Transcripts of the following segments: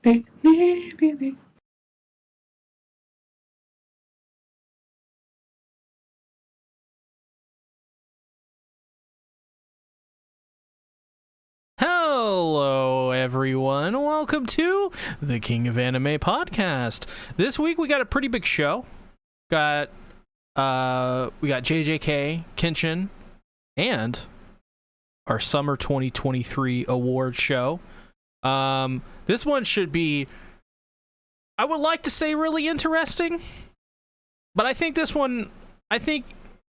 Hello, everyone. Welcome to the King of Anime podcast. This week we got a pretty big show. We got JJK, Kenshin, and our summer 2023 award show. This one should be, I would like to say, really interesting, but I think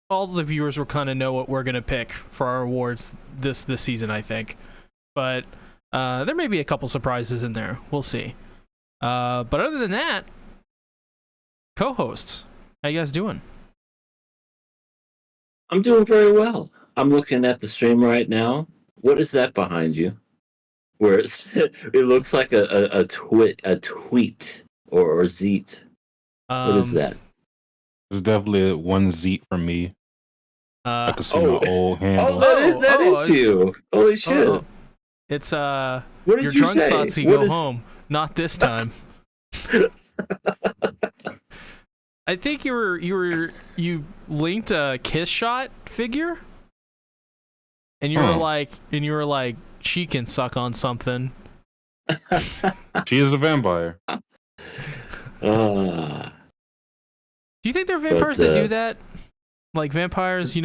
all the viewers will kind of know what we're gonna pick for our awards this season, I think. But there may be a couple surprises in there. We'll see. But other than that, co-hosts, how you guys doing? I'm doing very well. I'm looking at the stream right now. What is that behind you? Where it looks like a tweet or zeet. What is that? It's definitely one zeet from me. I can see my old handle. That is you. Holy shit. Oh. It's what did your you drunk say? Satsuki go home. Not this time. I think you linked a Kiss Shot figure, and you were like, she can suck on something. She is a vampire. Do you think there are vampires that do that? Like vampires,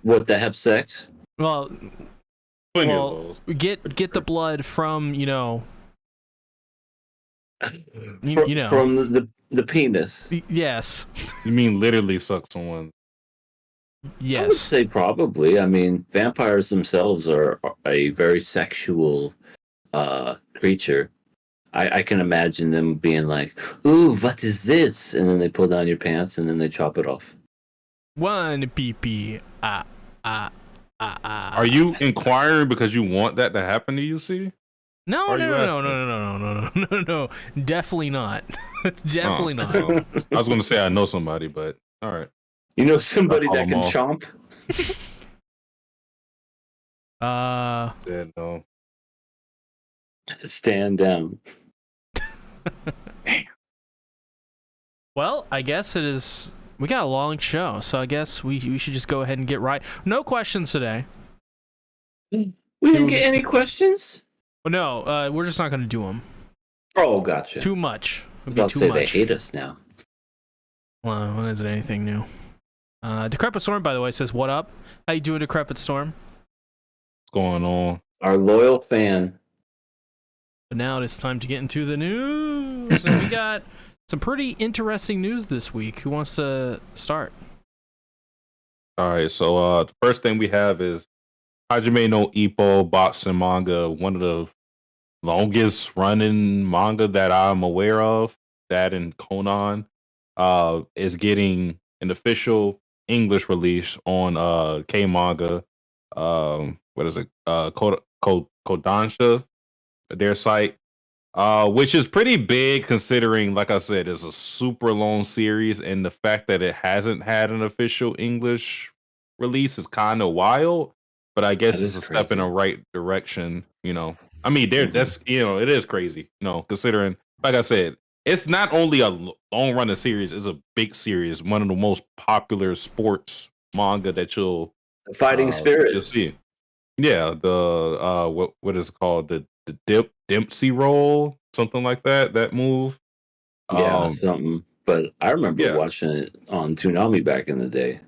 what, that have sex? Well, get the blood from from the penis. Yes. You mean literally suck someone? Yes. I would say probably. I mean, vampires themselves are a very sexual creature. I can imagine them being like, "Ooh, what is this?" And then they pull down your pants and then they chop it off. One pee. Are you inquiring because you want that to happen to you? See? No. Definitely not. Definitely not. I was going to say I know somebody, but all right. You know somebody that can chomp? Yeah, no. Stand down. Well, I guess it is. We got a long show, so I guess we should just go ahead and get right. No questions today. We didn't get any questions? No, we're just not going to do them. Oh, gotcha. Too much. It'd I'll be too say much. they hate us now. Well, when is it anything new? Decrepit Storm, by the way, says, "What up? How you doing, Decrepit Storm?" What's going on? Our loyal fan. But now it's time to get into the news. And we got some pretty interesting news this week. Who wants to start? All right, so the first thing we have is Hajime no Ippo boxing manga, one of the longest running manga that I'm aware of. That and Conan is getting an official English release on K Manga. What is it? Kodansha, their site. Which is pretty big considering, like I said, it's a super long series, and the fact that it hasn't had an official English release is kind of wild. But I guess it's a step in the right direction, I mean, that's it is crazy, considering, like I said, it's not only a long running series; it's a big series, one of the most popular sports manga that you'll Fighting Spirit. You'll see. Yeah, the what is it called, the Dempsey roll, something like that move. Yeah, something. But I remember watching it on Toonami back in the day.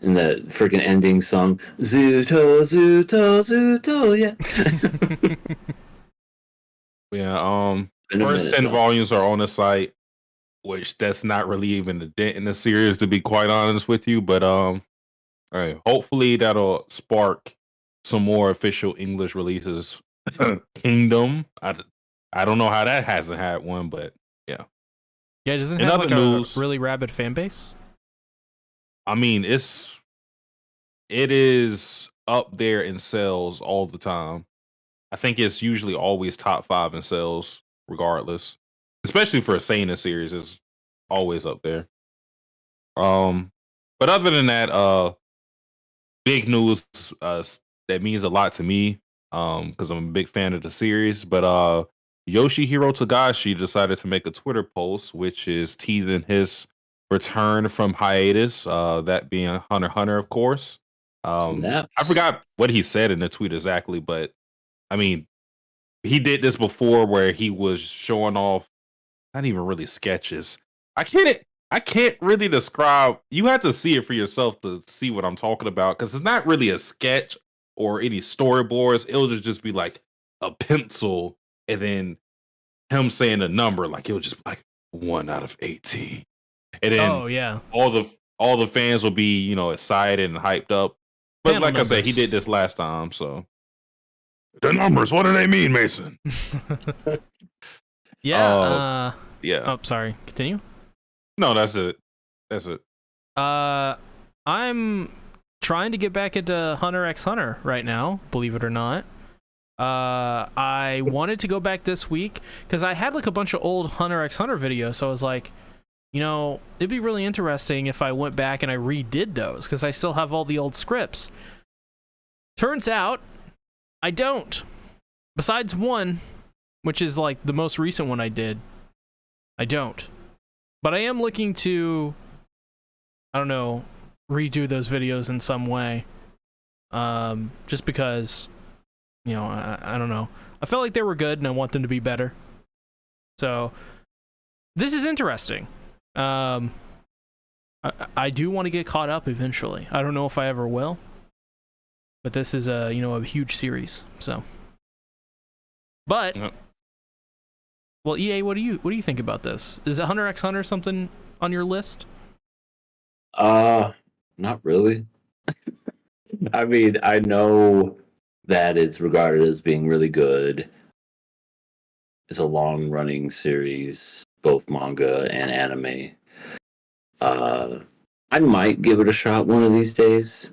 And that freaking ending song, Zuto, Zuto, Zuto, yeah. First 10 volumes are on the site, which that's not really even a dent in the series, to be quite honest with you. But all right, hopefully that'll spark some more official English releases. Kingdom, I don't know how that hasn't had one, but yeah. Yeah, doesn't it have like a really rabid fan base? I mean, it is up there in sales all the time. I think it's usually always top 5 in sales, regardless. Especially for a seinen series, it's always up there. But other than that, big news that means a lot to me, because I'm a big fan of the series. But Yoshihiro Togashi decided to make a Twitter post, which is teasing his return from hiatus. That being Hunter x Hunter, of course. I forgot what he said in the tweet exactly, but I mean, he did this before where he was showing off not even really sketches. I can't really describe. You have to see it for yourself to see what I'm talking about, because it's not really a sketch or any storyboards. It'll just be like a pencil and then him saying a number, like it'll just be like 1 out of 18. And then all the fans will be, you know, excited and hyped up. But Panel like numbers. I said, he did this last time, so the numbers, what do they mean, Mason? Yeah. Yeah. Oh, sorry. Continue. No, that's it. I'm trying to get back into Hunter x Hunter right now, believe it or not. I wanted to go back this week because I had like a bunch of old Hunter x Hunter videos, so I was like, you know, it'd be really interesting if I went back and I redid those because I still have all the old scripts. Turns out I don't. Besides one, which is like the most recent one I did, I don't. But I am looking to, I don't know, redo those videos in some way. Just because, you know, I don't know. I felt like they were good and I want them to be better. So, this is interesting. I do want to get caught up eventually. I don't know if I ever will. But this is a huge series, so. But, well, EA, what do you think about this? Is Hunter x Hunter something on your list? Not really. I mean, I know that it's regarded as being really good. It's a long-running series, both manga and anime. I might give it a shot one of these days.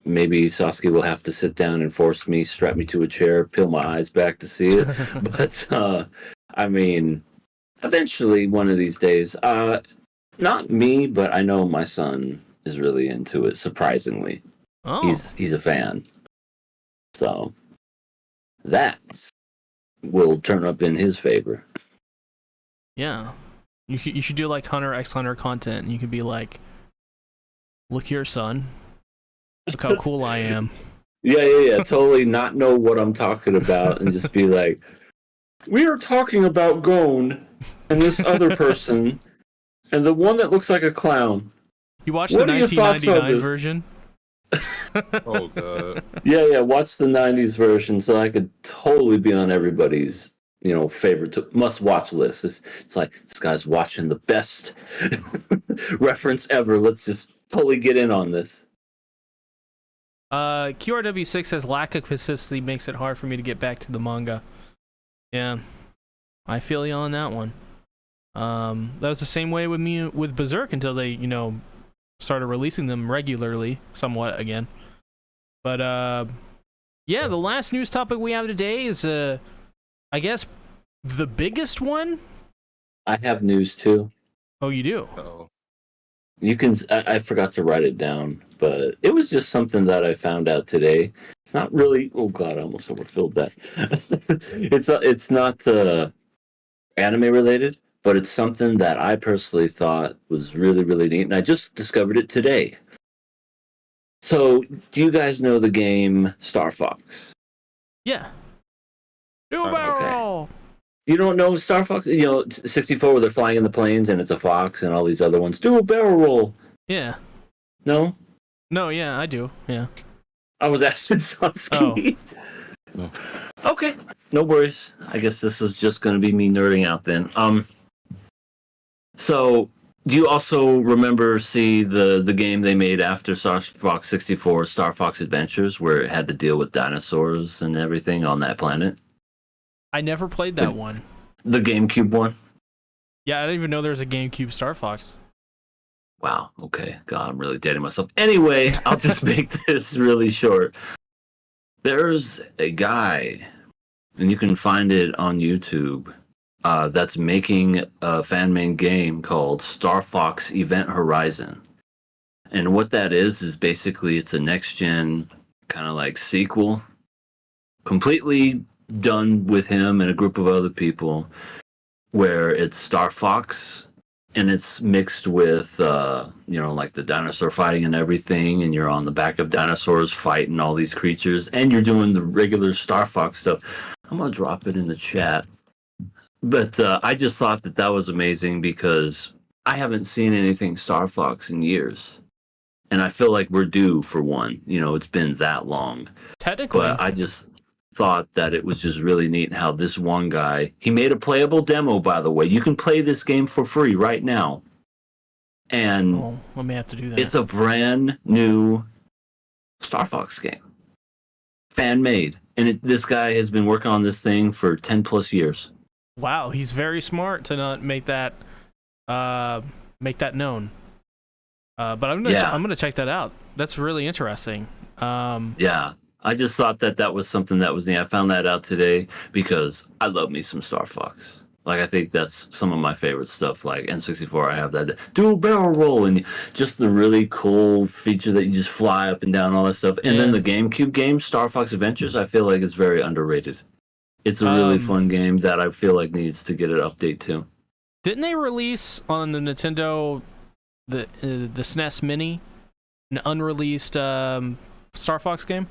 Maybe Sasuke will have to sit down and force me, strap me to a chair, peel my eyes back to see it. But, I mean, eventually one of these days. Not me, but I know my son is really into it, surprisingly. Oh. He's a fan. So, that will turn up in his favor. Yeah. You should do like Hunter x Hunter content, and you could be like, look here, son. Look how cool I am. Yeah. Totally not know what I'm talking about and just be like, we are talking about Gon and this other person and the one that looks like a clown. You watched the 1999 version? Oh, God. Yeah, watch the 90s version so I could totally be on everybody's, favorite must-watch list. It's like, this guy's watching the best reference ever. Let's just totally get in on this. QRW6 says lack of consistency makes it hard for me to get back to the manga. Yeah, I feel you on that one. That was the same way with me with Berserk until they, started releasing them regularly, somewhat again. But yeah, the last news topic we have today is, I guess, the biggest one. I have news too. Oh, you do? Uh-oh. You can. I forgot to write it down, but it was just something that I found out today. It's not really. Oh God, I almost overfilled that. It's not anime related, but it's something that I personally thought was really, really neat, and I just discovered it today. So, do you guys know the game Star Fox? Yeah. Do a barrel roll. You don't know Star Fox? 64 where they're flying in the planes and it's a fox and all these other ones. Do a barrel roll. Yeah. No? No, yeah, I do. Yeah. I was asking Sasuke. Oh. Okay. No worries. I guess this is just going to be me nerding out then. So, do you also remember the game they made after Star Fox 64, Star Fox Adventures, where it had to deal with dinosaurs and everything on that planet? I never played that one. The GameCube one? Yeah, I didn't even know there was a GameCube Star Fox. Wow. Okay. God, I'm really dating myself. Anyway, I'll just make this really short. There's a guy, and you can find it on YouTube, that's making a fan-made game called Star Fox Event Horizon. And what that is basically it's a next-gen kind of like sequel, completely done with him and a group of other people, where it's Star Fox and it's mixed with like the dinosaur fighting and everything, and you're on the back of dinosaurs fighting all these creatures, and you're doing the regular Star Fox stuff. I'm gonna drop it in the chat, but I just thought that was amazing because I haven't seen anything Star Fox in years, and I feel like we're due for one. It's been that long. Technically, but I just thought that it was just really neat how this one guy, he made a playable demo, by the way. You can play this game for free right now. And let me have to do that. It's a brand new Star Fox game. Fan made. And this guy has been working on this thing for 10 plus years. Wow, he's very smart to not make that known. But I'm gonna check that out. That's really interesting. Yeah. I just thought that was something that was neat. I found that out today because I love me some Star Fox. Like, I think that's some of my favorite stuff. Like N64, I have that dual barrel roll and just the really cool feature that you just fly up and down, all that stuff. And then the GameCube game, Star Fox Adventures, I feel like is very underrated. It's a really fun game that I feel like needs to get an update too. Didn't they release on the Nintendo the SNES Mini an unreleased Star Fox game?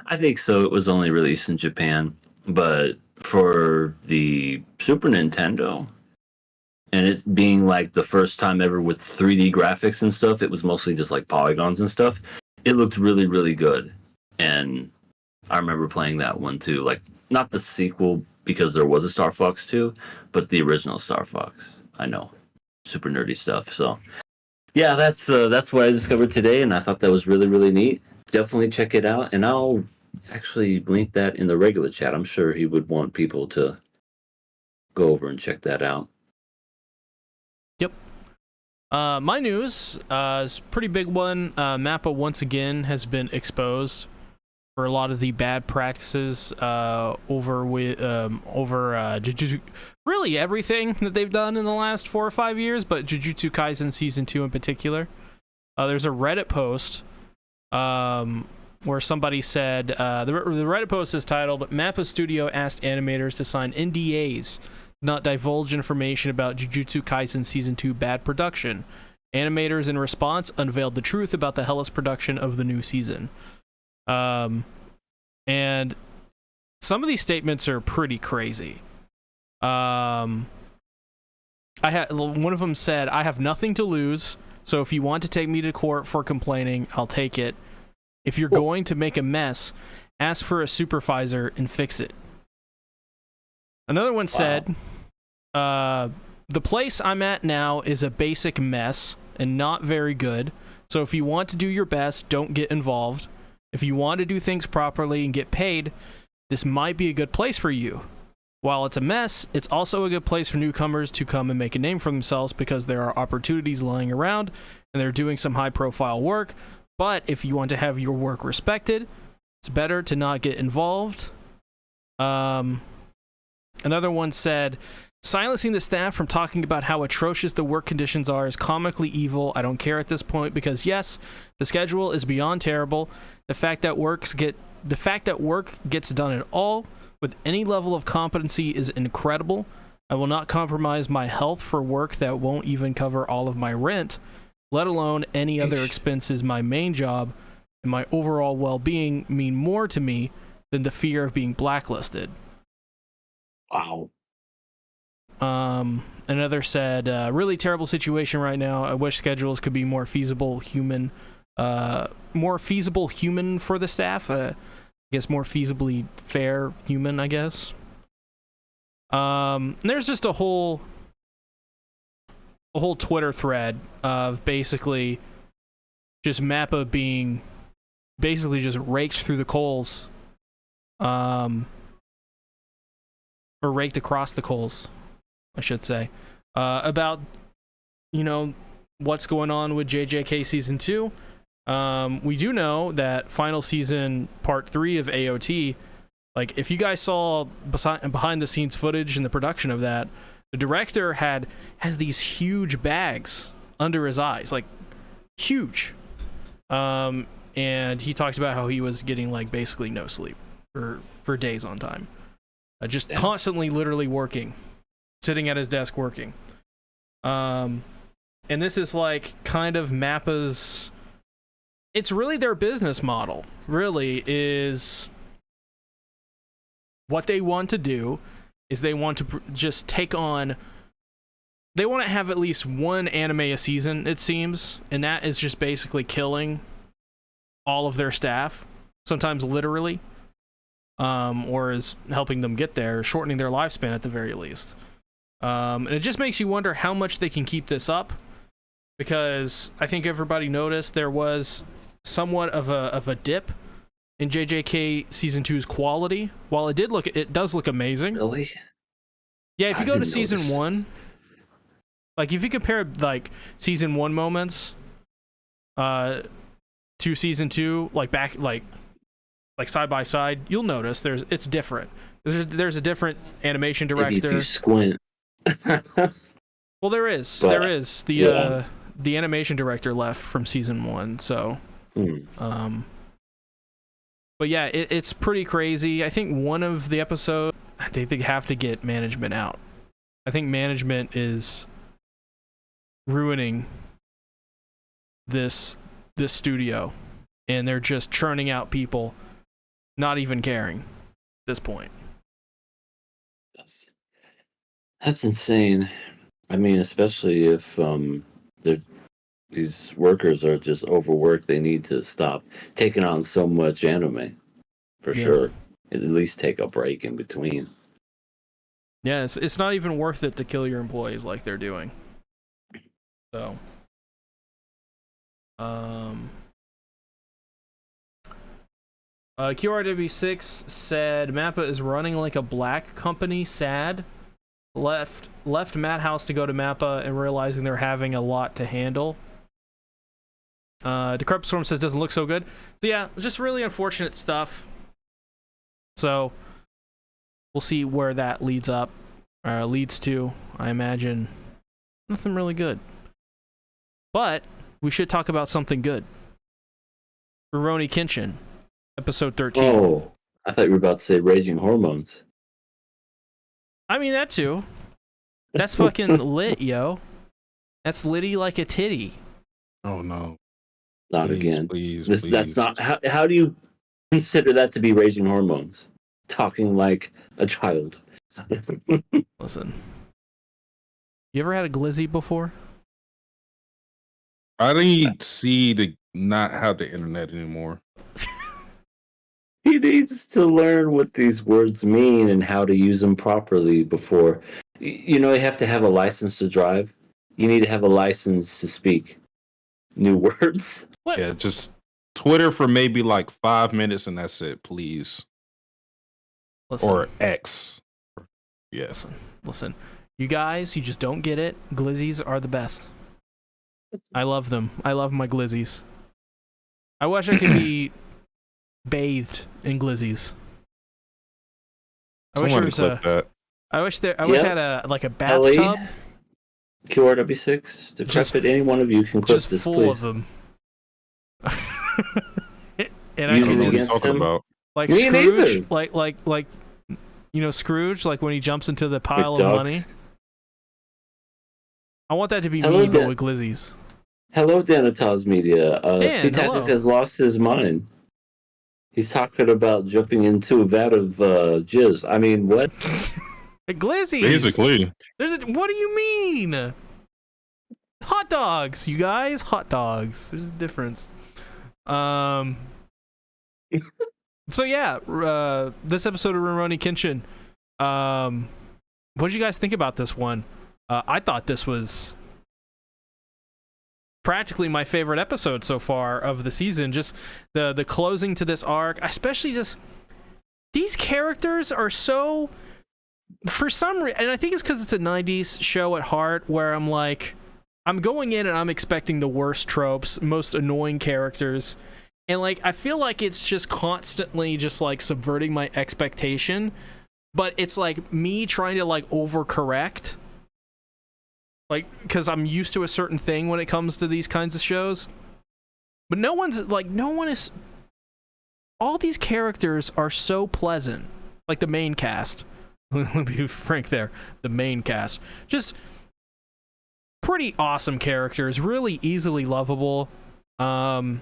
I think so. It was only released in Japan, but for the Super Nintendo, and it being like the first time ever with 3D graphics and stuff, it was mostly just like polygons and stuff. It looked really, really good. And I remember playing that one too. Like, not the sequel because there was a Star Fox 2, but the original Star Fox. I know. Super nerdy stuff. So, yeah, that's what I discovered today, and I thought that was really, really neat. Definitely check it out, and I'll actually link that in the regular chat. I'm sure he would want people to go over and check that out. Yep. My news is a pretty big one. Mappa once again has been exposed for a lot of the bad practices over Jujutsu. Really everything that they've done in the last 4 or 5 years, but Jujutsu Kaisen Season 2 in particular. There's a Reddit post where somebody said, the Reddit post is titled, Mappa Studio asked animators to sign NDAs, not divulge information about Jujutsu Kaisen Season 2 bad production. Animators in response unveiled the truth about the hellish production of the new season. And some of these statements are pretty crazy. One of them said, I have nothing to lose, so if you want to take me to court for complaining, I'll take it. If you're going to make a mess, ask for a supervisor and fix it. Another one said, the place I'm at now is a basic mess and not very good, so if you want to do your best, don't get involved. If you want to do things properly and get paid, this might be a good place for you. While it's a mess, it's also a good place for newcomers to come and make a name for themselves because there are opportunities lying around and they're doing some high-profile work. But if you want to have your work respected, it's better to not get involved. Another one said, silencing the staff from talking about how atrocious the work conditions are is comically evil. I don't care at this point because yes, the schedule is beyond terrible. The fact that work gets done at all with any level of competency is incredible. I will not compromise my health for work that won't even cover all of my rent, let alone any other expenses. My main job and my overall well-being mean more to me than the fear of being blacklisted. Wow. Another said, really terrible situation right now. I wish schedules could be more feasible human for the staff. I guess more feasibly fair human, I guess. There's just a whole Twitter thread of basically just Mappa being basically just raked through the coals, or raked across the coals, I should say, about, what's going on with JJK Season 2. We do know that final season part 3 of AOT, like, if you guys saw behind the scenes footage and the production of that, the director has these huge bags under his eyes, like huge. And he talked about how he was getting like basically no sleep for days on time. Just constantly, literally working, sitting at his desk working. And this is like kind of Mappa's. It's really their business model. Really is what they want to do. Is they want to just take on. They want to have at least one anime a season, it seems, and that is just basically killing all of their staff, sometimes literally, or is helping them get there, shortening their lifespan at the very least. And it just makes you wonder how much they can keep this up, because I think everybody noticed there was somewhat of a dip in JJK Season 2's quality. While it does look amazing. Really? Yeah, if you go to Season notice. 1... Like, if you compare, like, Season 1 moments to Season 2, like, back, like side by side, you'll notice it's different. There's a different animation director. Maybe if you squint. Well, there is. But, there is. The animation director left from Season 1, so... But yeah, it's pretty crazy. I think one of the episodes, they have to get management out. I think management is ruining this studio, and they're just churning out people, not even caring at this point. That's insane. I mean, especially if these workers are just overworked, they need to stop taking on so much anime, for sure. At least take a break in between. Yeah, it's not even worth it to kill your employees like they're doing. So, QRW6 said Mappa is running like a black company. Sad. Left Madhouse to go to Mappa and realizing they're having a lot to handle. Decrepit Storm says doesn't look so good. So yeah, just really unfortunate stuff. So we'll see where that leads to. I imagine nothing really good. But we should talk about something good. Rurouni Kenshin, episode 13. Oh, I thought you were about to say Raging Hormones. I mean, that too. That's fucking lit, yo. That's litty like a titty. Oh, no. Not Please, again. Please. That's not... How do you consider that to be Raging Hormones? Talking like a child. Listen. You ever had a glizzy before? I need C to not have the internet anymore. He needs to learn what these words mean and how to use them properly before. You know, you have to have a license to drive. You need to have a license to speak new words. What? Yeah, just Twitter for maybe like 5 minutes and that's it, please. Listen. Or X. Yes. Listen. You guys, you just don't get it. Glizzies are the best. I love them. I love my glizzies. I wish I could be bathed in glizzies. I wish there was I wish I had a bathtub. QRW6, Decrepit, any one of you can clip just this, full please. of them. And Use I it don't know what you're against talking him. about. like Me Scrooge, neither. like you know Scrooge, like when he jumps into the pile of McDuck. money. I want that to be Hello, me, but Dan. with glizzies. Hello, Danitas Media. Dan, C Tactics hello. has lost his mind. He's talking about jumping into a vat of jizz. I mean, what? Glizzies. Basically. What do you mean? Hot dogs, you guys. Hot dogs. There's a difference. So yeah, this episode of Rurouni Kenshin. What did you guys think about this one? I thought this was practically my favorite episode so far of the season. Just the closing to this arc, especially just these characters are so, for some reason, and I think it's because it's a 90s show at heart, where I'm like, I'm going in and I'm expecting the worst tropes, most annoying characters, and like I feel like it's just constantly just like subverting my expectation, but it's like me trying to like overcorrect, like because I'm used to a certain thing when it comes to these kinds of shows. But no one is all these characters are so pleasant. Like the main cast. Let me be frank there. The main cast. Just pretty awesome characters. Really easily lovable. And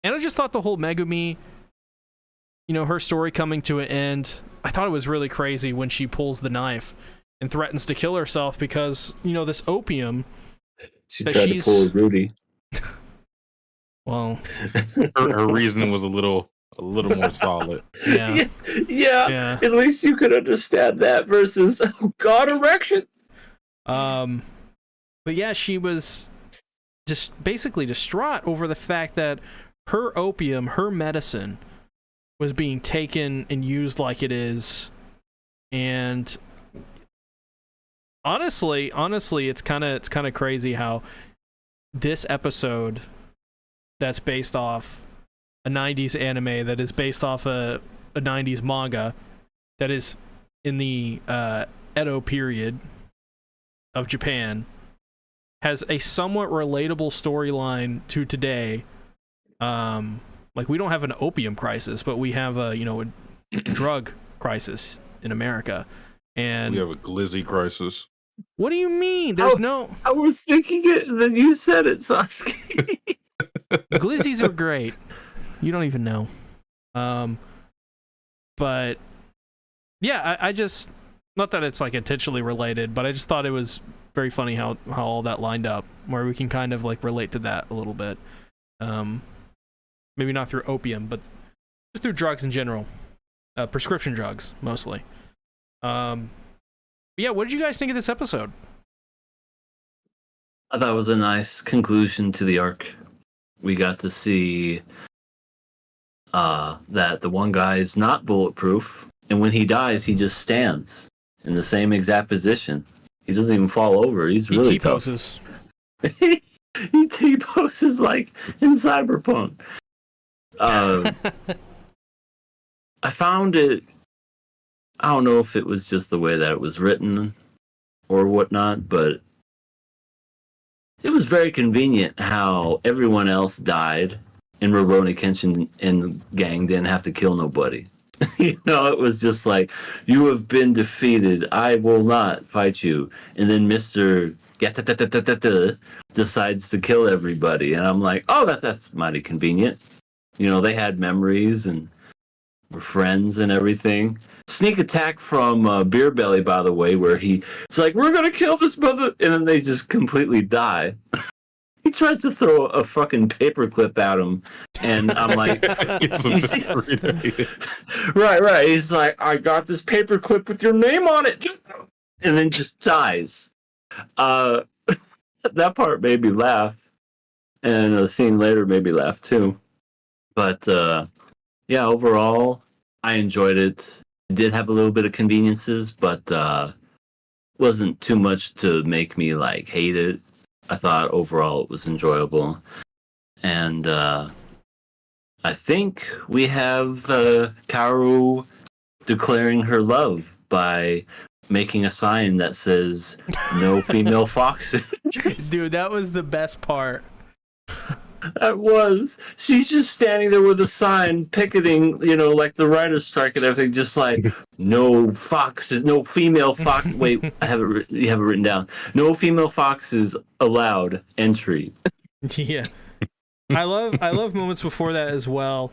I just thought the whole Megumi, her story coming to an end, I thought it was really crazy when she pulls the knife and threatens to kill herself because, this opium. She tried to pull Rudy. Well, her reasoning was a little more solid. Yeah. At least you could understand that versus God erection. But yeah, she was just basically distraught over the fact that her opium, her medicine, was being taken and used like it is. And honestly, it's kind of crazy how this episode that's based off a 90s anime that is based off a 90s manga that is in the Edo period of Japan has a somewhat relatable storyline to today. Like, we don't have an opium crisis, but we have a drug crisis in America. And we have a glizzy crisis. What do you mean? There's no... I was thinking it, then you said it, Sasuke. Glizzies are great. You don't even know. But yeah, I just, not that it's like intentionally related, but I just thought it was very funny how all that lined up, where we can kind of like relate to that a little bit. Maybe not through opium, but just through drugs in general. Prescription drugs, mostly. Yeah, what did you guys think of this episode? I thought it was a nice conclusion to the arc. We got to see that the one guy is not bulletproof, and when he dies, he just stands in the same exact position. He doesn't even fall over. He's really tough. He T-poses like in Cyberpunk. I found it, I don't know if it was just the way that it was written or whatnot, but it was very convenient how everyone else died and Rurouni Kenshin and the gang didn't have to kill nobody. It was just like, you have been defeated. I will not fight you. And then Mr. decides to kill everybody. And I'm like, oh, that's mighty convenient. They had memories and were friends and everything. Sneak attack from Beer Belly, by the way, where it's like, we're going to kill this mother. And then they just completely die. He tries to throw a fucking paperclip at him. And I'm like, right. He's like, I got this paperclip with your name on it. And then just dies. That part made me laugh. And the scene later made me laugh too. But yeah, overall, I enjoyed it. It did have a little bit of conveniences, but wasn't too much to make me like hate it. I thought overall it was enjoyable. And I think we have Kaoru declaring her love by making a sign that says no female foxes. Dude, that was the best part. That was. She's just standing there with a sign, picketing, like the writer's strike and everything, just like, no foxes, no female fox. Wait, you have it written down. No female foxes allowed entry. Yeah. I love moments before that as well,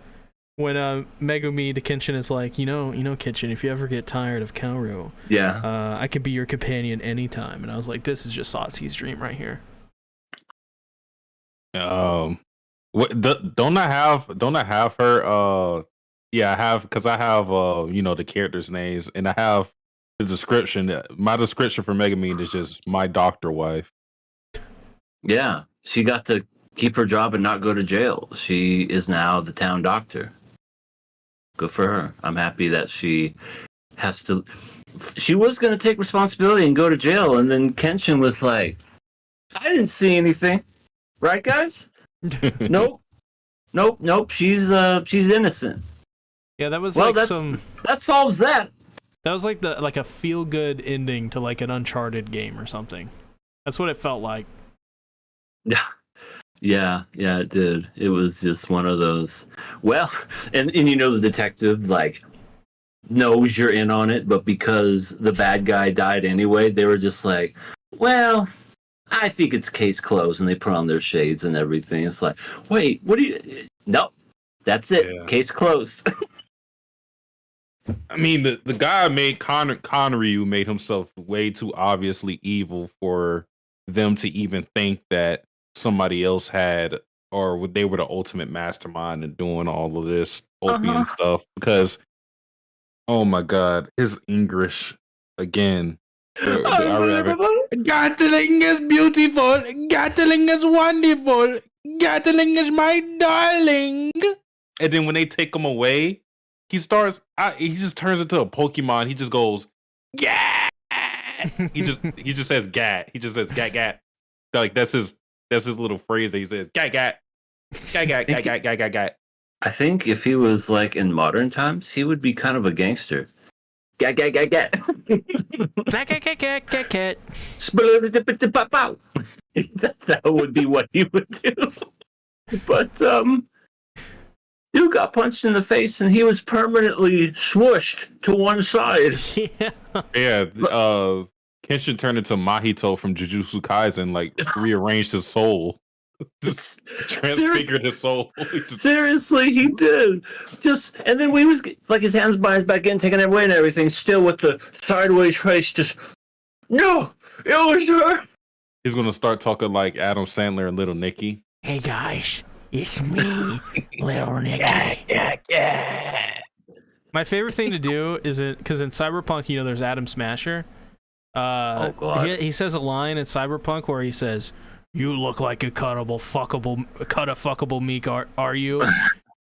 when Megumi to Kenshin is like, Kenshin, if you ever get tired of Kaoru, I could be your companion anytime. And I was like, this is just Satsuki's dream right here. What don't I have her? Yeah, I have, because I have the characters' names, and I have the description. My description for Megami is just my doctor wife. Yeah, she got to keep her job and not go to jail. She is now the town doctor. Good for her. I'm happy that she has to. She was going to take responsibility and go to jail, and then Kenshin was like, I didn't see anything. Right, guys? Nope. She's innocent. Yeah, that was that solves that. That was like a feel good ending to like an Uncharted game or something. That's what it felt like. Yeah. Yeah, yeah, it did. It was just one of those. Well, and you know the detective like knows you're in on it, but because the bad guy died anyway, they were just like, well, I think it's case closed, and they put on their shades and everything. It's like, wait, what do you? Nope, that's it. Yeah. Case closed. I mean, the guy made Conryu made himself way too obviously evil for them to even think that somebody else had, or they were the ultimate mastermind in doing all of this opium stuff. Because, oh my god, his English again. Unbelievable. Gatling is beautiful. Gatling is wonderful. Gatling is my darling. And then when they take him away, he just turns into a Pokemon. He just goes, yeah. He just says gat. He just says gat gat. Like that's his little phrase that he says, gat gat. Gat gat gat gat gat gat gat. I think if he was like in modern times, he would be kind of a gangster. Gat gat gat gat. Cat, cat, cat, cat, cat, cat. That would be what he would do. But dude got punched in the face and he was permanently swooshed to one side. Yeah. Yeah, Kenshin turned into Mahito from Jujutsu Kaisen, like rearranged his soul. Just transfigured his soul. Seriously, he did. And then we was like his hands behind his back in, taking it away and everything, still with the sideways face, just no, it was her. He's gonna start talking like Adam Sandler and Little Nicky. Hey guys, it's me, Little Nicky. My favorite thing to do is because in Cyberpunk, you know, there's Adam Smasher. Oh god. He says a line in Cyberpunk where he says, "You look like a fuckable meat, are you?"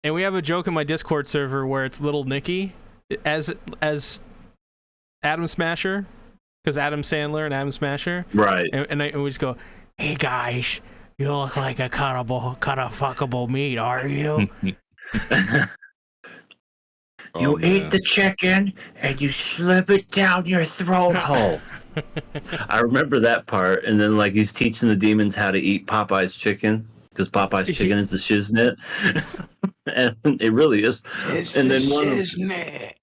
And we have a joke in my Discord server where it's Little Nicky as Adam Smasher, because Adam Sandler and Adam Smasher, Right. And we just go, "Hey guys, you look like a fuckable meat, are you?" You eat the chicken and you slip it down your throat hole. I remember that part, and then like he's teaching the demons how to eat Popeye's chicken because Popeye's chicken is the shiznit, and it really is. It's and the then shiznit.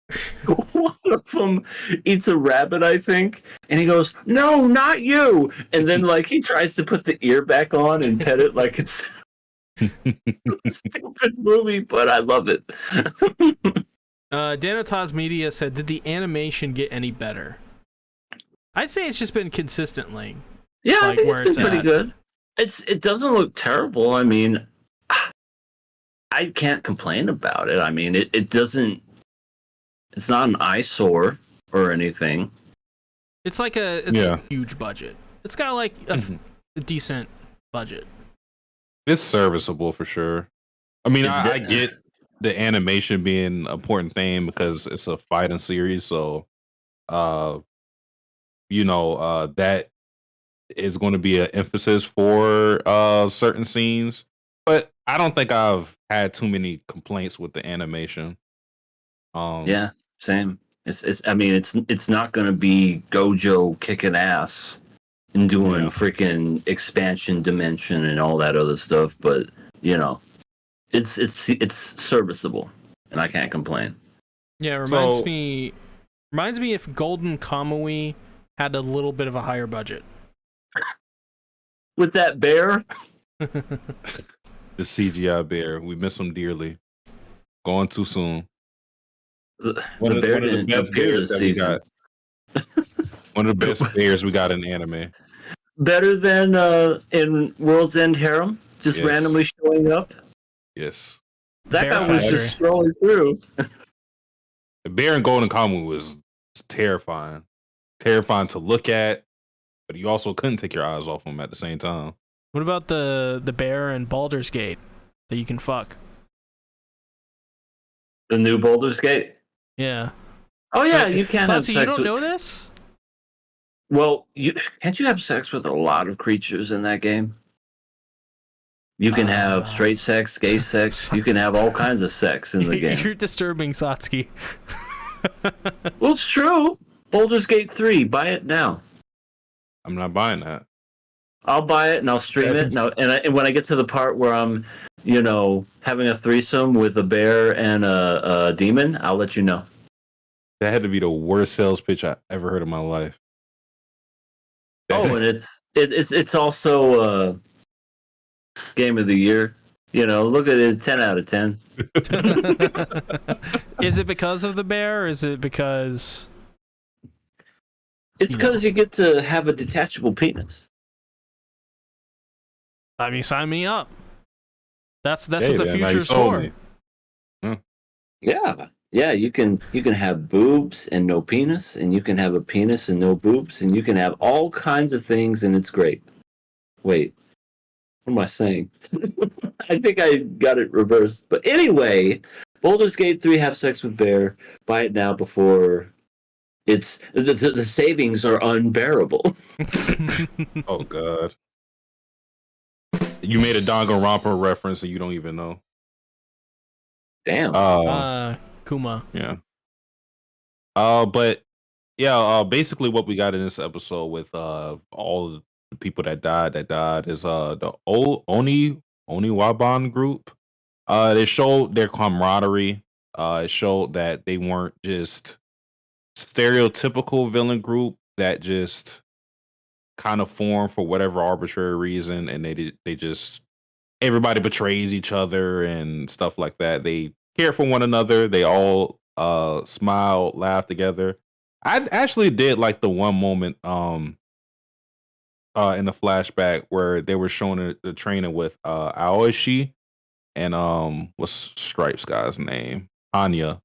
One of them eats a rabbit, I think, and he goes, "No, not you!" And then like he tries to put the ear back on and pet it like it's a stupid movie, but I love it. Danotaz Media said, "Did the animation get any better?" I'd say it's just been consistently. Yeah, like, I think where it's been it's pretty at. good. It doesn't look terrible. I mean, I can't complain about it. I mean, it doesn't. It's not an eyesore or anything. It's like a huge budget. It's got like a decent budget. It's serviceable for sure. I mean, It's I get the animation being an important thing because it's a fighting series, so that is going to be an emphasis for certain scenes. But I don't think I've had too many complaints with the animation. Yeah, same. I mean, it's not going to be Gojo kicking ass and doing freaking expansion dimension and all that other stuff, but you know, it's serviceable, and I can't complain. Yeah, it reminds me if Golden Kamui had a little bit of a higher budget. With that bear, The CGI bear, we miss him dearly. Gone too soon. One of the best bears that we got. One of the best bears we got in anime. Better than in World's End Harem, just randomly showing up. Yes. That Bear guy was Factory. just scrolling through. The bear in Golden Kamuy was terrifying. Terrifying to look at, but you also couldn't take your eyes off him at the same time. What about the bear in Baldur's Gate that you can fuck? The new Baldur's Gate. Yeah. Oh yeah, you can have Satsu, sex you don't with. know this? Well, can't you have sex with a lot of creatures in that game? You can have straight sex, gay sex. You can have all kinds of sex in the game. You're disturbing, Satsuki. Well, it's true. Baldur's Gate 3. Buy it now. I'm not buying that. I'll buy it and I'll stream it. Now, and when I get to the part where I'm, having a threesome with a bear and a demon, I'll let you know. That had to be the worst sales pitch I ever heard in my life. Oh, and it's also game of the year. Look at it, 10 out of 10. Is it because of the bear, or is it because... It's because you get to have a detachable penis. I mean, sign me up. That's Hey, what the man, now you future's sold for. me. Yeah. You can have boobs and no penis, and you can have a penis and no boobs, and you can have all kinds of things, and it's great. Wait, what am I saying? I think I got it reversed. But anyway, Baldur's Gate 3, have sex with bear. Buy it now before it's the savings are unbearable. Oh god. You made a Danganronpa reference and you don't even know. Damn. Kuma. Yeah. Basically what we got in this episode with all the people that died is the old Oniwaban group. They showed their camaraderie. It showed that they weren't just stereotypical villain group that just kind of formed for whatever arbitrary reason, and they just everybody betrays each other and stuff like that. They care for one another. They all smile, laugh together. I actually did like the one moment in the flashback where they were showing the training with Aoshi and what's Stripes guy's name? Anya.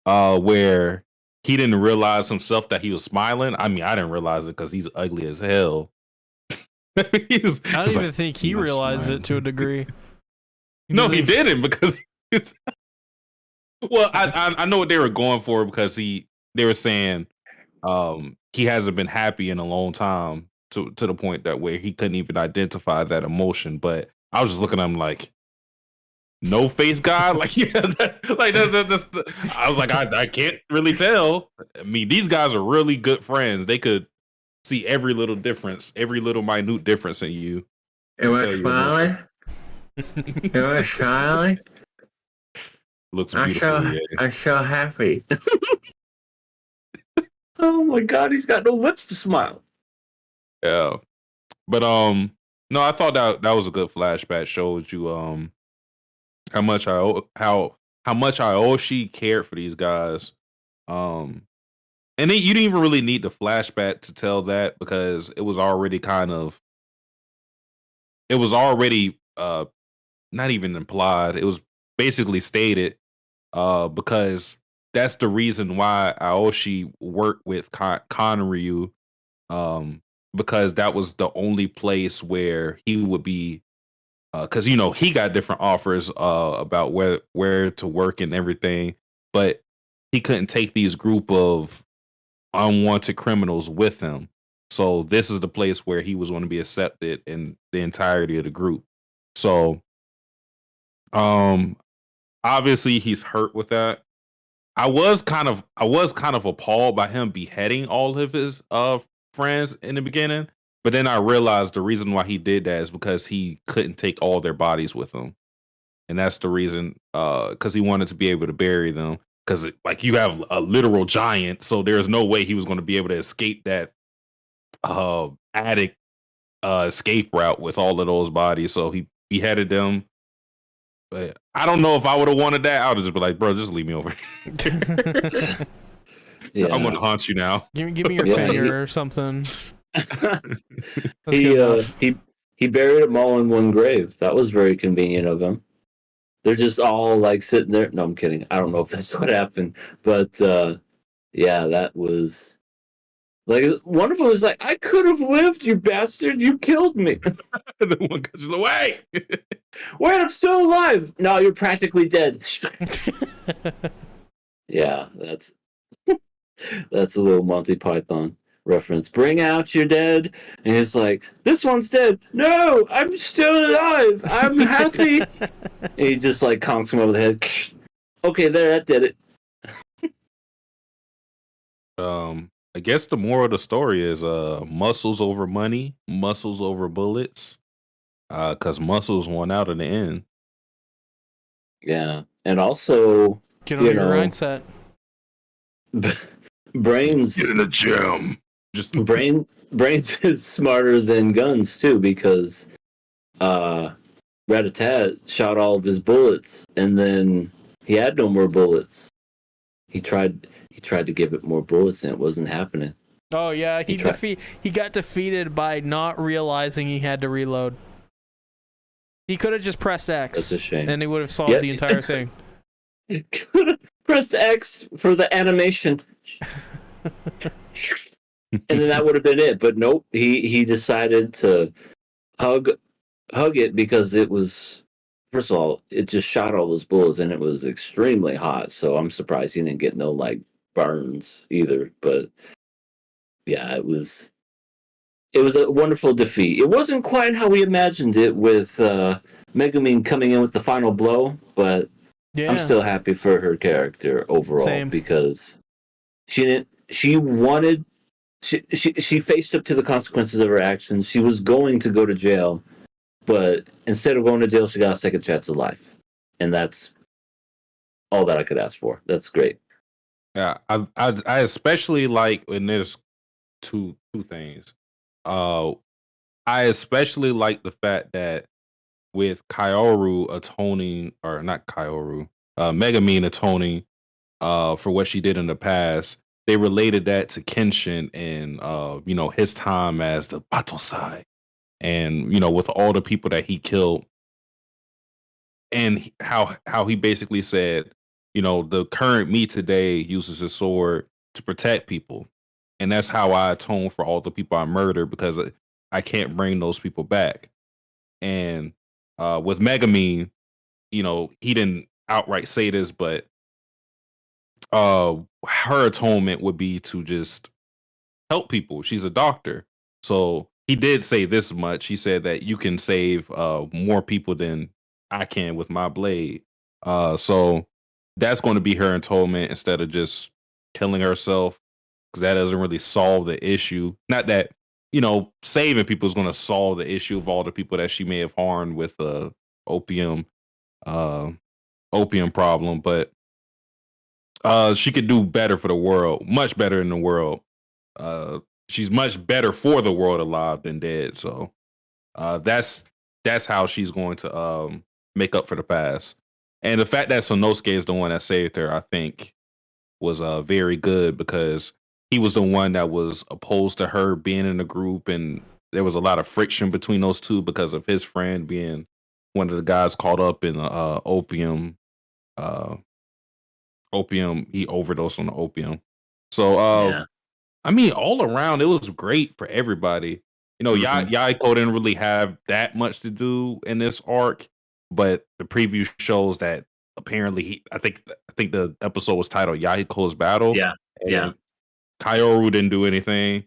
Where he didn't realize himself that he was smiling. I mean, I didn't realize it because he's ugly as hell. I don't even think he realized it to a degree. No, he didn't because. Well, I know what they were going for because they were saying he hasn't been happy in a long time to the point that where he couldn't even identify that emotion. But I was just looking at him like, no face guy, like that's I was like, I can't really tell. I mean, these guys are really good friends. They could see every little difference, every little minute difference in you. Am I smiling? Am I smiling? Looks beautiful. I'm so happy. Oh my god, he's got no lips to smile. Yeah, but no, I thought that was a good flashback. Showed you how much Aoshi cared for these guys. And you didn't even really need the flashback to tell that because it was already not even implied. It was basically stated because that's the reason why Aoshi worked with Kanryu, because that was the only place where he would be, because he got different offers about where to work and everything, but he couldn't take these group of unwanted criminals with him. So this is the place where he was going to be accepted in the entirety of the group. So obviously he's hurt with that. I was kind of appalled by him beheading all of his friends in the beginning, but then I realized the reason why he did that is because he couldn't take all their bodies with him, and that's the reason. Because he wanted to be able to bury them. Because like you have a literal giant, so there's no way he was going to be able to escape that attic escape route with all of those bodies. So he beheaded them. But I don't know if I would have wanted that. I would have just be like, bro, just leave me over here. Yeah. I'm gonna haunt you now. Give me your finger or something. He buried them all in one grave. That was very convenient of him. They're just all like sitting there. No, I'm kidding. I don't know if that's what happened, but yeah, that was like one of them was like, "I could have lived, you bastard! You killed me." The one goes away. Wait, I'm still alive. No, you're practically dead. Yeah, that's a little Monty Python reference. Bring out your dead, and it's like, this one's dead. No, I'm still alive. I'm happy. And he just like conks him over the head. Okay, there, that did it. I guess the moral of the story is muscles over money, muscles over bullets. Cause muscles won out in the end. Yeah, and also, Get on you your know, mindset. brains Get in the gym. Just brains is smarter than guns too, because Rat-a-tat shot all of his bullets, and then he had no more bullets. He tried to give it more bullets, and it wasn't happening. Oh yeah, He he got defeated by not realizing he had to reload. He could have just pressed X. That's a shame. And he would have solved the entire thing. Could have pressed X for the animation. And then that would have been it. But nope, he decided to hug it because it was, first of all, it just shot all those bullets and it was extremely hot. So I'm surprised he didn't get no like burns either. But yeah, it was a wonderful defeat. It wasn't quite how we imagined it with Megumin coming in with the final blow, but Yeah. I'm still happy for her character overall. Because she faced up to the consequences of her actions. She was going to go to jail, but instead of going to jail, she got a second chance at life, and that's all that I could ask for. That's great. Yeah, I especially like when there's two things. I especially like the fact that with Kaoru atoning, or not Kaoru, Megumin atoning for what she did in the past, they related that to Kenshin and his time as the Batosai, and with all the people that he killed, and how he basically said, the current me today uses his sword to protect people, and that's how I atone for all the people I murdered, because I can't bring those people back. And with Megumin, he didn't outright say this, but her atonement would be to just help people. She's a doctor. So he did say this much. He said that you can save more people than I can with my blade. So that's going to be her atonement instead of just killing herself, because that doesn't really solve the issue. Not that, saving people is going to solve the issue of all the people that she may have harmed with opium problem, but she could do better for the world, much better in the world. She's much better for the world alive than dead. So that's how she's going to make up for the past. And the fact that Sonosuke is the one that saved her, I think, was very good, because he was the one that was opposed to her being in the group, and there was a lot of friction between those two because of his friend being one of the guys caught up in opium. He overdosed on the opium. So Yeah. I mean, all around, it was great for everybody. Yaiko didn't really have that much to do in this arc, but the preview shows that apparently I think the episode was titled Yahiko's Battle. Yeah. And Kaoru didn't do anything.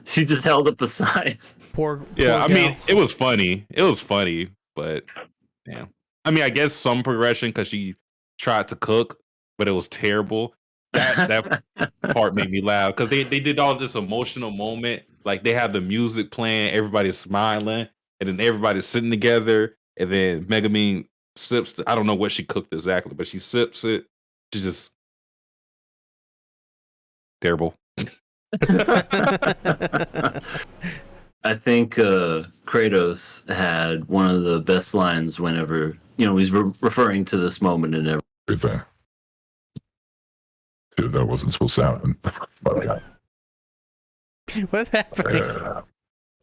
She just held up a sign. Poor I gal. mean, it was funny. But yeah. I mean, I guess some progression, because she tried to cook, but it was terrible. That part made me laugh, because they did all this emotional moment. Like, they have the music playing, everybody's smiling, and then everybody's sitting together, and then Megumin sips I don't know what she cooked exactly, but she sips it. She's just terrible. I think Kratos had one of the best lines whenever, he's referring to this moment and everything. Yeah, that wasn't supposed to happen. But, What's happening?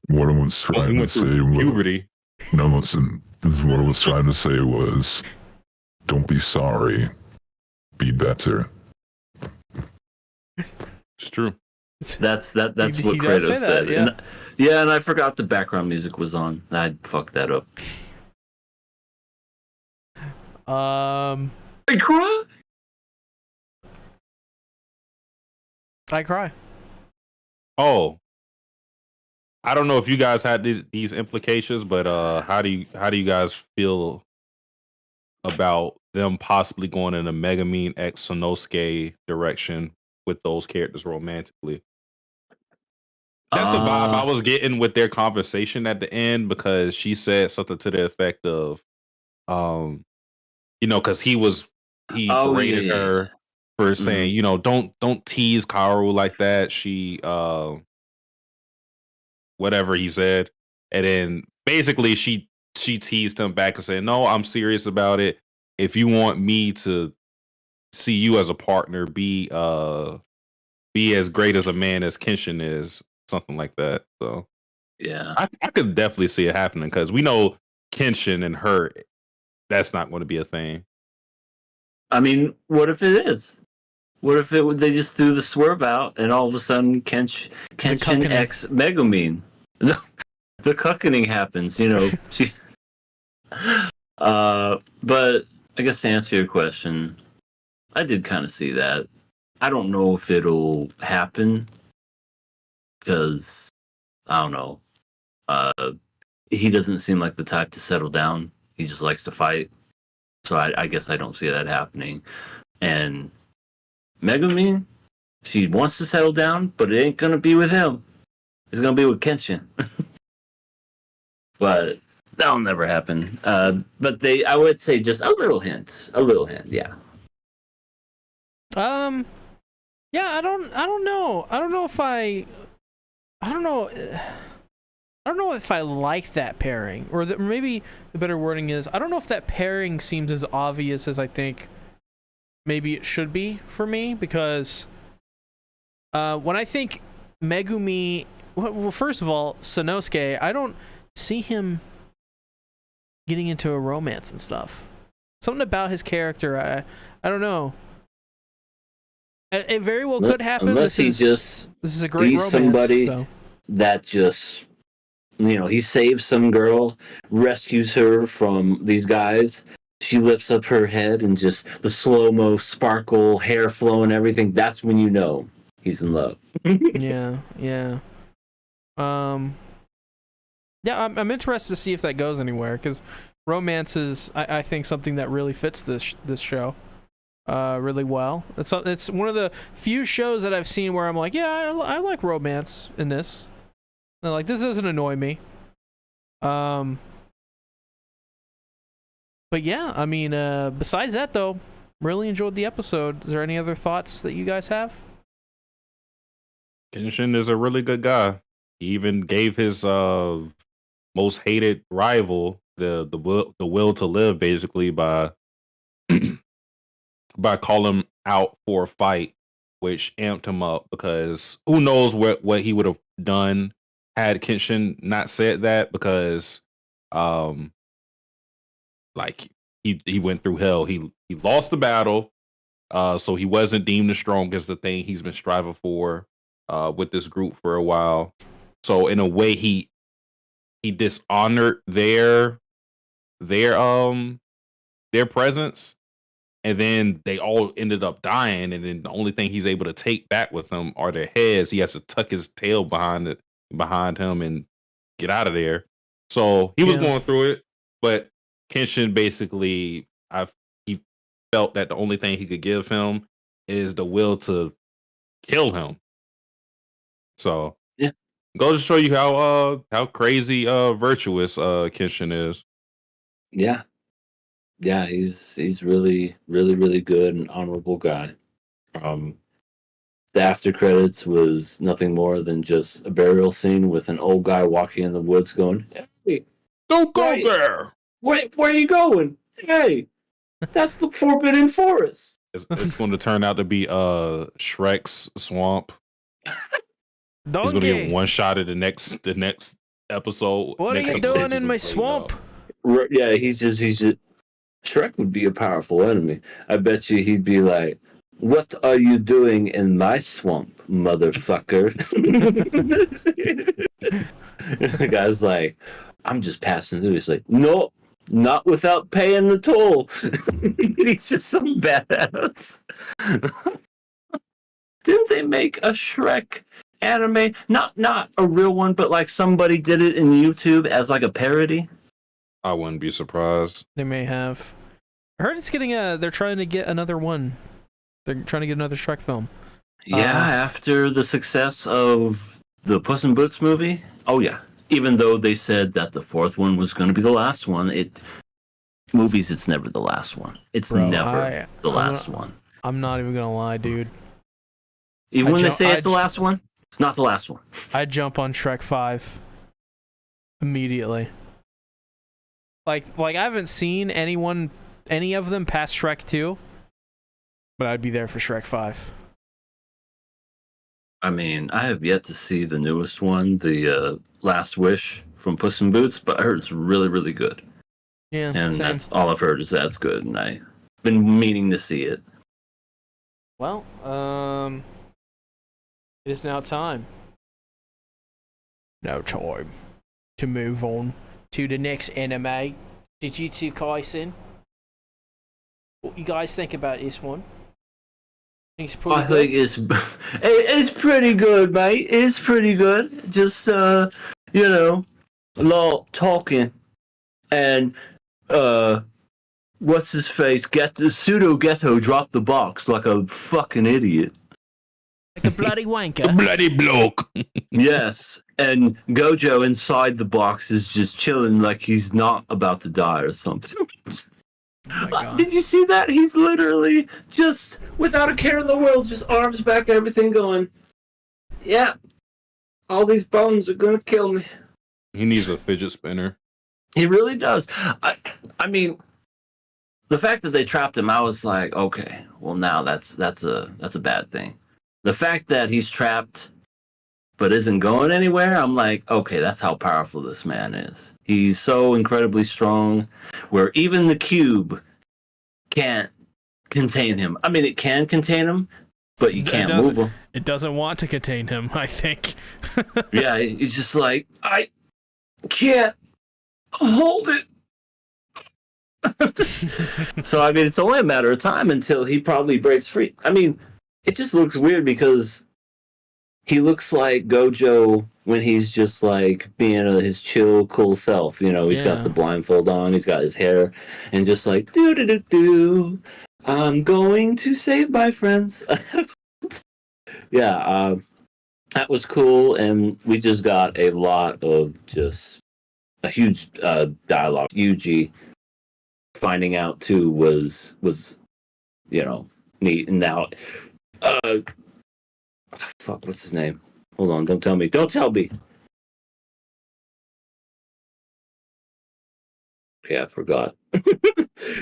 what I was trying to say was, puberty. No, listen, what I was trying to say was, don't be sorry, be better. It's true. That's what He does Kratos say said. that, yeah. And I forgot the background music was on. I fucked that up. I cry. I cry. Oh, I don't know if you guys had these implications, but how do you guys feel about them possibly going in a Megumin X Sonosuke direction with those characters romantically. That's the vibe I was getting with their conversation at the end, because she said something to the effect of, because he berated her for saying, don't tease Kaoru like that. She, whatever he said, and then basically she teased him back and said, "No, I'm serious about it. If you want me to see you as a partner, be as great as a man as Kenshin is," something like that. So yeah, I could definitely see it happening, because we know Kenshin and her, that's not going to be a thing. I mean, what if it is? What if they just threw the swerve out and all of a sudden Kenshin X Megumin, the cuckening happens, She, but I guess to answer your question, I did kind of see that. I don't know if it'll happen, because I don't know. He doesn't seem like the type to settle down. He just likes to fight. So I guess I don't see that happening. And Megumin, she wants to settle down, but it ain't gonna be with him. It's gonna be with Kenshin. But that'll never happen. But I would say just a little hint, yeah. Yeah, I don't know. I don't know if I like that pairing, or maybe the better wording is, I don't know if that pairing seems as obvious as I think maybe it should be for me, because when I think Megumi, well, first of all, Sanosuke, I don't see him getting into a romance and stuff. Something about his character, I don't know. It very well could happen. Unless this is a great romance. Somebody that just, he saves some girl, rescues her from these guys. She lifts up her head and just the slow-mo sparkle, hair flowing, everything. That's when you know he's in love. Yeah. I'm interested to see if that goes anywhere, because romance is, I think, something that really fits this show really well. It's one of the few shows that I've seen where I'm like, yeah, I like romance in this. And like, this doesn't annoy me. But yeah, I mean, besides that though, really enjoyed the episode. Is there any other thoughts that you guys have? Kenshin is a really good guy. He even gave his most hated rival the will to live, basically, by calling him out for a fight, which amped him up, because who knows what he would have done had Kenshin not said that, because like he went through hell. He lost the battle, so he wasn't deemed the strongest, the thing he's been striving for with this group for a while. So in a way, he dishonored their presence, and then they all ended up dying, and then the only thing he's able to take back with him are their heads. He has to tuck his tail behind him and get out of there. So he was going through it, but Kenshin basically, he felt that the only thing he could give him is the will to kill him. So yeah, goes to show you how crazy virtuous Kenshin is. Yeah, he's really, really, really good and honorable guy. The after credits was nothing more than just a burial scene with an old guy walking in the woods going, "Hey, don't go there. Where are you going? Hey, that's the Forbidden Forest." It's going to turn out to be Shrek's swamp. Donkey. He's going to get one shot at the next episode. What are you doing in my swamp? Yeah, he's just Shrek would be a powerful enemy. I bet you he'd be like, "What are you doing in my swamp, motherfucker?" The guy's like, "I'm just passing through." He's like, "No, not without paying the toll." He's just some badass. Didn't they make a Shrek anime? Not a real one, but like somebody did it in YouTube as like a parody. I wouldn't be surprised. They may have. I heard it's getting they're trying to get another one. They're trying to get another Shrek film. Yeah, after the success of the Puss in Boots movie. Oh yeah. Even though they said that the fourth one was going to be the last one, it's never the last one. It's Bro, never the last one. I'm not even gonna lie, dude. Even when they say it's the last one, it's not the last one. I'd jump on Shrek 5 immediately. Like I haven't seen any of them past Shrek 2, but I'd be there for Shrek 5. I mean, I have yet to see the newest one, the Last Wish from Puss in Boots, but I heard it's really, really good. Yeah, and same. that's all I've heard is that's good, and I've been meaning to see it. Well, it is now time. Now time to move on to the next anime, Jujutsu Kaisen. What you guys think about this one? Think it's pretty good, mate. It's pretty good. Just a lot talking, and what's his face? Pseudo Ghetto dropped the box like a fucking idiot. Like a bloody wanker. Bloody bloke. Yes, and Gojo inside the box is just chilling like he's not about to die or something. Oh my God. Did you see that? He's literally just, without a care in the world, just arms back, everything going, yeah, all these bones are gonna kill me. He needs a fidget spinner. He really does. I mean, the fact that they trapped him, I was like, okay, well now that's a bad thing. The fact that he's trapped but isn't going anywhere, I'm like, okay, that's how powerful this man is. He's so incredibly strong, where even the cube can't contain him. I mean, it can contain him, but you can't move him. It doesn't want to contain him, I think. Yeah, he's just like, I can't hold it. So, I mean, it's only a matter of time until he probably breaks free. I mean, it just looks weird because he looks like Gojo when he's just like being his chill, cool self. You know, he's got the blindfold on, he's got his hair, and just like, do, I'm going to save my friends. Yeah, that was cool, and we just got a lot of just a huge dialogue. Yuji finding out too was neat, and now fuck, what's his name? Hold on, don't tell me. Okay, I forgot.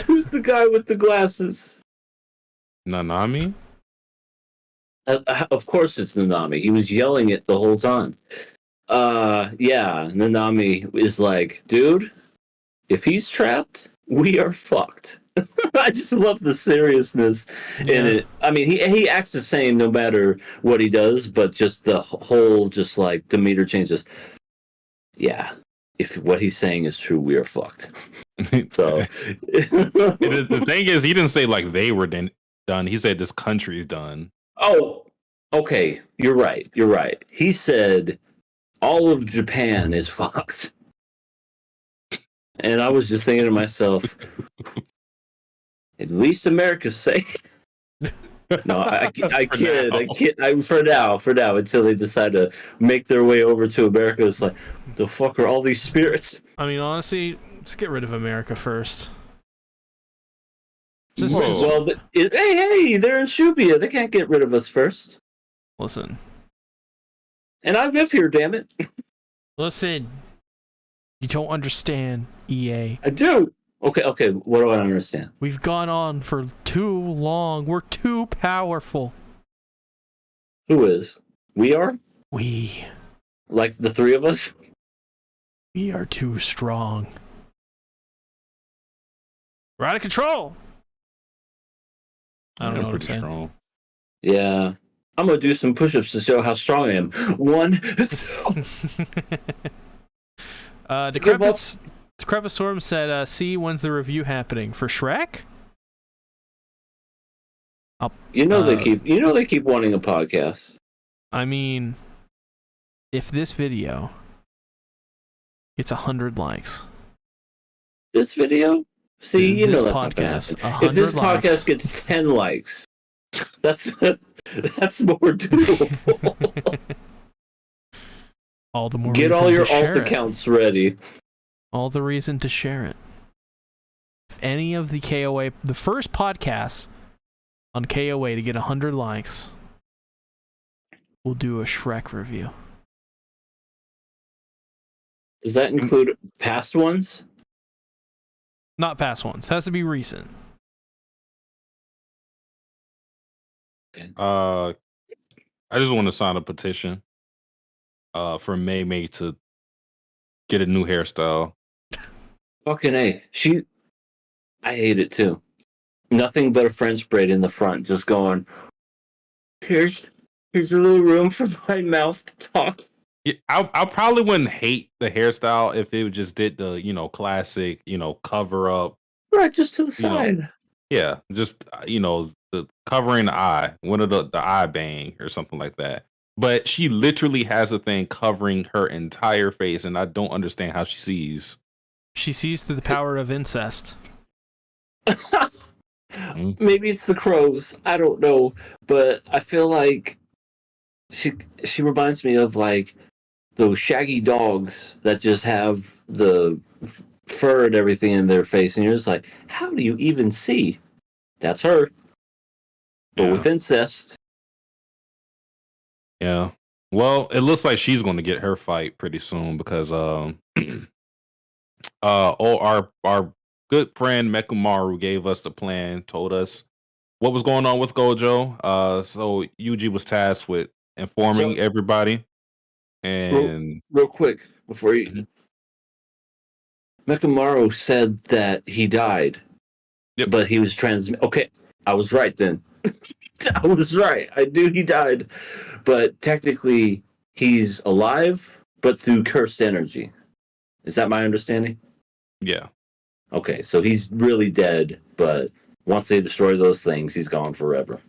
Who's the guy with the glasses? Nanami? Of course it's Nanami. He was yelling it the whole time. Yeah, Nanami is like, dude, if he's trapped, we are fucked. I just love the seriousness in it. I mean, he acts the same no matter what he does, but just the whole just like demeanor changes. Yeah, if what he's saying is true, we are fucked. So the thing is, he didn't say like they were done. He said this country's done. Oh, okay. You're right. He said all of Japan is fucked. And I was just thinking to myself, at least America's safe. No, I kid. For now, until they decide to make their way over to America, it's like, the fuck are all these spirits? I mean, honestly, let's get rid of America first. Well, hey, they're in Shubia. They can't get rid of us first. Listen. And I live here, damn it. Listen. You don't understand, EA. I do. Okay, what do I understand? We've gone on for too long. We're too powerful. Who is? We are? We. Like the three of us? We are too strong. We're out of control. I don't know what I'm saying. Strong. Yeah. I'm going to do some push-ups to show how strong I am. 1. Decrepit Storm said, "See, when's the review happening for Shrek?" They keep wanting a podcast. I mean, if this video gets 100 likes, this video, see, this that's podcast, not gonna happen. If this podcast gets 10 likes, that's That's more doable. All the more Get reason all your to alt share it. accounts ready. All the reason to share it. If any of the KOA, the first podcast on KOA to get 100 likes, we'll do a Shrek review. Does that include past ones? Not past ones. Has to be recent. I just want to sign a petition for May to get a new hairstyle. Fucking A. I hate it too. Nothing but a French braid in the front, just going, here's a little room for my mouth to talk. Yeah, I probably wouldn't hate the hairstyle if it just did the classic cover up. Right, just to the side. Yeah, just the covering the eye, one of the eye bang or something like that. But she literally has a thing covering her entire face, and I don't understand how she sees. She sees through the power of incest. Maybe it's the crows. I don't know, but I feel like she reminds me of like those shaggy dogs that just have the fur and everything in their face, and you're just like, how do you even see? That's her, but with incest. Yeah. Well, it looks like she's going to get her fight pretty soon because our good friend Mekumaru gave us the plan, told us what was going on with Gojo. So Yuji was tasked with informing everybody. And real quick before you, Mekumaru said that he died, but he was Okay, I was right then. I was right. I knew he died, but technically he's alive, but through cursed energy. Is that my understanding? Yeah. Okay, so he's really dead, but once they destroy those things, he's gone forever.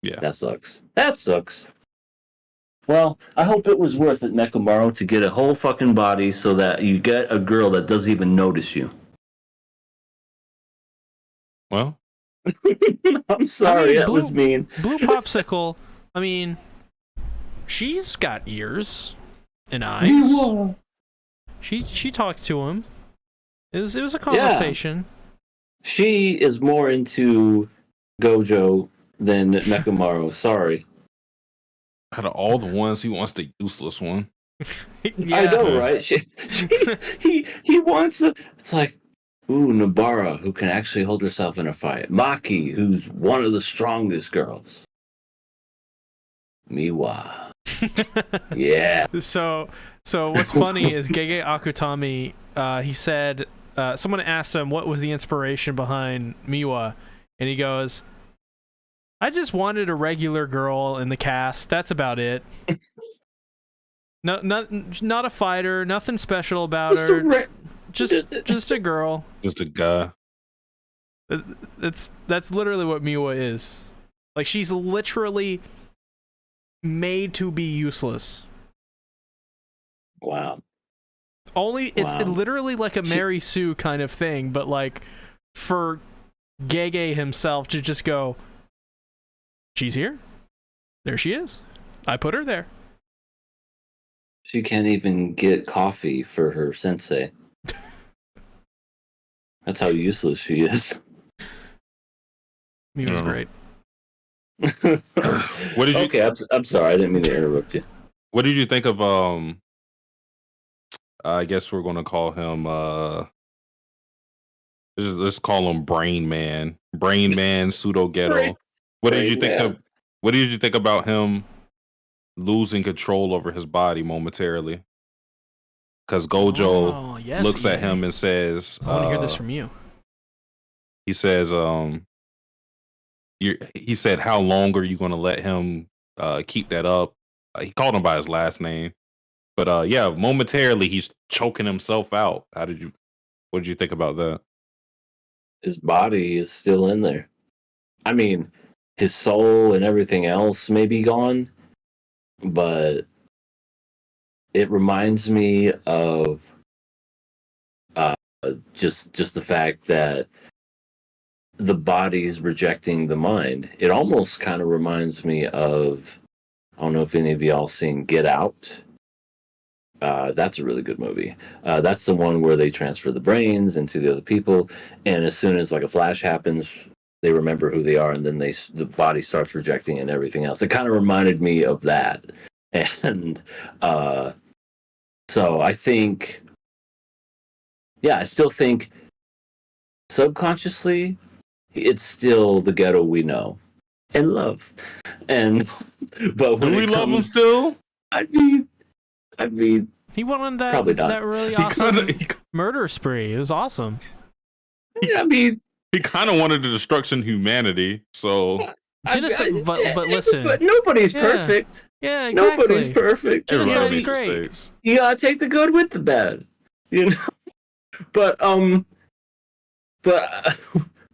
Yeah. That sucks. Well, I hope it was worth it, Mekumaru, to get a whole fucking body so that you get a girl that doesn't even notice you. Well, I'm sorry, that was mean. Blue Popsicle, I mean, she's got ears and eyes. She talked to him. It was a conversation. Yeah. She is more into Gojo than Mekumaru. Sorry. Out of all the ones, he wants the useless one. Yeah. I know, right? He wants a. It's like, ooh, Nobara, who can actually hold herself in a fight. Maki, who's one of the strongest girls. Miwa. Yeah. So what's funny is Gege Akutami, he said, someone asked him what was the inspiration behind Miwa, and he goes, I just wanted a regular girl in the cast. That's about it. No, not a fighter. Nothing special about her. Just a girl. Just a guy. That's literally what Miwa is. Like, she's literally made to be useless. Wow. It's literally like a Mary Sue kind of thing, but like for Gege himself to just go, she's here. There she is. I put her there. She can't even get coffee for her sensei. That's how useless she is. Miwa's great. What did you? Okay, I'm sorry. I didn't mean to interrupt you. What did you think of I guess we're gonna call him let's call him Brain Man Pseudo Ghetto. What did you think about him losing control over his body momentarily? Because Gojo looks at him and says, I want to hear this from you. He says, he said, how long are you gonna let him keep that up? He called him by his last name. But yeah, momentarily he's choking himself out. What did you think about that? His body is still in there. I mean, his soul and everything else may be gone, but it reminds me of just the fact that the body's rejecting the mind. It almost kind of reminds me of, I don't know if any of y'all seen Get Out. That's a really good movie. That's the one where they transfer the brains into the other people, and as soon as like a flash happens, they remember who they are, and then the body starts rejecting it and everything else. It kind of reminded me of that, and so I think, I still think subconsciously it's still the ghetto we know and love, and but when do we love him still? I mean, he went on that probably not. that really awesome murder spree. It was awesome. I mean, he kind of wanted the destruction of humanity. So, but listen, but nobody's perfect. Yeah, exactly. Nobody's perfect. Genocide's great. You gotta take the good with the bad, you know. But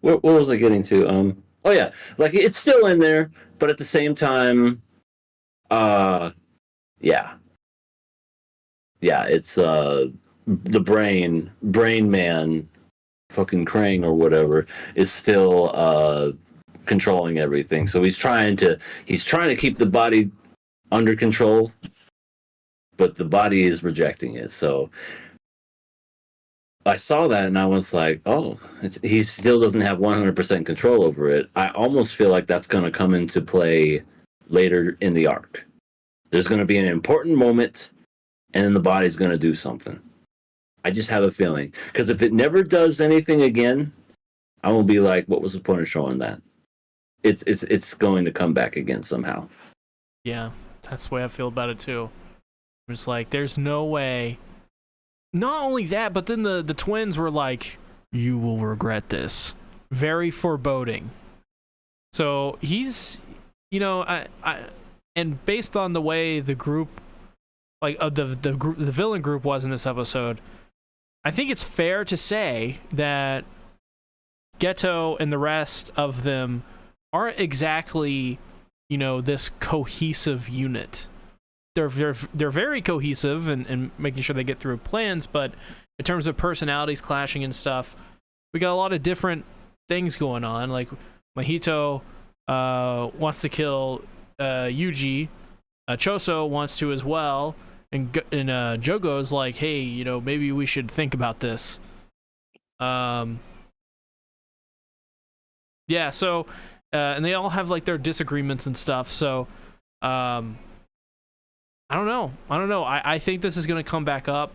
what was I getting to? Oh yeah, like it's still in there, but at the same time, it's the brain man, fucking Krang or whatever, is still controlling everything. So he's trying to keep the body under control, but the body is rejecting it. So I saw that and I was like, oh, he still doesn't have 100% control over it. I almost feel like that's going to come into play later in the arc. There's going to be an important moment, and then the body's going to do something. I just have a feeling. Because if it never does anything again, I will be like, what was the point of showing that? It's going to come back again somehow. Yeah, that's the way I feel about it too. I'm just like, there's no way. Not only that, but then the twins were like, you will regret this. Very foreboding. So he's, I and based on the way the group, like the villain group was in this episode, I think it's fair to say that Geto and the rest of them aren't exactly, this cohesive unit. They're very cohesive and making sure they get through plans, but in terms of personalities clashing and stuff, we got a lot of different things going on. Like Mahito wants to kill Yuji, Choso wants to as well, and Jogo's like, hey, maybe we should think about this. Yeah, so and they all have like their disagreements and stuff. So I don't know. I think this is going to come back up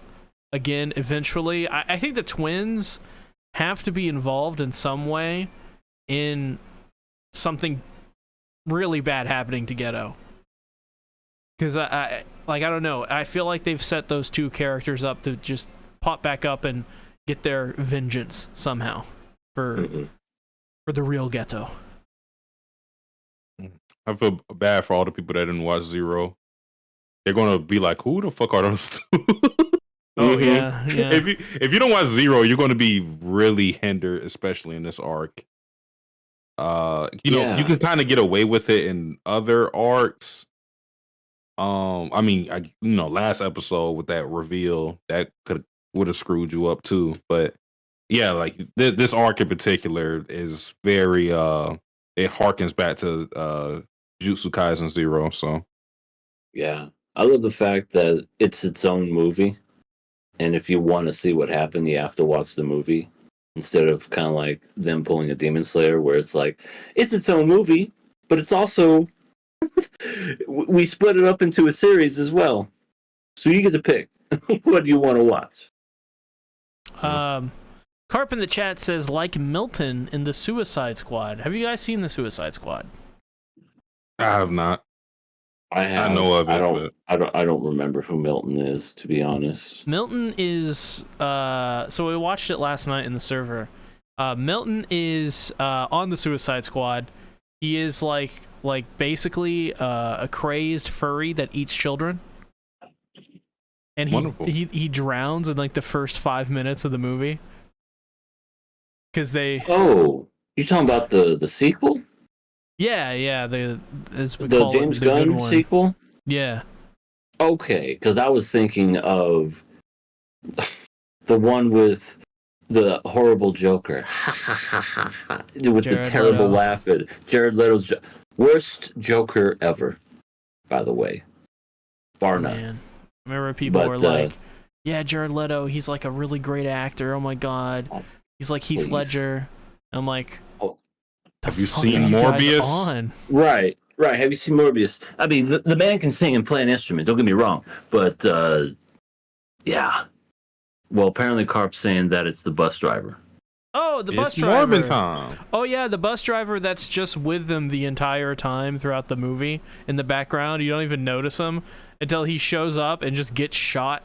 again eventually. I think the twins have to be involved in some way in something really bad happening to Geto. Because I don't know. I feel like they've set those two characters up to just pop back up and get their vengeance somehow for the real Geto. I feel bad for all the people that didn't watch Zero. They're gonna be like, "Who the fuck are those two?" Oh yeah. If you don't watch Zero, you're gonna be really hindered, especially in this arc. You can kind of get away with it in other arcs. Last episode with that reveal that would have screwed you up too. But yeah, like this arc in particular is very it harkens back to Jujutsu Kaisen 0. So yeah. I love the fact that it's its own movie, and if you want to see what happened, you have to watch the movie instead of kind of like them pulling a Demon Slayer, where it's like it's its own movie, but it's also we split it up into a series as well, so you get to pick what you want to watch. Carp in the chat says like Milton in the Suicide Squad. Have you guys seen the Suicide Squad? I have not. I know of it. I don't remember who Milton is, to be honest. Milton is so we watched it last night in the server. Milton is on the Suicide Squad. He is like basically a crazed furry that eats children. And he drowns in like the first 5 minutes of the movie. Cuz they Oh, you talking about the sequel? Yeah, the James Gunn sequel? Yeah. Okay, because I was thinking of the one with the horrible Joker. Ha ha ha ha ha. With Jared the terrible Leto. laugh at Jared Leto's worst Joker ever, by the way. Bar none. Man, I remember people were But like, "Yeah, Jared Leto, he's like a really great actor. Oh my god, he's like Heath please. Ledger." I'm like, Oh. "The Have you fuck seen are you guys Morbius? on?" Right. Have you seen Morbius? I mean, the man can sing and play an instrument. Don't get me wrong, but yeah. Well, apparently, Carp's saying that it's the bus driver. Oh, the bus It's driver. Morbin time. Oh yeah, the bus driver that's just with them the entire time throughout the movie in the background. You don't even notice him until he shows up and just gets shot.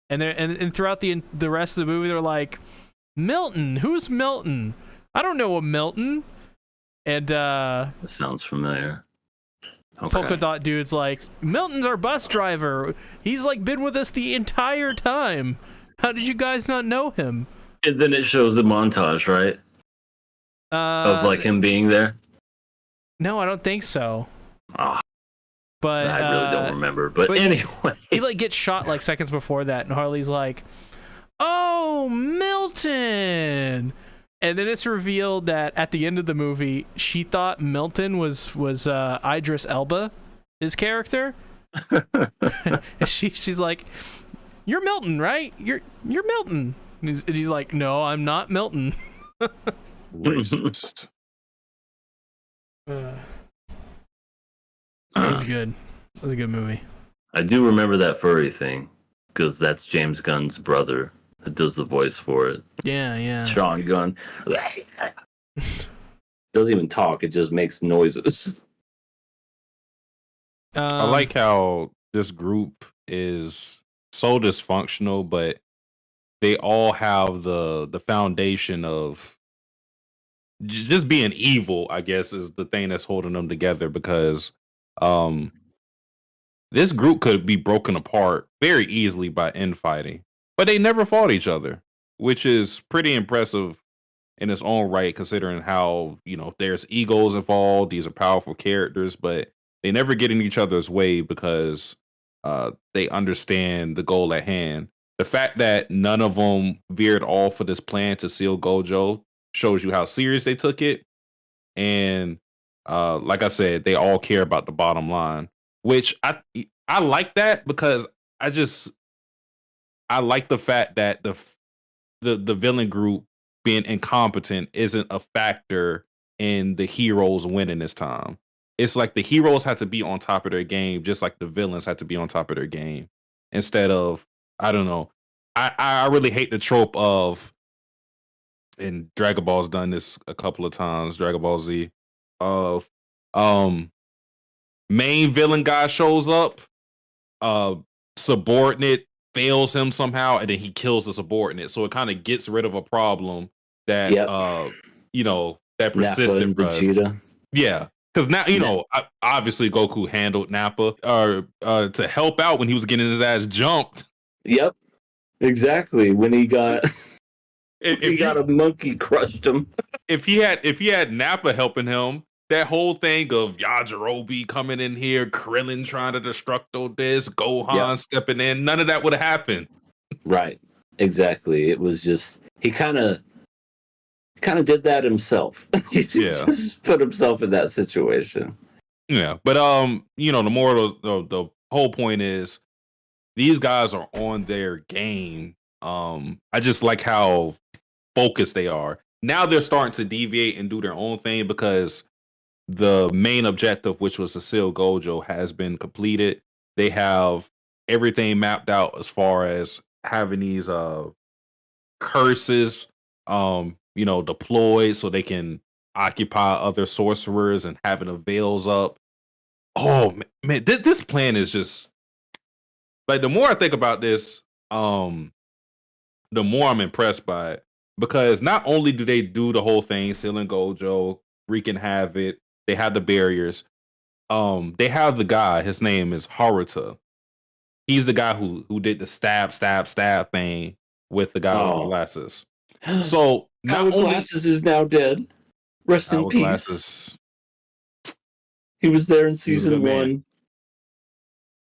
And throughout the rest of the movie, they're like, "Milton, who's Milton? I don't know a Milton." And That sounds familiar. Okay. Polka Dot Dude's like, "Milton's our bus driver. He's like been with us the entire time. How did you guys not know him?" And then it shows the montage, right? Of like him being there. No, I don't think so. Oh, But I really don't remember. But but anyway, he like gets shot like seconds before that, and Harley's like, "Oh, Milton!" And then it's revealed that at the end of the movie, she thought Milton was Idris Elba, his character. And she's like, "You're Milton, right? You're Milton." And he's like, "No, I'm not Milton." Racist. That was good. That was a good movie. I do remember that furry thing because that's James Gunn's brother that does the voice for it. Yeah. Sean Gunn doesn't even talk; it just makes noises. I like how this group is so dysfunctional, but they all have the foundation of just being evil, I guess, is the thing that's holding them together, because this group could be broken apart very easily by infighting, but they never fought each other, which is pretty impressive in its own right, considering how, there's egos involved. These are powerful characters, but they never get in each other's way because they understand the goal at hand. The fact that none of them veered off of this plan to seal Gojo shows you how serious they took it. And like I said, they all care about the bottom line, which I like that, because I like the fact that the villain group being incompetent isn't a factor in the heroes winning this time. It's like the heroes have to be on top of their game, just like the villains have to be on top of their game. Instead of, I don't know, I really hate the trope of, and Dragon Ball's done this a couple of times, Dragon Ball Z, of main villain guy shows up, subordinate fails him somehow, and then he kills the subordinate. So it kind of gets rid of a problem that that persisted for us. Vegeta. Yeah. Because now, obviously Goku handled Nappa to help out when he was getting his ass jumped. Yep, exactly. When he got got a monkey crushed him. If he had Nappa helping him, that whole thing of Yajirobe coming in here, Krillin trying to destructo this, Gohan stepping in, none of that would have happened. Right, exactly. It was just he kind of did that himself. He just put himself in that situation. Yeah, but the moral of the whole point is these guys are on their game. I just like how focused they are. Now they're starting to deviate and do their own thing because the main objective, which was to seal Gojo, has been completed. They have everything mapped out as far as having these curses deployed so they can occupy other sorcerers and having the veils up. Oh man, this plan is just like, the more I think about this, the more I'm impressed by it, because not only do they do the whole thing, sealing Gojo, wreaking havoc, they have the barriers. They have the guy, his name is Haruta. He's the guy who did the stab thing with the guy with the glasses. So now Glasses is now dead. Rest in peace. Glasses. He was there in season 1.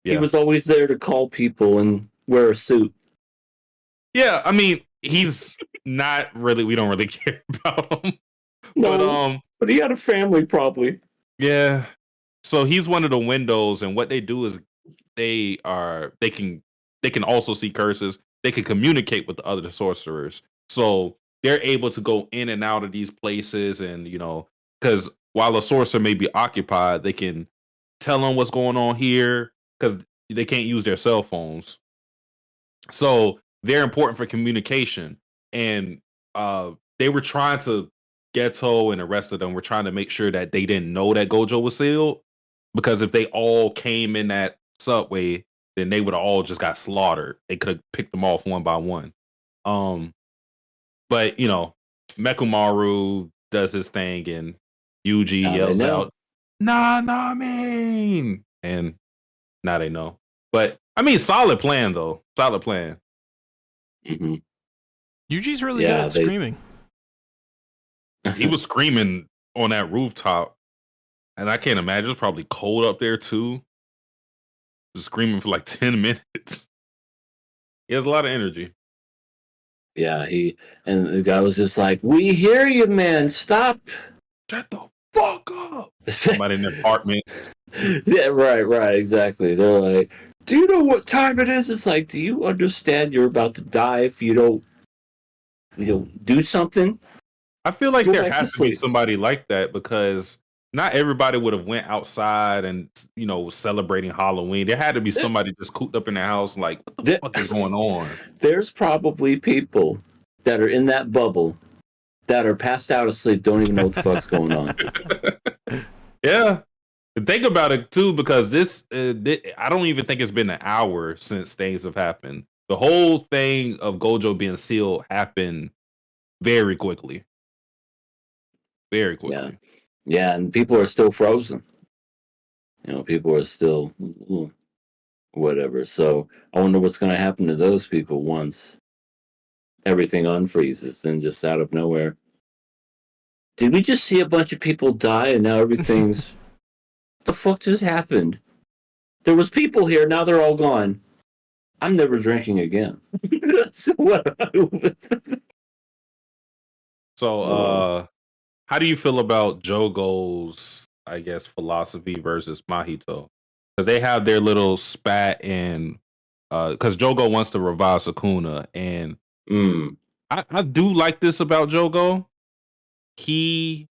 Yeah. He was always there to call people and wear a suit. Yeah, I mean, he's not really. We don't really care about him. No, but he had a family probably. Yeah. So he's one of the windows, and what they do is they can also see curses. They can communicate with the other sorcerers. So they're able to go in and out of these places, and because while a sorcerer may be occupied, they can tell them what's going on here because they can't use their cell phones. So they're important for communication. And they were trying to Ghetto and the rest of them were trying to make sure that they didn't know that Gojo was sealed. Because if they all came in that subway, then they would have all just got slaughtered. They could have picked them off one by one. But Mekumaru does his thing and Yuji yells out, "Nah, man!" And now they know. But I mean, solid plan though. Solid plan. Mm-hmm. Yuji's really good at screaming. He was screaming on that rooftop, and I can't imagine. It's probably cold up there too. Just screaming for like 10 minutes. He has a lot of energy. Yeah, and the guy was just like, "We hear you, man. Stop. Shut the fuck up." Somebody in the apartment. Yeah, right, exactly. They're like, "Do you know what time it is?" It's like, do you understand you're about to die if you don't do something? I feel like there has to be somebody like that because not everybody would have went outside and was celebrating Halloween. There had to be somebody just cooped up in the house like, what the fuck is going on? There's probably people that are in that bubble that are passed out asleep, don't even know what the fuck's going on. Yeah. Think about it too, because this I don't even think it's been an hour since things have happened. The whole thing of Gojo being sealed happened very quickly. Very quickly. Yeah, and people are still frozen. People are still whatever. So I wonder what's going to happen to those people once everything unfreezes, then just out of nowhere. Did we just see a bunch of people die and now everything's... What the fuck just happened? There was people here, now they're all gone. I'm never drinking again. That's what So, how do you feel about Jogo's, I guess, philosophy versus Mahito? Because they have their little spat in, because Jogo wants to revive Sukuna, and I do like this about Jogo. He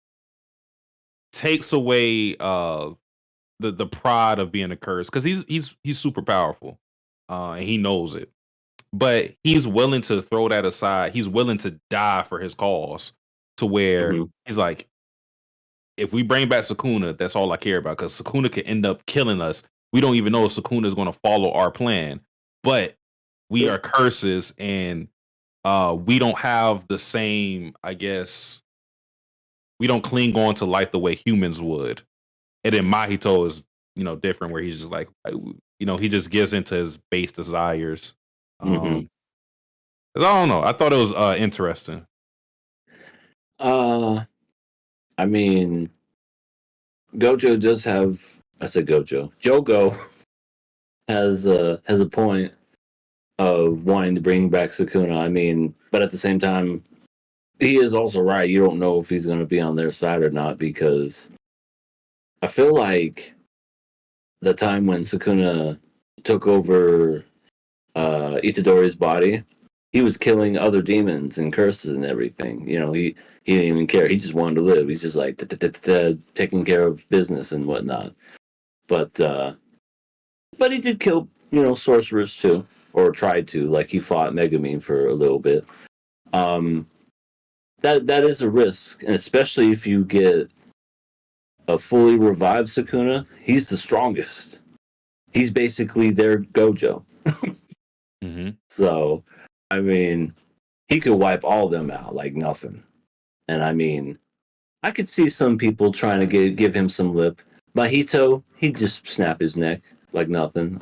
takes away the pride of being a curse because he's super powerful, and he knows it. But he's willing to throw that aside. He's willing to die for his cause, to where he's like, if we bring back Sukuna, that's all I care about, because Sukuna could end up killing us. We don't even know if Sukuna is going to follow our plan, but we are curses, and we don't have the same, I guess, we don't cling on to life the way humans would. And then Mahito is, different, where he's just like, he just gives into his base desires. I don't know. I thought it was interesting. I mean, Gojo does have... I said Gojo. Jogo has a point of wanting to bring back Sukuna. I mean, but at the same time, he is also right. You don't know if he's going to be on their side or not, because I feel like the time when Sukuna took over Itadori's body, he was killing other demons and curses and everything. He didn't even care. He just wanted to live. He's just like taking care of business and whatnot. But he did kill sorcerers too, or tried to. Like, he fought Megumin for a little bit. That is a risk, and especially if you get a fully revived Sukuna, he's the strongest. He's basically their Gojo. So, I mean, he could wipe all of them out like nothing. And I mean, I could see some people trying to give him some lip. Mahito, he'd just snap his neck like nothing.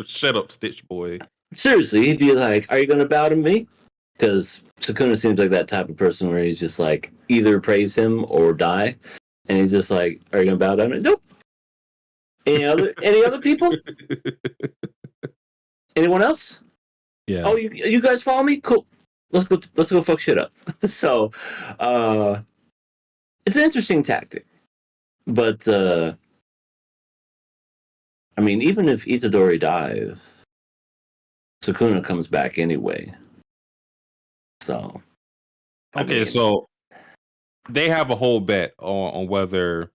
Shut up, Stitch Boy. Seriously, he'd be like, "Are you going to bow to me?" Because Sukuna seems like that type of person where he's just like, either praise him or die. And he's just like, "Are you going to bow down?" Nope. Any other people? Anyone else? Yeah. Oh, you guys follow me? Cool. let's go fuck shit up. So, it's an interesting tactic, but I mean, even if Itadori dies, Sukuna comes back anyway. So, Okay, so they have a whole bet on whether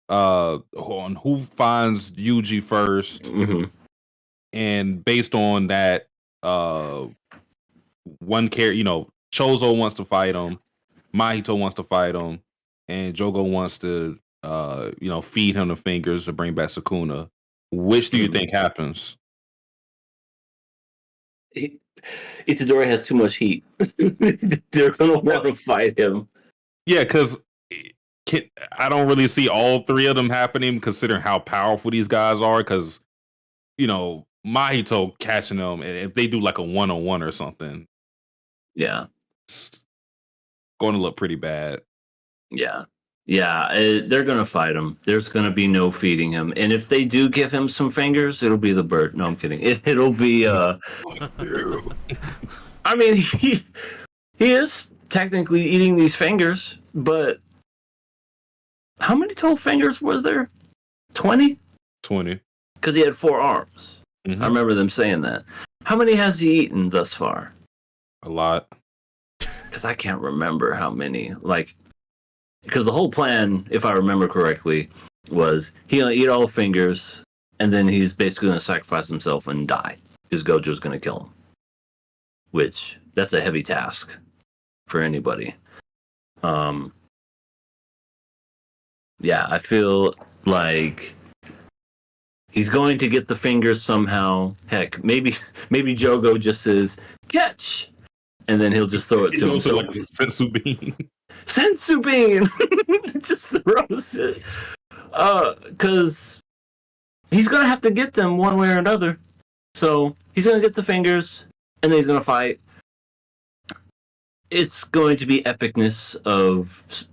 on who finds Yuji 1st, and based on that, one character, Chozo wants to fight him, Mahito wants to fight him, and Jogo wants to feed him the fingers to bring back Sukuna. Which do you think happens? Itadori has too much heat. They're gonna want to fight him. Yeah, because I don't really see all three of them happening, considering how powerful these guys are. Because Mahito catching them, if they do like a 1-on-1 or something, it's going to look pretty bad. Yeah, they're gonna fight him. There's gonna be no feeding him, and if they do give him some fingers, it'll be the bird. No, I'm kidding. It'll be. I mean, he is technically eating these fingers, but how many total fingers was there? 20? 20. Because he had 4 arms. I remember them saying that. How many has he eaten thus far? A lot. Because I can't remember how many. Because the whole plan, if I remember correctly, was he'll eat all the fingers, and then he's basically going to sacrifice himself and die. Because Gojo's going to kill him. Which, that's a heavy task for anybody. Yeah, I feel like he's going to get the fingers somehow. Heck, maybe Jogo just says, catch! And then he'll just throw it to himself. Like Sensu Bean. Sensu Bean! Just throws it. Because he's going to have to get them one way or another. So he's going to get the fingers, and then he's going to fight. It's going to be epicness of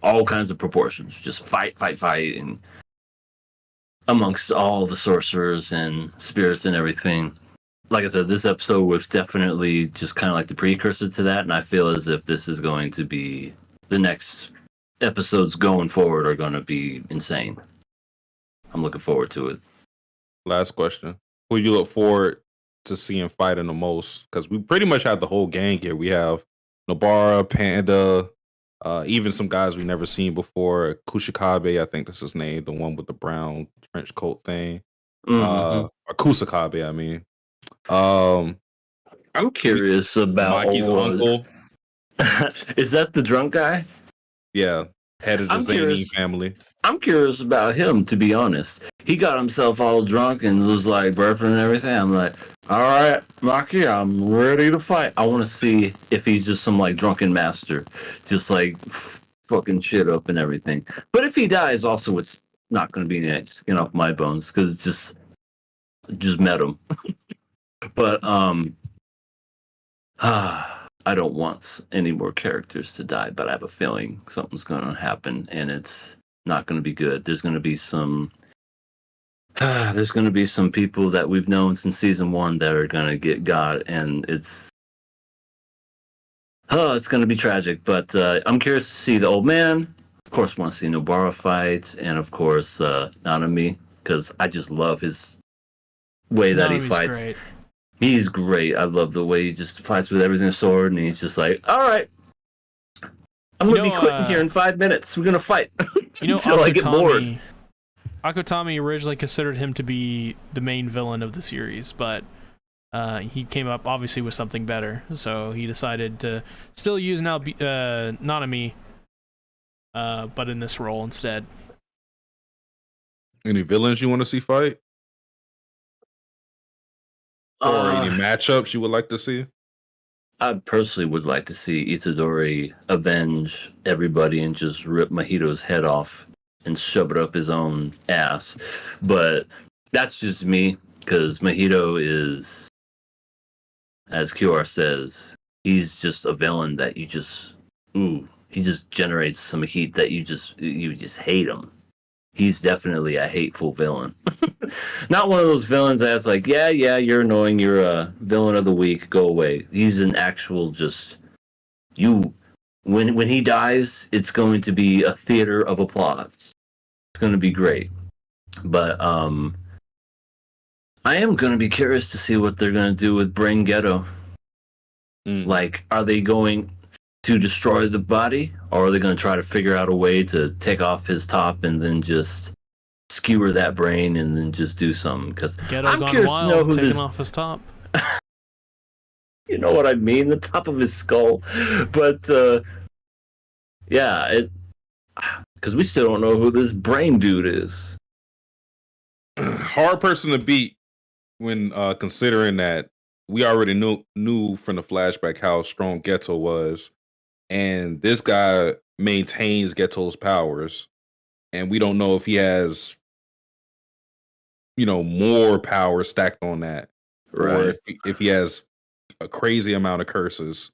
all kinds of proportions. Just fight, and amongst all the sorcerers and spirits and everything. Like I said, this episode was definitely just kind of like the precursor to that, and I feel as if this is going to be the next episodes going forward are going to be insane. I'm looking forward to it. Last question: who you look forward to seeing fighting the most? Because we pretty much have the whole gang here. We have Nobara, Panda, even some guys we've never seen before. Kushikabe, I think that's his name, the one with the brown trench coat thing. Or Kusakabe, I mean. I'm curious about Maki's uncle. Is that the drunk guy? Yeah, head of the Zany family. I'm curious about him, to be honest. He got himself all drunk and was like burping and everything. I'm like, all right, Maki, I'm ready to fight. I want to see if he's just some like drunken master, just like fucking shit up and everything. But if he dies, also it's not going to be any skin off my bones because it's just met him. But I don't want any more characters to die, but I have a feeling something's going to happen and it's not going to be good. There's going to be some people that we've known since season 1 that are going to get got, and it's going to be tragic. But I'm curious to see the old man. Of course, want to see Nobara fight, and of course Nanami, because I just love his way that he fights. Great. He's great. I love the way he just fights with everything sword, and he's just like, all right, I'm going to be quitting here in 5 minutes. We're going to fight until I get bored. Akutami originally considered him to be the main villain of the series, but he came up obviously with something better, so he decided to still use Nanami, but in this role instead. Any villains you want to see fight? Or any matchups you would like to see? I personally would like to see Itadori avenge everybody and just rip Mahito's head off and shove it up his own ass. But that's just me, because Mahito is, as QR says, he's just a villain that you just, he just generates some heat that you just hate him. he's definitely a hateful villain. Not one of those villains that's like, yeah, you're annoying, you're a villain of the week, go away. He's an actual just you. When he dies, it's going to be a theater of applause. It's going to be great. But I am going to be curious to see what they're going to do with Brain Ghetto. Like, are they going to destroy the body, or are they going to try to figure out a way to take off his top and then just skewer that brain and then just do something? Because I'm curious to know who taking off his top. You know what I mean? The top of his skull. But yeah, because we still don't know who this brain dude is. Hard person to beat when considering that we already knew from the flashback how strong Geto was, and this guy maintains Geto's powers, and we don't know if he has, more power stacked on that, Right? or if he has a crazy amount of curses,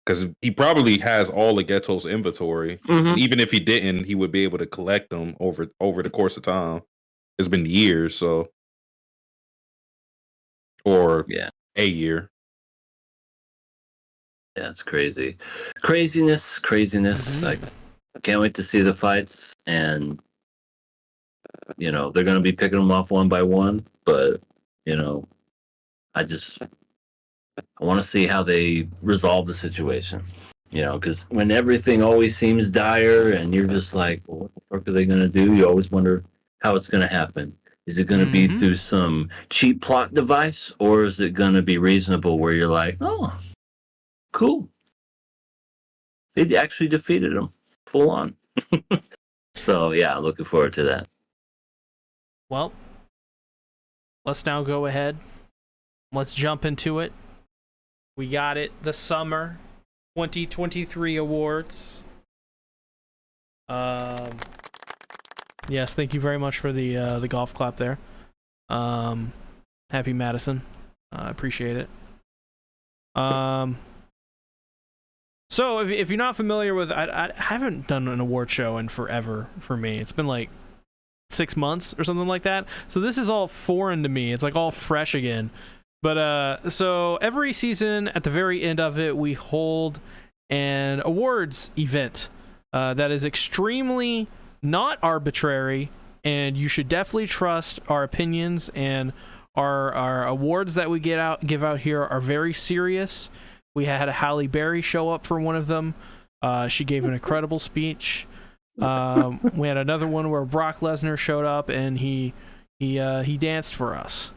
because he probably has all of Geto's inventory. And even if he didn't, he would be able to collect them over the course of time. It's been years, so a year. Yeah, it's crazy. Craziness. Like, I can't wait to see the fights, and they're going to be picking them off one by one, but I want to see how they resolve the situation. Because when everything always seems dire and you're just like, well, what the fuck are they going to do? You always wonder how it's going to happen. Is it going to be through some cheap plot device, or is it going to be reasonable where you're like, oh, cool. They actually defeated him full on. So, yeah, looking forward to that. Well, let's now go ahead. Let's jump into it. We got it. The Summer 2023 Awards. Yes, thank you very much for the golf clap there. Happy Madison. I appreciate it. So if you're not familiar with, I haven't done an award show in forever for me. It's been like 6 months or something like that. So this is all foreign to me. It's like all fresh again. But so every season at the very end of it, we hold an awards event that is extremely not arbitrary, and you should definitely trust our opinions, and our awards that we give out here are very serious. We had a Halle Berry show up for one of them. She gave an incredible speech. We had another one where Brock Lesnar showed up and he danced for us.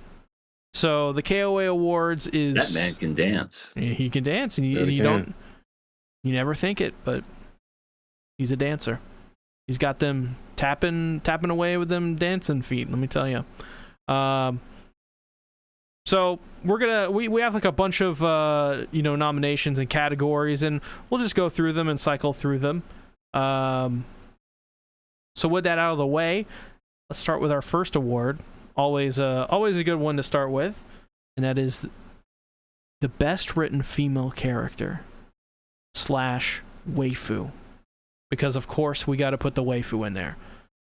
So the KOA Awards is that man can dance. He can dance, and you never think it, but he's a dancer. He's got them tapping away with them dancing feet. Let me tell you. So we have like a bunch of nominations and categories, and we'll just go through them and cycle through them. So with that out of the way, let's start with our first award. Always a good one to start with, and that is the best written female character / waifu, because of course we got to put the waifu in there.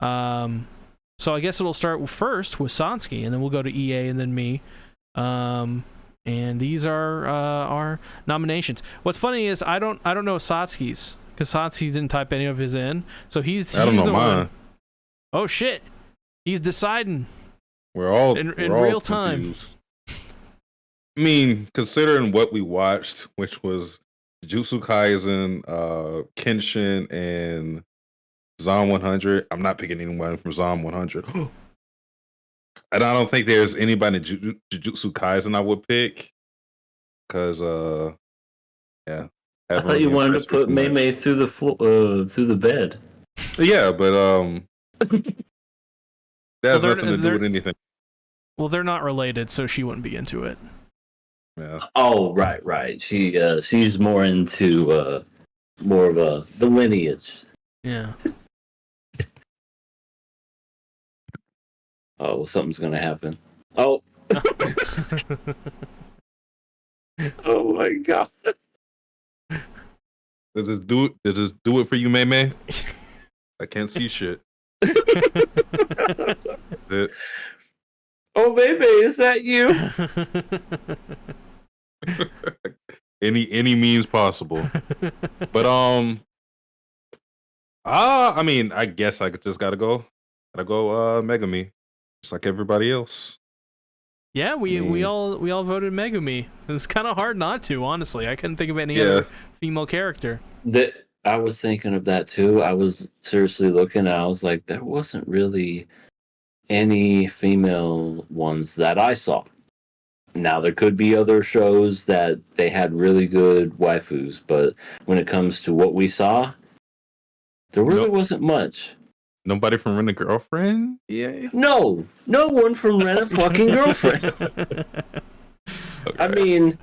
So I guess it'll start first with Sansuke, and then we'll go to EA, and then me. And these are our nominations. What's funny is I don't know Satsuki's, because Satsuki didn't type any of his in, so he's I don't know the mine. one. Oh shit, he's deciding. We're all in we're all real time. confused. I mean, considering what we watched, which was Jujutsu Kaisen, Kenshin, and Zom 100, I'm not picking anyone from Zom 100. And I don't think there's anybody in Jujutsu Kaisen I would pick, because yeah. I thought you wanted to put Mei through the bed. Yeah, but that has nothing to do with anything. Well, they're not related, so she wouldn't be into it. Yeah. Oh, right. She's more into more of the lineage. Yeah. Oh, well, something's gonna happen. Oh. Oh my god. Does this do it for you, Mei? I can't see shit. Oh, baby, is that you? Any means possible. But I mean, I guess I just gotta go Megami, just like everybody else. Yeah, we all voted Megumi. It's kind of hard not to, honestly. I couldn't think of any other female character. I was thinking of that too. I was seriously looking. I was like, there wasn't really any female ones that I saw. Now there could be other shows that they had really good waifus, but when it comes to what we saw, there really wasn't much. Nobody from Rent a Girlfriend? Yeah. No one from Rent a fucking Girlfriend. Okay. I mean,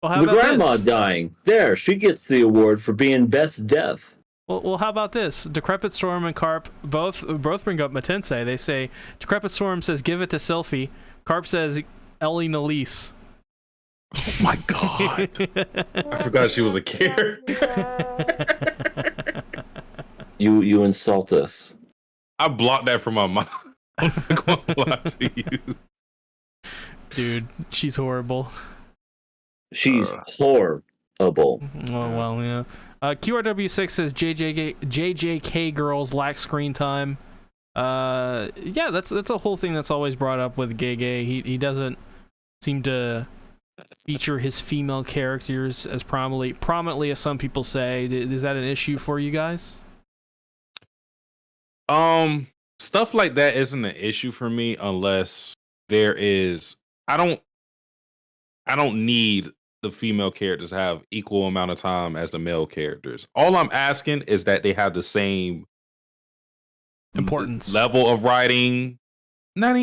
well, the grandma dying. There, she gets the award for being best death. Well, how about this? Decrepit Storm and Carp both bring up Matensei. They say Decrepit Storm says give it to Sylphie. Carp says Ellie Nalise. Oh my god! I forgot she was a character. You insult us. I blocked that from my mind. I'm not gonna lie to you. Dude, she's horrible. She's horrible. Oh well, yeah. QRW6 says JJK girls lack screen time. Yeah, that's a whole thing that's always brought up with Gege. He doesn't seem to feature his female characters as prominently as some people say. Is that an issue for you guys? Stuff like that isn't an issue for me unless there is. I don't need the female characters to have equal amount of time as the male characters. All I'm asking is that they have the same importance level of writing. Not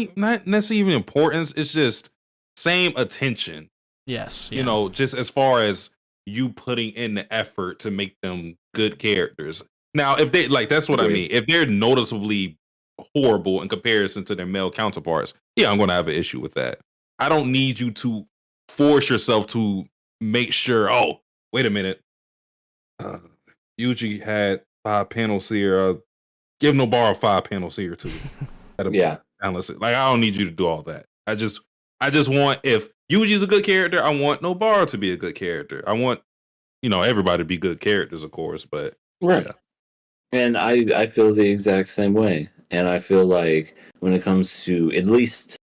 necessarily even importance. It's just same attention. Yes. You know, just as far as you putting in the effort to make them good characters. Now, if they that's what I mean. If they're noticeably horrible in comparison to their male counterparts, yeah, I'm going to have an issue with that. I don't need you to force yourself to make sure. Oh, wait a minute. Yuji had 5 panels here. Give Nobara 5 panels here too. Yeah. Like I don't need you to do all that. I just want, if Yuji's a good character, I want Nobara to be a good character. I want, everybody to be good characters, of course, but right. Yeah. And I feel the exact same way. And I feel like when it comes to at least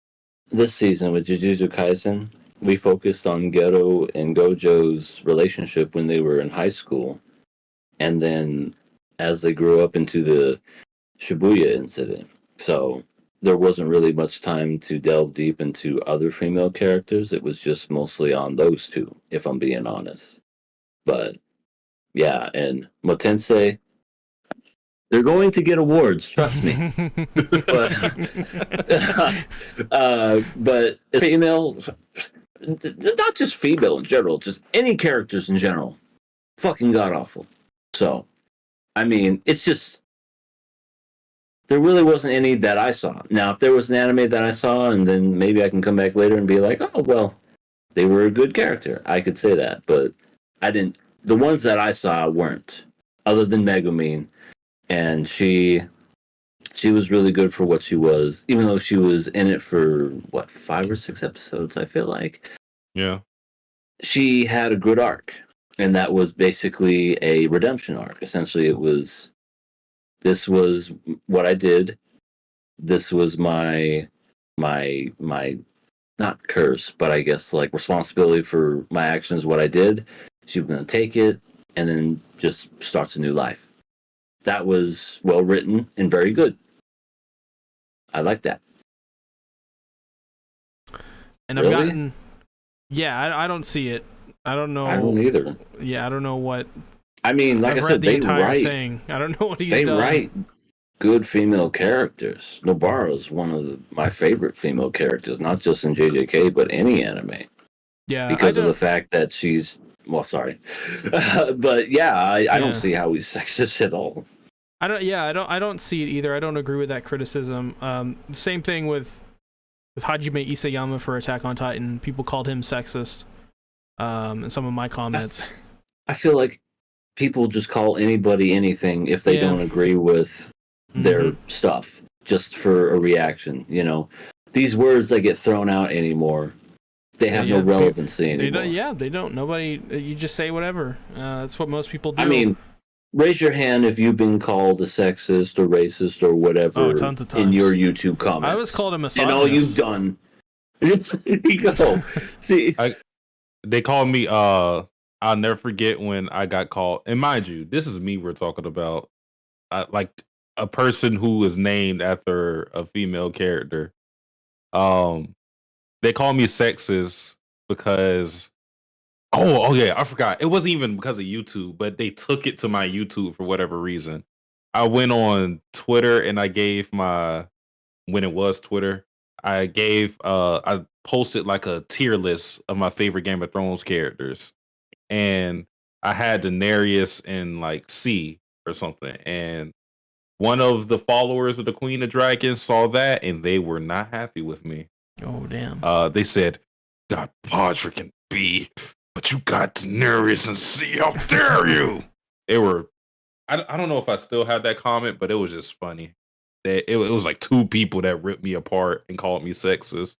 this season with Jujutsu Kaisen, we focused on Gero and Gojo's relationship when they were in high school. And then as they grew up into the Shibuya incident. So there wasn't really much time to delve deep into other female characters. It was just mostly on those two, if I'm being honest. But yeah, and Matensei, they're going to get awards, trust me. but female, not just female in general, just any characters in general, fucking god awful. So, I mean, it's just, there really wasn't any that I saw. Now, if there was an anime that I saw, and then maybe I can come back later and be like, oh, well, they were a good character, I could say that. But I didn't, the ones that I saw weren't, other than Megumin. And she was really good for what she was, even though she was in it for, 5 or 6 episodes, I feel like. Yeah. She had a good arc, and that was basically a redemption arc. Essentially, it was, this was what I did. This was my not curse, but I guess like responsibility for my actions, what I did. She was going to take it and then just starts a new life. That was well written and very good. I like that. And I've gotten, I don't see it. I don't know. I don't either. Yeah, I don't know what. I mean, like I've I read said, the they entire write. thing. I don't know what he's they done. write good female characters. Nobara is one of my favorite female characters, not just in JJK, but any anime. Yeah, because of the fact that she's sorry, but yeah, I don't see how he's sexist at all. I don't see it either. I don't agree with that criticism. Same thing with Hajime Isayama for Attack on Titan. People called him sexist. In some of my comments. I feel like people just call anybody anything if they don't agree with their stuff just for a reaction. These words that get thrown out anymore, they have no relevancy anymore. They don't. Nobody. You just say whatever. That's what most people do. I mean, raise your hand if you've been called a sexist or racist or whatever tons of times. in your YouTube comments. I was called a misogynist. And all you've done. There you go. See, they called me. I'll never forget when I got called. And mind you, this is me we're talking about. Like a person who is named after a female character. They called me sexist because. Oh yeah, I forgot. It wasn't even because of YouTube, but they took it to my YouTube for whatever reason. I went on Twitter and I gave when it was Twitter, I posted like a tier list of my favorite Game of Thrones characters. And I had Daenerys in like C or something. And one of the followers of the Queen of Dragons saw that and they were not happy with me. Oh damn. They said, got Podrick and B. But you got Daenerys and C. How dare you? It were. I don't know if I still have that comment, but it was just funny. It was like two people that ripped me apart and called me sexist.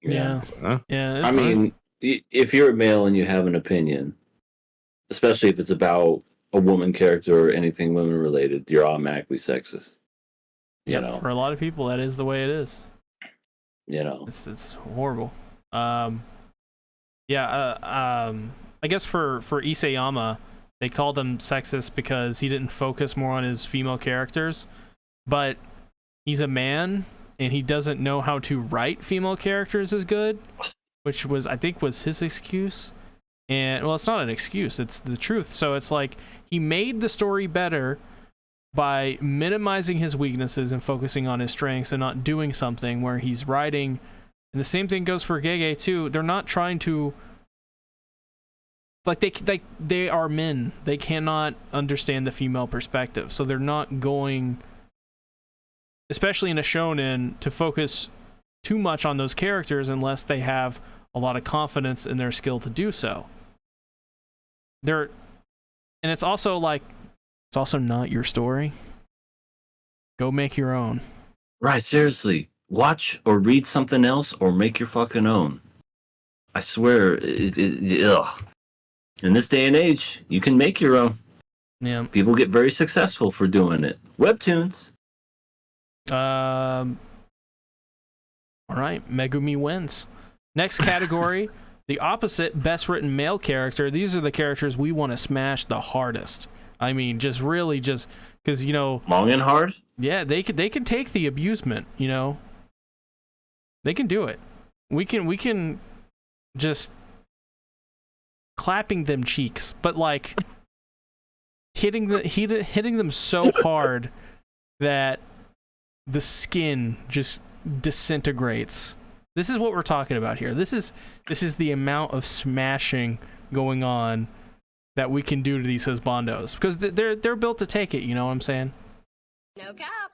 Yeah. Yeah. I mean, if you're a male and you have an opinion, especially if it's about a woman character or anything women related, you're automatically sexist. You know, for a lot of people, that is the way it is. It's horrible. I guess for Isayama, they called him sexist because he didn't focus more on his female characters, but he's a man and he doesn't know how to write female characters as good, which I think was his excuse. And well, it's not an excuse, it's the truth. So it's like he made the story better by minimizing his weaknesses and focusing on his strengths and not doing something where he's writing. And the same thing goes for Gege too. They're not trying to, like, they are men. They cannot understand the female perspective, so they're not going, especially in a shonen, to focus too much on those characters unless they have a lot of confidence in their skill to do so. And it's also like, it's also not your story. Go make your own. Right, seriously. Watch or read something else or make your fucking own. I swear, ugh. In this day and age, you can make your own. Yeah. People get very successful for doing it. Webtoons. All right, Megumi wins. Next category, the opposite best written male character. These are the characters we want to smash the hardest. I mean, just really just because, long and hard? Yeah, they could take the abusement, They can do it. We can just clapping them cheeks, but like hitting them so hard that the skin just disintegrates. This is what we're talking about here. This is the amount of smashing going on that we can do to these husbandos, because they're built to take it. You know what I'm saying? No cap.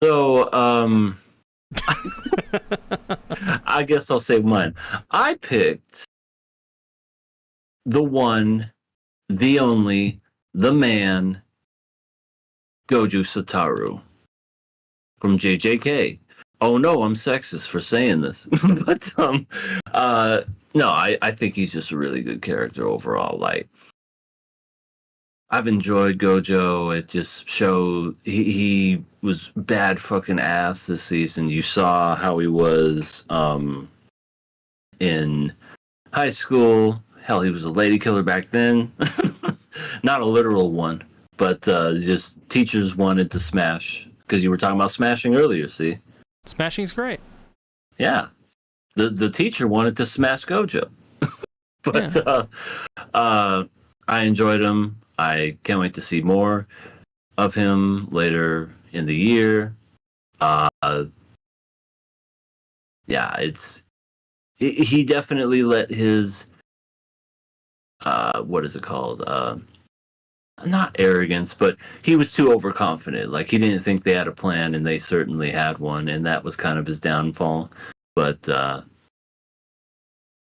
So, I guess I'll say mine. I picked the one, the only, the man, Goju Satoru from JJK. Oh no, I'm sexist for saying this, but no, I think he's just a really good character overall. Like, I've enjoyed Gojo. It just showed he was bad fucking ass this season. You saw how he was in high school. Hell, he was a lady killer back then. Not a literal one, but just teachers wanted to smash, because you were talking about smashing earlier, see? Smashing's great. Yeah. The teacher wanted to smash Gojo. But yeah. I enjoyed him. I can't wait to see more of him later in the year. He definitely let his what is it called? Not arrogance, but he was too overconfident. Like, he didn't think they had a plan, and they certainly had one, and that was kind of his downfall. But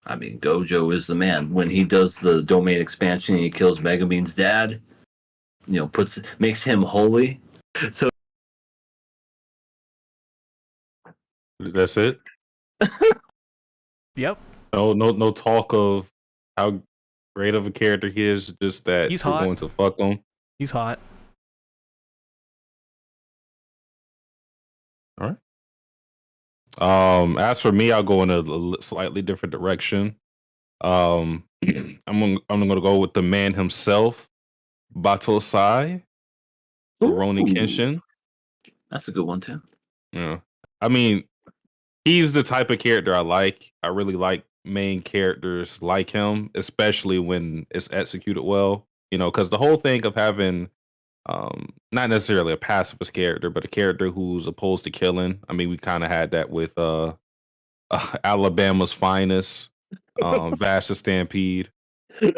I mean, Gojo is the man. When he does the domain expansion and he kills Megumin's dad, makes him holy. So That's it. Yep. No talk of how great of a character he is. Just that He's we're hot. going to fuck him. He's hot. All right. As for me, I'll go in a slightly different direction. I'm gonna go with the man himself, Batosai, Rurouni Kenshin. That's a good one too. Yeah, I mean, he's the type of character I like. I really like main characters like him, especially when it's executed well. Because the whole thing of having not necessarily a pacifist character, but a character who's opposed to killing. I mean, we kind of had that with Alabama's finest, Vasta Stampede,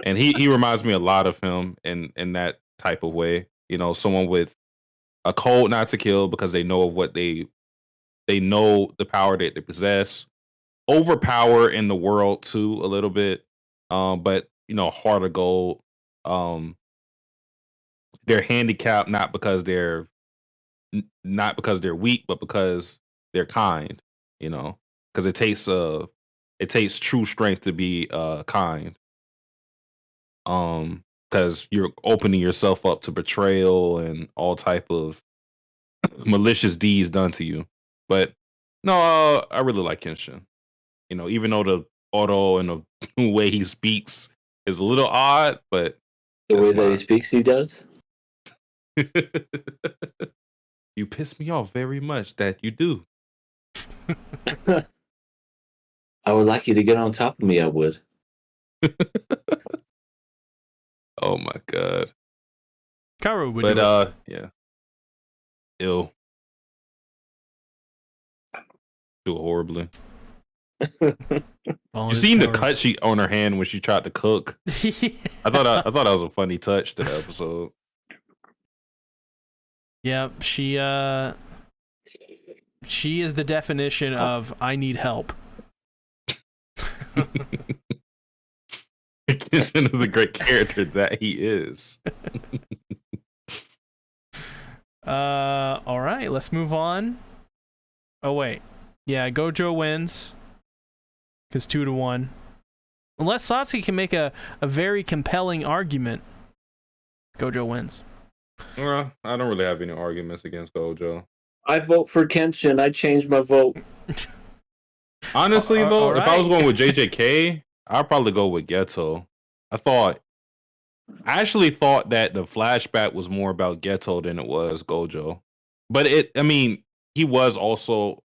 and he reminds me a lot of him in that type of way. Someone with a code not to kill because they know of what they know the power that they possess, overpower in the world too a little bit, but heart of gold. They're handicapped not because they're weak, but because they're kind. Because it takes true strength to be kind. Because you're opening yourself up to betrayal and all type of malicious deeds done to you. But no, I really like Kenshin. Even though the auto and the way he speaks is a little odd, but the way that he speaks, he does. You piss me off very much that you do. I would like you to get on top of me. I would. Oh my god. Karu would do it. Yeah. Ew. Do it horribly. You seen the cut she on her hand when she tried to cook? I thought that was a funny touch to the episode. Yep, she is the definition of I need help. Kenshin is a great character that he is. All right, let's move on. Oh wait, yeah, Gojo wins because 2-1. Unless Satsuki can make a very compelling argument, Gojo wins. Well, I don't really have any arguments against Gojo. I vote for Kenshin. I changed my vote. Honestly, though, if I was going with JJK, I'd probably go with Geto. I actually thought that the flashback was more about Geto than it was Gojo. But he also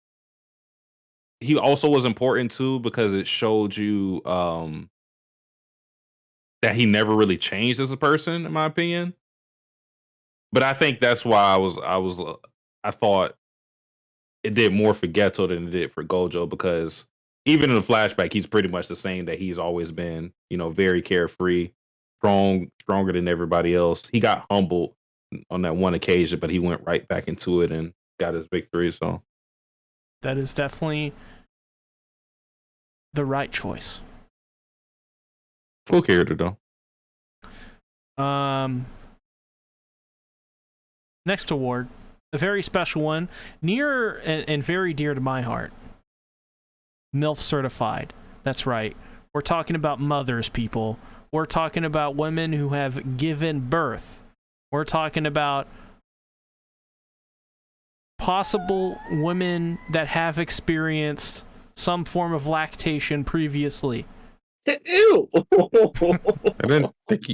was important too because it showed you that he never really changed as a person, in my opinion. But I think that's why I thought it did more for Geto than it did for Gojo, because even in the flashback, he's pretty much the same that he's always been, very carefree, stronger than everybody else. He got humbled on that one occasion, but he went right back into it and got his victory. So that is definitely the right choice. Cool character though. Next award, a very special one, near and very dear to my heart. MILF certified. That's right. We're talking about mothers, people. We're talking about women who have given birth. We're talking about possible women that have experienced some form of lactation previously. Ew. I don't think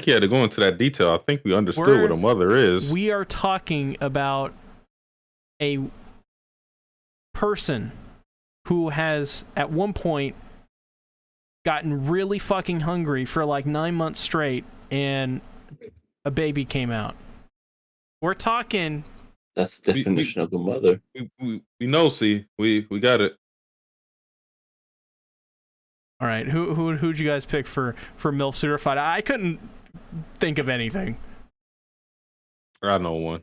he had to go into that detail. I think we understood what a mother is. We are talking about a person who has at one point gotten really fucking hungry for like 9 months straight and a baby came out. We're talking. That's the definition of a mother. We know, see. We got it. All right, who'd you guys pick for MILF certified? I couldn't think of anything. I know one.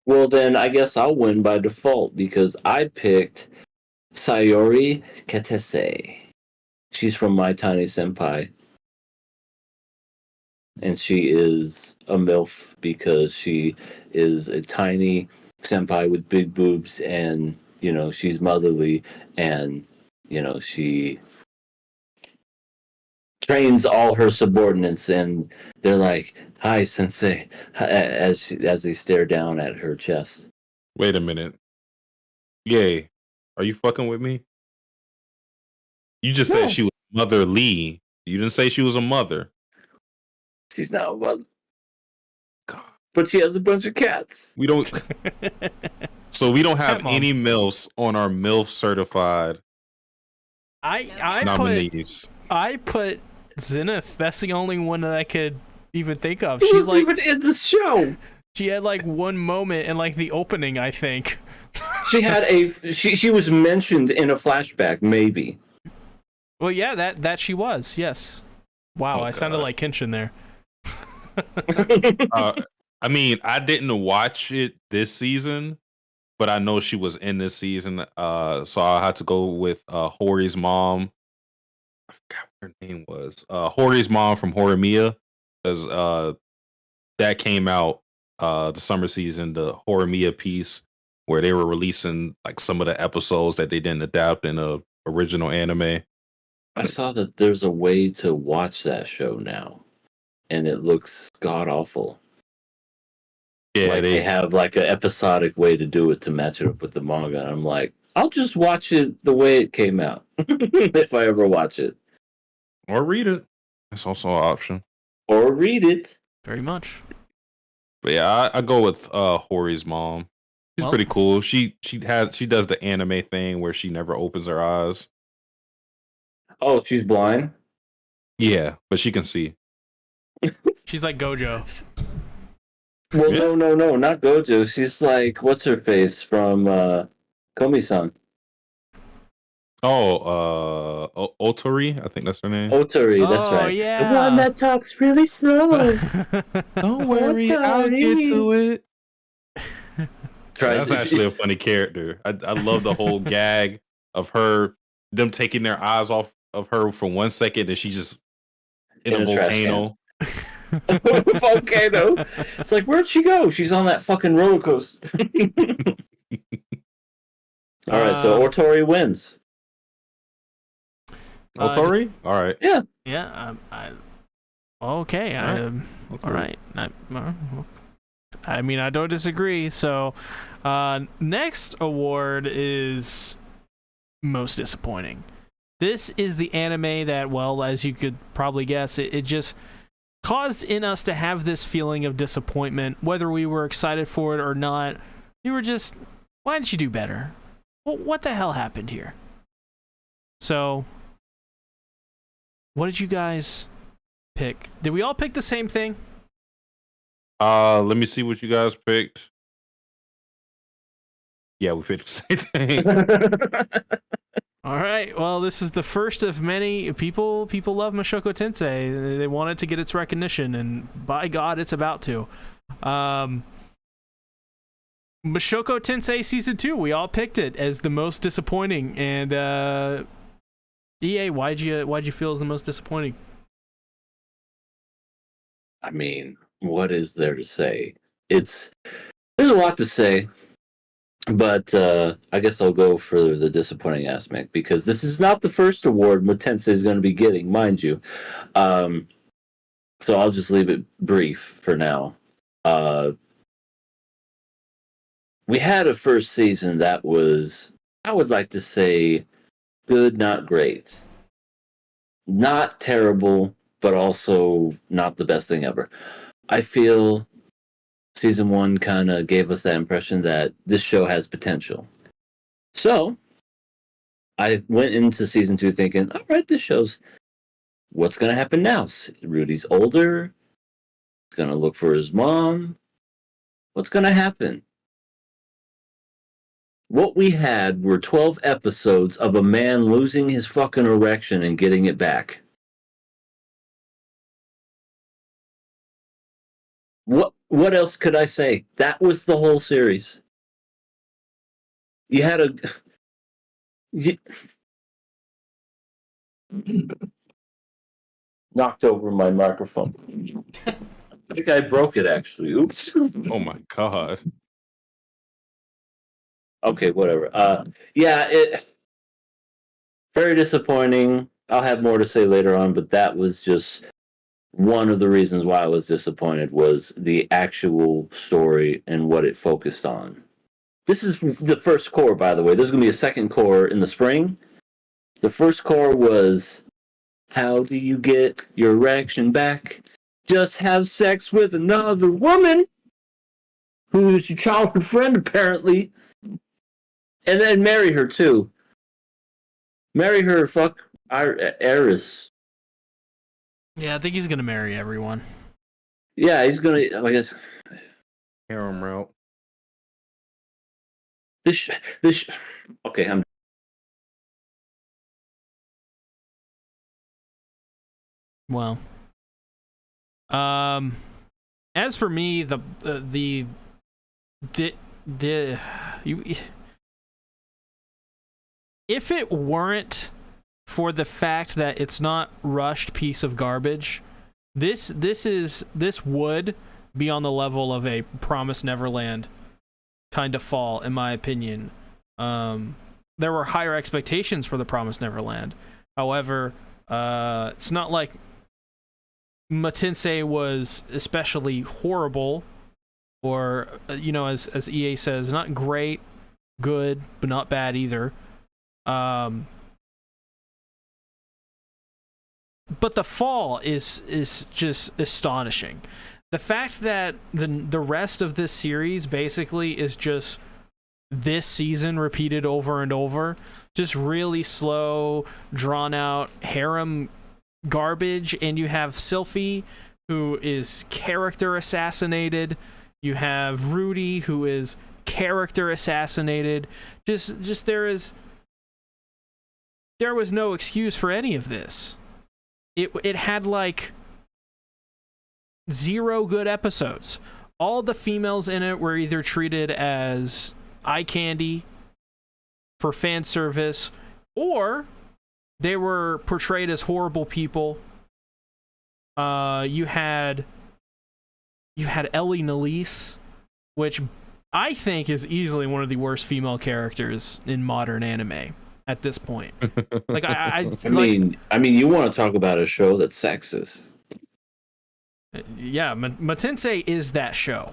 Well, then I guess I'll win by default because I picked Sayori Katase. she's from My Tiny Senpai, and she is a MILF because she is a tiny senpai with big boobs, and she's motherly, and she trains all her subordinates, and they're like, "Hi, sensei," as they stare down at her chest. Wait a minute. Yay. Are you fucking with me? You just No. said she was motherly. You didn't say she was a mother. She's not a mother, God. but she has a bunch of cats. We don't. So we don't have Cat mom. any MILFs on our MILF certified I nominees. put Zenith. That's the only one that I could even think of. She She's was even in the show. She had like one moment in like the opening, I think. She had she was mentioned in a flashback, maybe. Well, yeah, that she was. Yes. Wow, Oh, I sounded God. like Kenshin there. I mean, I didn't watch it this season, but I know she was in this season. So I had to go with Hori's mom. I forgot what her name was. Hori's mom from Horimiya, because that came out the summer season, the Horimiya piece where they were releasing like some of the episodes that they didn't adapt in the original anime. I saw that there's a way to watch that show now, and it looks god awful. Yeah, Like they have like an episodic way to do it to match it up with the manga. And I'm like, I'll just watch it the way it came out if I ever watch it, or read it. That's also an option. or read it. Very much. But yeah, I go with Hori's mom. She's Well- pretty cool. She does the anime thing where she never opens her eyes. Oh, she's blind. Yeah, but she can see. She's like Gojo. Well, Yeah. no, not Gojo. She's like, what's her face from Komi-san? Otori, I think that's her name. Otari, that's Oh, right. yeah. The one that talks really slow. Don't worry, I'll get to it. That's actually a funny character. I love the whole gag of them taking their eyes off of her for 1 second, and she's just in a volcano. Volcano. It's like, where'd she go? She's on that fucking roller coaster. All right, so Otori wins. Otori? All right. Yeah. Okay. All right. All right. I mean, I don't disagree. So, next award is most disappointing. This is the anime that, well, as you could probably guess, it just caused in us to have this feeling of disappointment, whether we were excited for it or not. We were just, why didn't you do better? Well, what the hell happened here? So, what did you guys pick? Did we all pick the same thing? Let me see what you guys picked. Yeah, we picked the same thing. All right. Well, this is the first of many. People love Mushoku Tensei. They want it to get its recognition, and by God, it's about to. Mushoku Tensei Season 2, we all picked it as the most disappointing. And EA, why'd you feel is the most disappointing? I mean, what is there to say? There's a lot to say, but I guess I'll go for the disappointing aspect, because this is not the first award Tensei is going to be getting, mind you. So I'll just leave it brief for now. We had a first season that was, I would like to say, good, not great. Not terrible, but also not the best thing ever. I feel season 1 kind of gave us that impression that this show has potential. So I went into season 2 thinking, all right, this show's, what's going to happen now? Rudy's older. He's going to look for his mom. What's going to happen? What we had were 12 episodes of a man losing his fucking erection and getting it back. What else could I say? That was the whole series. You had Knocked over my microphone. I think I broke it actually. Oops. Oh my god. Okay, whatever. Yeah, it very disappointing. I'll have more to say later on, but that was just one of the reasons why I was disappointed was the actual story and what it focused on. This is the first core, by the way. There's going to be a second core in the spring. The first core was, how do you get your erection back? Just have sex with another woman who is your childhood friend, apparently. And then marry her, too. Marry her, fuck Eris. Yeah, I think he's gonna marry everyone. Yeah, he's gonna, I guess. Harem route. Okay, I'm. Well, as for me, if it weren't for the fact that it's not rushed piece of garbage, this would be on the level of a Promised Neverland kind of fall, in my opinion. There were higher expectations for the Promised Neverland. However, it's not like Matensei was especially horrible, or as EA says, not great, good, but not bad either. But the fall is just astonishing. The fact that the rest of this series basically is just this season repeated over and over, just really slow, drawn out harem garbage, and you have Sylphie, who is character assassinated. You have Rudy, who is character assassinated. Just there was no excuse for any of this. It had like 0 good episodes. All the females in it were either treated as eye candy for fan service, or they were portrayed as horrible people. You had Ellie Nalise, which I think is easily one of the worst female characters in modern anime at this point. Like I mean, you want to talk about a show that's sexist? Yeah, Matensei is that show.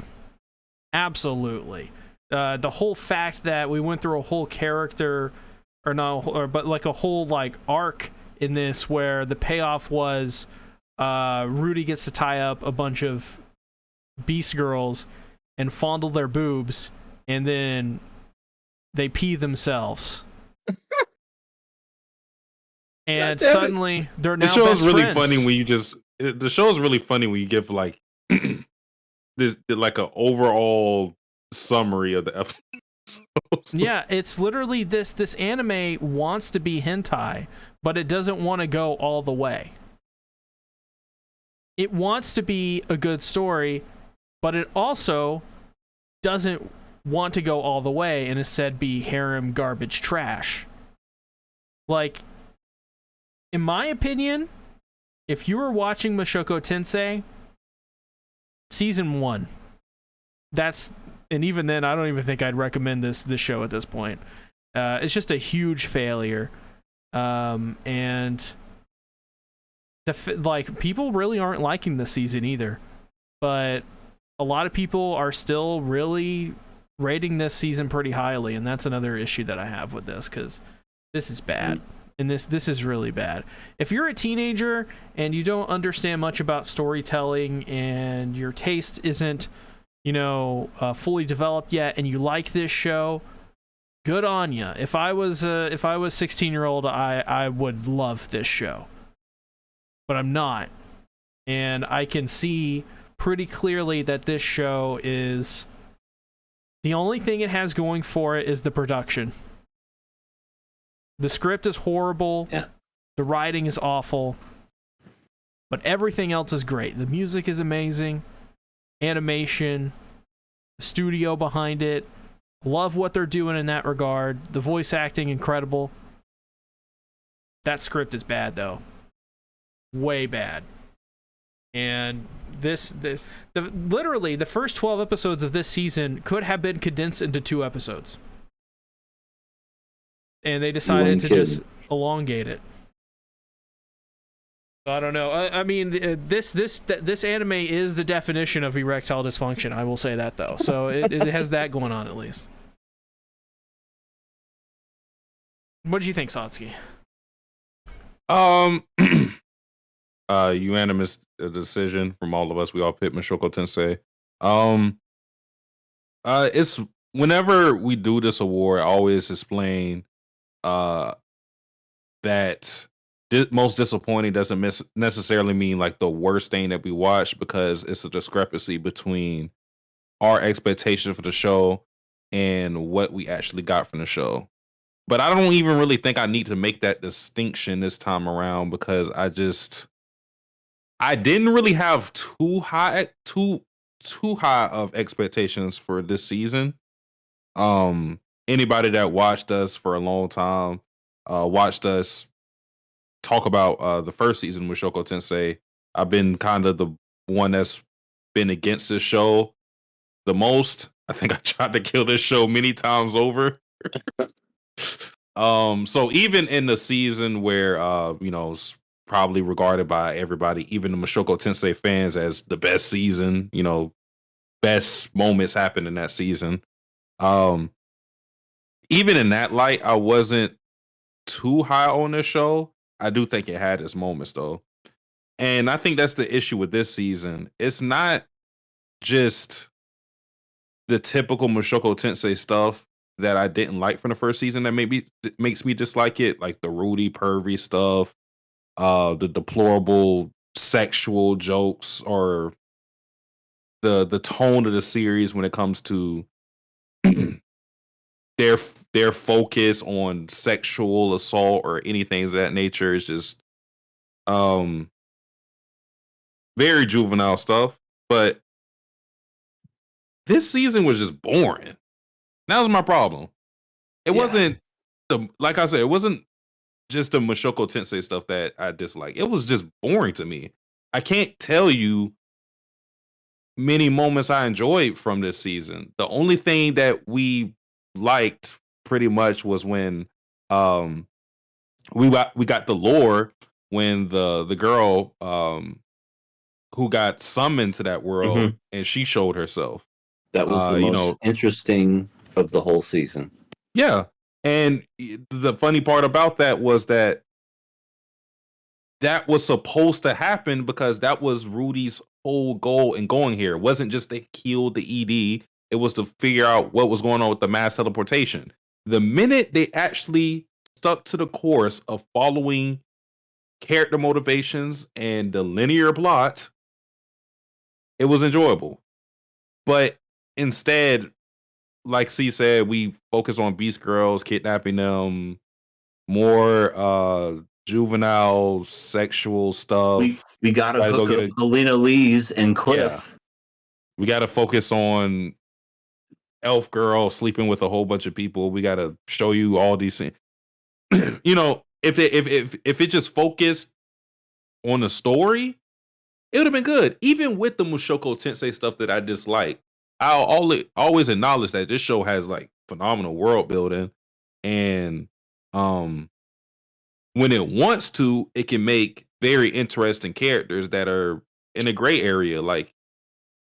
Absolutely. The whole fact that we went through a whole character, but like a whole like arc in this where the payoff was Rudy gets to tie up a bunch of beast girls and fondle their boobs, and then they pee themselves. And suddenly they're now the show is really friends. funny when you just. The show is really funny when you give like this like an overall summary of the episode. Yeah, it's literally this anime wants to be hentai, but it doesn't want to go all the way. It wants to be a good story, but it also doesn't want to go all the way and instead be harem garbage trash. Like, in my opinion, if you were watching Mushoku Tensei season 1, and even then, I don't even think I'd recommend this show at this point. It's just a huge failure, and people really aren't liking this season either. But a lot of people are still really rating this season pretty highly, and that's another issue that I have with this, because this is bad. And this is really bad. If you're a teenager and you don't understand much about storytelling and your taste isn't, fully developed yet, and you like this show, good on you. If I was 16-year-old, I would love this show, but I'm not, and I can see pretty clearly that this show is the only thing it has going for it is the production. The script is horrible. Yeah. The writing is awful. But everything else is great. The music is amazing. Animation. The studio behind it. Love what they're doing in that regard. The voice acting, incredible. That script is bad though, way bad. And literally the first 12 episodes of this season could have been condensed into 2 episodes, and they decided to just elongate it. I don't know. I mean, this anime is the definition of erectile dysfunction. I will say that though. So it has that going on at least. What did you think, Satsuki? Unanimous decision from all of us. We all picked Mushoku Tensei. It's whenever we do this award, I always explain that most disappointing doesn't necessarily mean like the worst thing that we watched, because it's a discrepancy between our expectation for the show and what we actually got from the show. But I don't even really think I need to make that distinction this time around, because I didn't really have too high of expectations for this season. Anybody that watched us for a long time, watched us talk about the first season with Mushoku Tensei, I've been kind of the one that's been against this show the most. I think I tried to kill this show many times over. So even in the season where it's probably regarded by everybody, even the Mushoku Tensei fans, as the best season, best moments happened in that season. Even in that light, I wasn't too high on this show. I do think it had its moments though. And I think that's the issue with this season. It's not just the typical Mushoku Tensei stuff that I didn't like from the first season that maybe makes me dislike it, like the Rudy pervy stuff, the deplorable sexual jokes, or the tone of the series when it comes to their focus on sexual assault or anything of that nature is just very juvenile stuff. But this season was just boring. That was my problem. It wasn't like I said, it wasn't just the Mushoku Tensei stuff that I dislike. It was just boring to me. I can't tell you many moments I enjoyed from this season. The only thing that we liked pretty much was when we got the lore when the girl who got summoned to that world and she showed herself. That was the most interesting of the whole season. Yeah. And the funny part about that was that was supposed to happen, because that was Rudy's whole goal in going here. It wasn't just to kill the ED. It was to figure out what was going on with the mass teleportation. The minute they actually stuck to the course of following character motivations and the linear plot, it was enjoyable. But instead, like C said, we focus on Beast Girls, kidnapping them, more juvenile sexual stuff. We got to hook up Alina Lees and Cliff. Yeah. We got to focus on Elf Girl sleeping with a whole bunch of people. We got to show you all these things. If it just focused on the story, it would have been good. Even with the Mushoku Tensei stuff that I dislike, I'll always acknowledge that this show has like phenomenal world building, and when it wants to, it can make very interesting characters that are in a gray area. Like,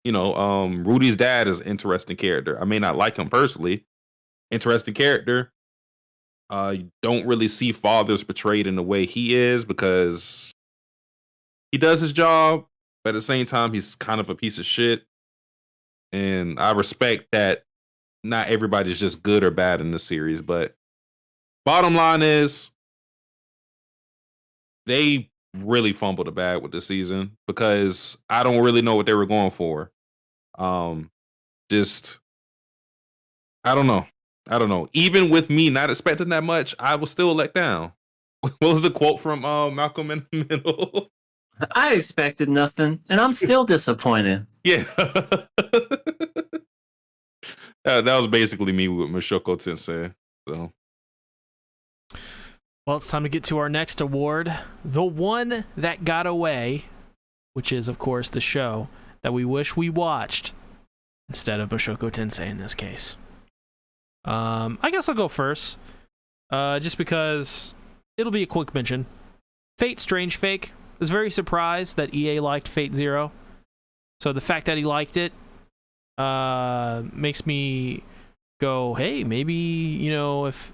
Rudy's dad is an interesting character. I may not like him personally. Interesting character. You don't really see fathers portrayed in the way he is, because he does his job, but at the same time, he's kind of a piece of shit. And I respect that not everybody's just good or bad in this series. But bottom line is, they really fumbled the bag with this season, because I don't really know what they were going for. I don't know. Even with me not expecting that much, I was still let down. What was the quote from Malcolm in the Middle? I expected nothing, and I'm still disappointed. Yeah. That was basically me with Mushoku Tensei. So Well, it's time to get to our next award. The one that got away, which is, of course, the show that we wish we watched instead of Mushoku Tensei in this case. I guess I'll go first. Just because it'll be a quick mention. Fate Strange Fake. I was very surprised that EA liked Fate Zero. So the fact that he liked it makes me go, hey, maybe, if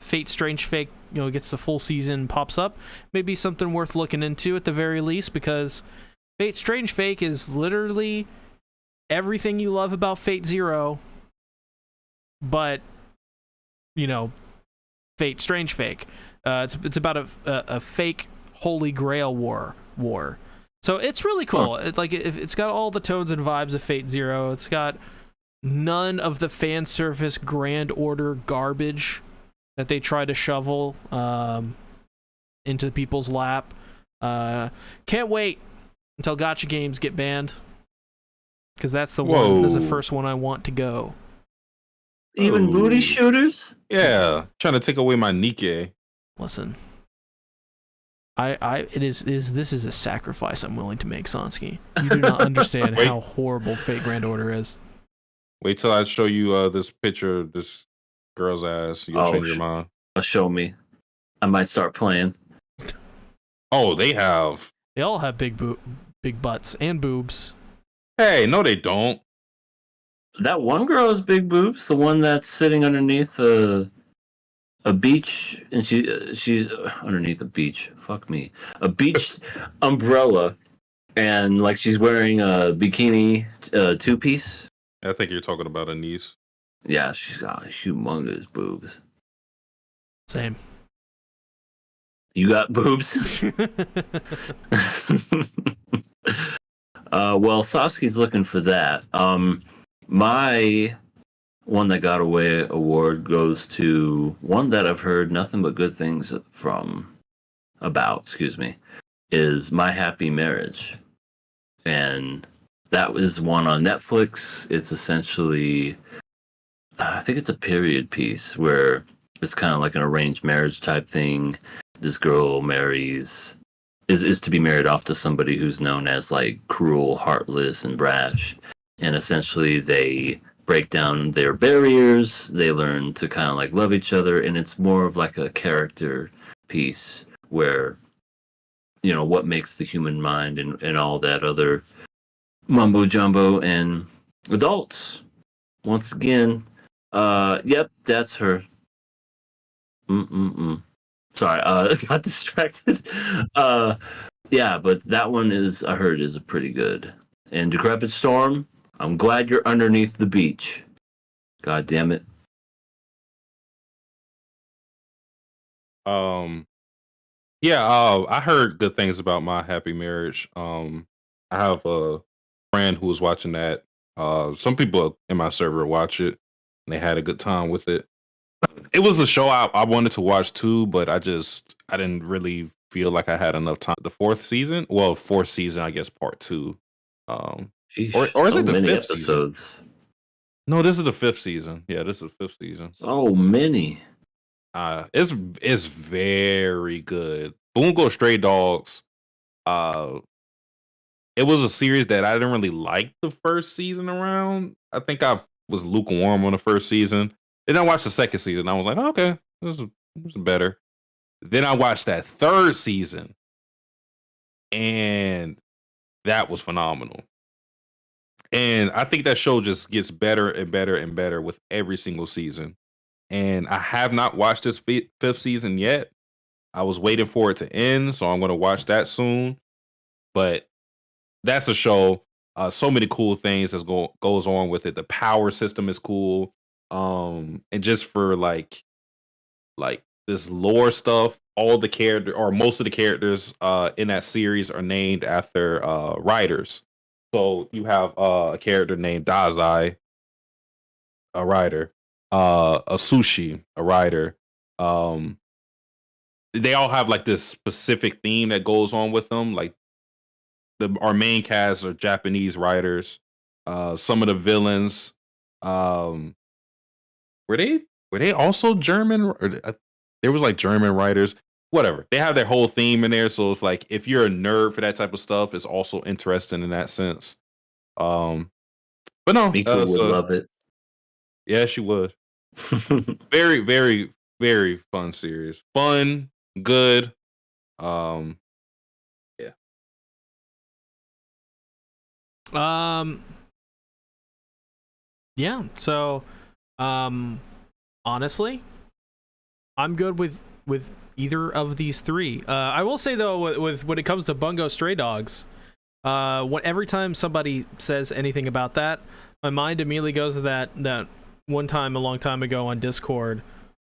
Fate Strange Fake, gets the full season, pops up, maybe something worth looking into at the very least, because Fate Strange Fake is literally everything you love about Fate Zero, but, Fate Strange Fake. It's about a fake Holy Grail war. So it's really cool. It's got all the tones and vibes of Fate Zero. It's got none of the fan service Grand Order garbage that they try to shovel into people's lap. Can't wait until gacha games get banned, because that's the one. This is the first one I want to go. Even booty shooters? Yeah, trying to take away my Nikkei. Listen, this is a sacrifice I'm willing to make, Sansky. You do not understand how horrible Fate Grand Order is. Wait till I show you this picture of this girl's ass. You'll change your mind. Show me. I might start playing. Oh, they all have big butts and boobs. Hey, no, they don't. That one girl has big boobs. The one that's sitting underneath a beach, and she's underneath a beach. Fuck me, a beach umbrella, and she's wearing a bikini 2-piece. I think you're talking about a niece. Yeah, she's got humongous boobs. Same. You got boobs? Well, Sasuke's looking for that. My one that got away award goes to one that I've heard nothing but good things about, is My Happy Marriage. And that was one on Netflix. It's essentially, I think it's a period piece where it's kind of like an arranged marriage type thing. This girl is to be married off to somebody who's known as cruel, heartless, and brash. And essentially they break down their barriers. They learn to kind of love each other. And it's more of a character piece where, what makes the human mind and all that other mumbo jumbo. And adults, once again, yep, that's her. Sorry, got distracted. Yeah, but that one I heard is a pretty good. And Decrepit Storm, I'm glad you're underneath the beach. God damn it. I heard good things about My Happy Marriage. I have a friend who was watching that. Some people in my server watch it, and they had a good time with it. It was a show I wanted to watch too, but I didn't really feel like I had enough time. The fourth season, I guess part 2. Or is it the 5th episodes? Season? No, this is the 5th season. Yeah, this is the 5th season. So many. It's very good. Bungo Stray Dogs. It was a series that I didn't really like the first season around. I think I was lukewarm on the first season. Then I watched the second season. I was like, oh, okay, this is better. Then I watched that third season, and that was phenomenal. And I think that show just gets better and better and better with every single season. And I have not watched this 5th season yet. I was waiting for it to end, so I'm going to watch that soon. But that's a show. So many cool things that goes on with it. The power system is cool. And just for this lore stuff, all the character or most of the characters in that series are named after writers. So you have a character named Dazai, a writer, a Sushi, a writer. They all have this specific theme that goes on with them. Our main cast are Japanese writers. Some of the villains, were they also German? Or there was like German writers, whatever. They have their whole theme in there, so it's like if you're a nerd for that type of stuff, it's also interesting in that sense. But no, Miko would love it. Yeah, she would. Very, very, very fun series. Fun, good. Yeah. Yeah. So, honestly, I'm good with either of these three. I will say though, with when it comes to Bungo Stray Dogs, every time somebody says anything about that, my mind immediately goes to that one time a long time ago on Discord,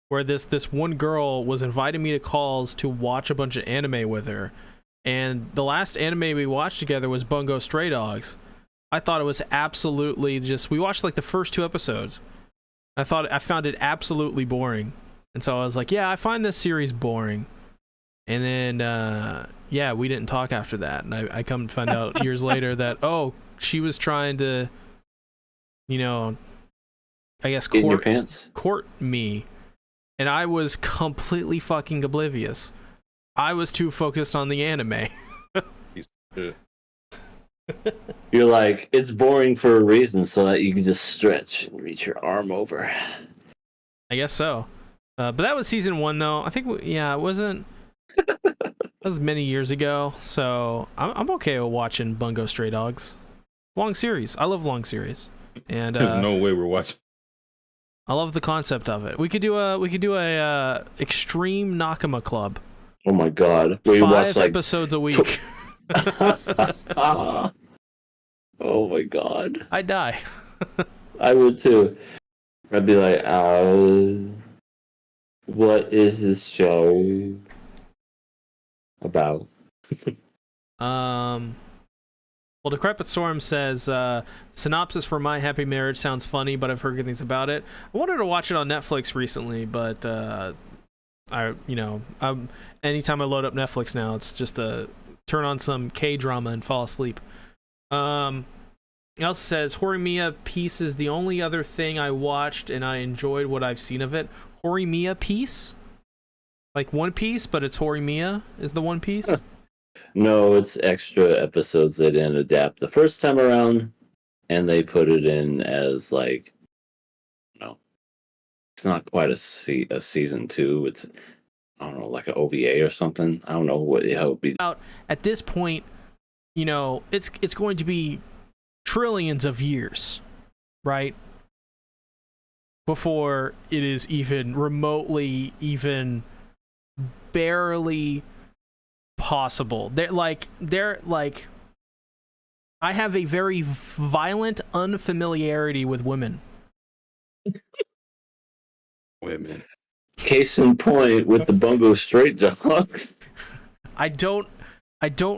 where this one girl was inviting me to calls to watch a bunch of anime with her, and the last anime we watched together was Bungo Stray Dogs. I thought it was absolutely we watched like the first 2 episodes. I found it absolutely boring. And so I was like, yeah, I find this series boring. And then, yeah, we didn't talk after that. And I come to find out years later that, she was trying to, I guess, Get in your pants. court me. And I was completely fucking oblivious. I was too focused on the anime. You're like, it's boring for a reason, so that you can just stretch and reach your arm over. I guess so. But that was season 1, though. I think, it wasn't. That was many years ago, so I'm okay with watching Bungo Stray Dogs. Long series. I love long series, and there's no way we're watching. I love the concept of it. We could do a Extreme Nakama Club. Oh my god, we 5 watch like episodes a week. Oh my god, I'd die. I would too. I'd be like, what is this show about? Well, Decrepit Storm says, synopsis for My Happy Marriage sounds funny, but I've heard good things about it. I wanted to watch it on Netflix recently, but anytime I load up Netflix now, it's just to turn on some K-drama and fall asleep. He also says, Horimiya Piece is the only other thing I watched, and I enjoyed what I've seen of it. Horimiya Piece? Like One Piece, but it's Horimiya is the One Piece? No, it's extra episodes they didn't adapt the first time around, and they put it in as like, it's not quite a season 2. It's, I don't know, like an OVA or something. I don't know what it would be. At this point, it's going to be trillions of years, right? Before it is even remotely, even barely possible. They're like I have a very violent unfamiliarity with women. Women. Case in point with the Bungo Stray Dogs. I don't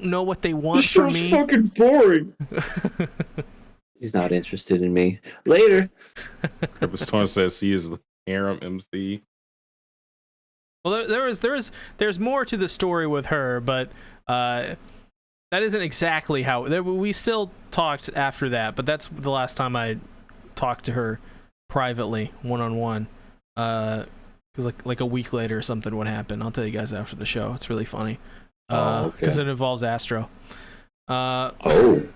know what they want This from show's me. fucking boring. He's not interested in me. Later. Storm says he is the harem MC. Well, there's more to the story with her, but that isn't exactly how. We still talked after that, but that's the last time I talked to her privately, one-on-one. Because like a week later or something would happen. I'll tell you guys after the show. It's really funny. Because it involves Astro. Oh.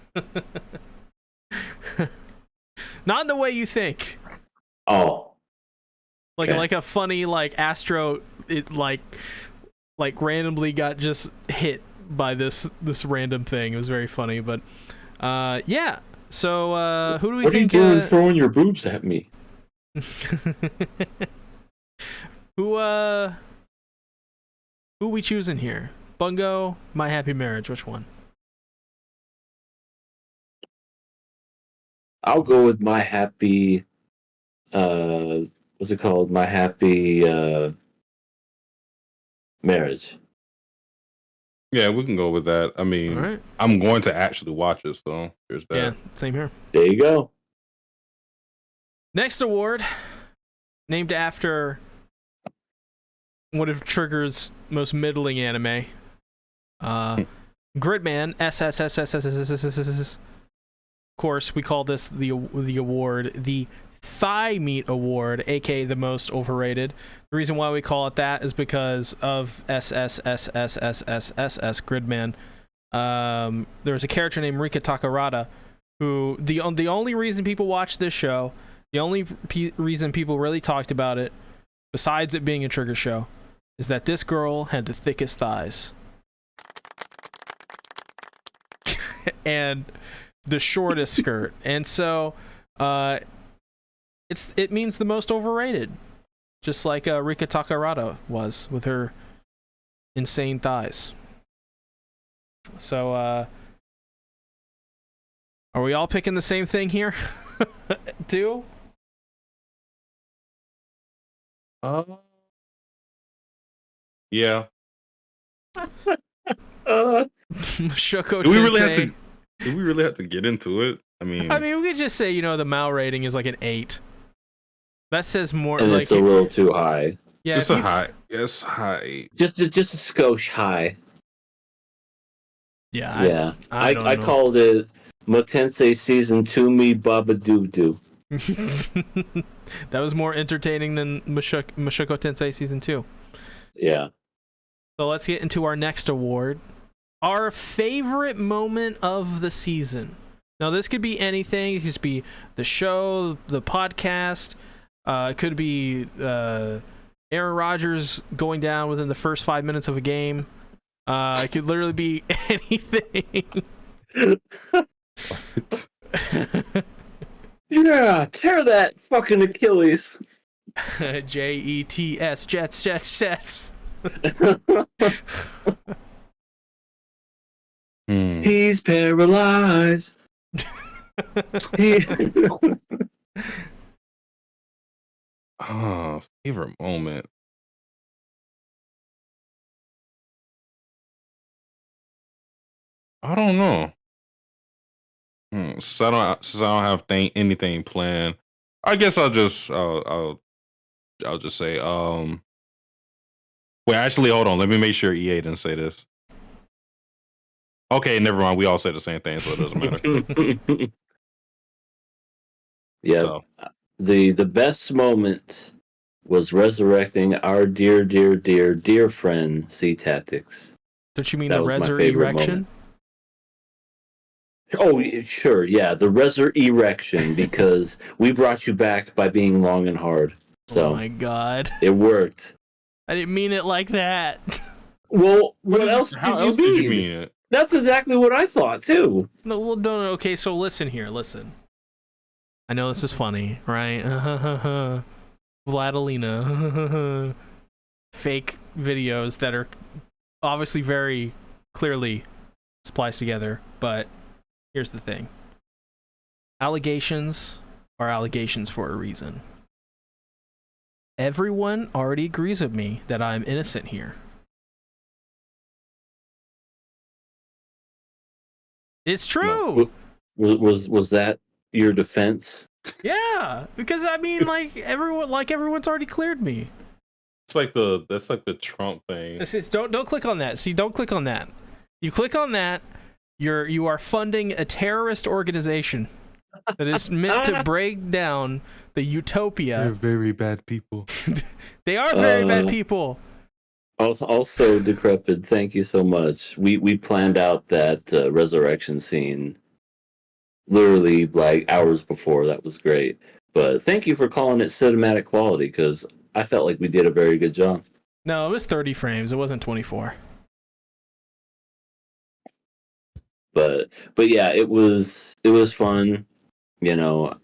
Not in the way you think. Oh. Like a funny Astro, it like randomly got just hit by this random thing. It was very funny, but yeah. So who do we think? What are you doing throwing your boobs at me? Who we choosing here? Bungo, My Happy Marriage, which one? I'll go with My Happy what's it called? My Happy Marriage. Yeah, we can go with that. I mean, All right. I'm going to actually watch it, so there's that. Yeah, same here. There you go. Next award, named after one of Trigger's most middling anime, Gridman SSSSSSSSSS. Of course, we call this the award the Thigh Meat Award, aka the most overrated. The reason why we call it that is because of SSSSSSSS Gridman. There was a character named Rika Takarada who the only reason people watched this show, the only reason people really talked about it, besides it being a trigger show, is that this girl had the thickest thighs and the shortest skirt, and so it means the most overrated, just like Rika Takarada was with her insane thighs. So are we all picking the same thing here? Too? Yeah. Shoko Do we really have Tensei. to? Do we really have to get into it? I mean, we could just say, the Mao rating is like an 8. That says more. And like it's a little too high. yeah, it's if a you- high. It's high. Just a skosh high. Yeah, Yeah. I don't I know. called it Motense Season 2 Me Baba Doo Doo. That was more entertaining than Mushoku Tensei Season 2. Yeah. So let's get into our next award. Our favorite moment of the season. Now, this could be anything. It could just be the show, the podcast. It could be Aaron Rodgers going down within the first 5 minutes of a game. It could literally be anything. Yeah, tear that fucking Achilles. Jets, Jets. He's paralyzed. Oh, favorite moment. I don't know. Since I don't have anything planned, I guess I'll just say wait, actually, hold on. Let me make sure EA didn't say this. Okay, never mind. We all say the same thing, so it doesn't matter. Yeah. So, The best moment was resurrecting our dear friend C Tactics. Don't you mean That the was my Resur favorite erection? moment. Oh, sure, yeah, the Resur erection, because we brought you back by being long and hard. Oh So my god. it worked. I didn't mean it like that. Well, what else how did else you did you mean? mean it? That's exactly what I thought too. No, well, no. Okay, so listen here. Listen. I know this is funny, right? Vladilina. Fake videos that are obviously very clearly spliced together, but here's the thing. Allegations are allegations for a reason. Everyone already agrees with me that I'm innocent here. It's true. No. Was that your defense? Yeah, because I mean, everyone's already cleared me. That's like the Trump thing. This is don't click on that. See, don't click on that. You click on that, you are funding a terrorist organization that is meant to break down the utopia. very bad people. They are very bad people. Also, Decrepit, thank you so much. We planned out that resurrection scene literally like hours before. That was great. But thank you for calling it cinematic quality, because I felt like we did a very good job. No, it was 30 frames. It wasn't 24. But yeah, it was fun. You know,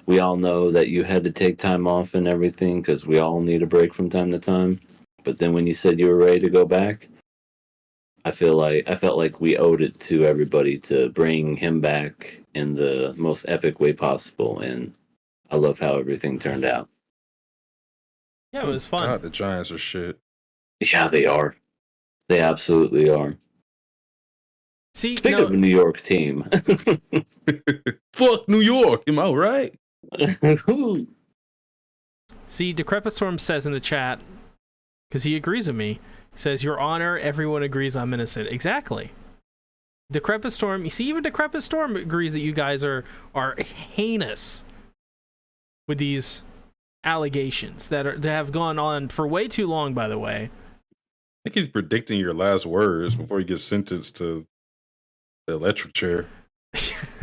we all know that you had to take time off and everything, because we all need a break from time to time. But then when you said you were ready to go back, I felt like we owed it to everybody to bring him back in the most epic way possible, and I love how everything turned out. Yeah, it was fun. God, the Giants are shit. Yeah, they are. They absolutely are. See, Speaking no, of a New York team, Fuck New York, am I right? see, Decrepit Storm says in the chat, because he agrees with me, says, Your Honor, everyone agrees I'm innocent. Exactly. Decrepit Storm, you see, even Decrepit Storm agrees that you guys are heinous. with these allegations that have gone on for way too long, by the way. I think he's predicting your last words before you get sentenced to the electric chair.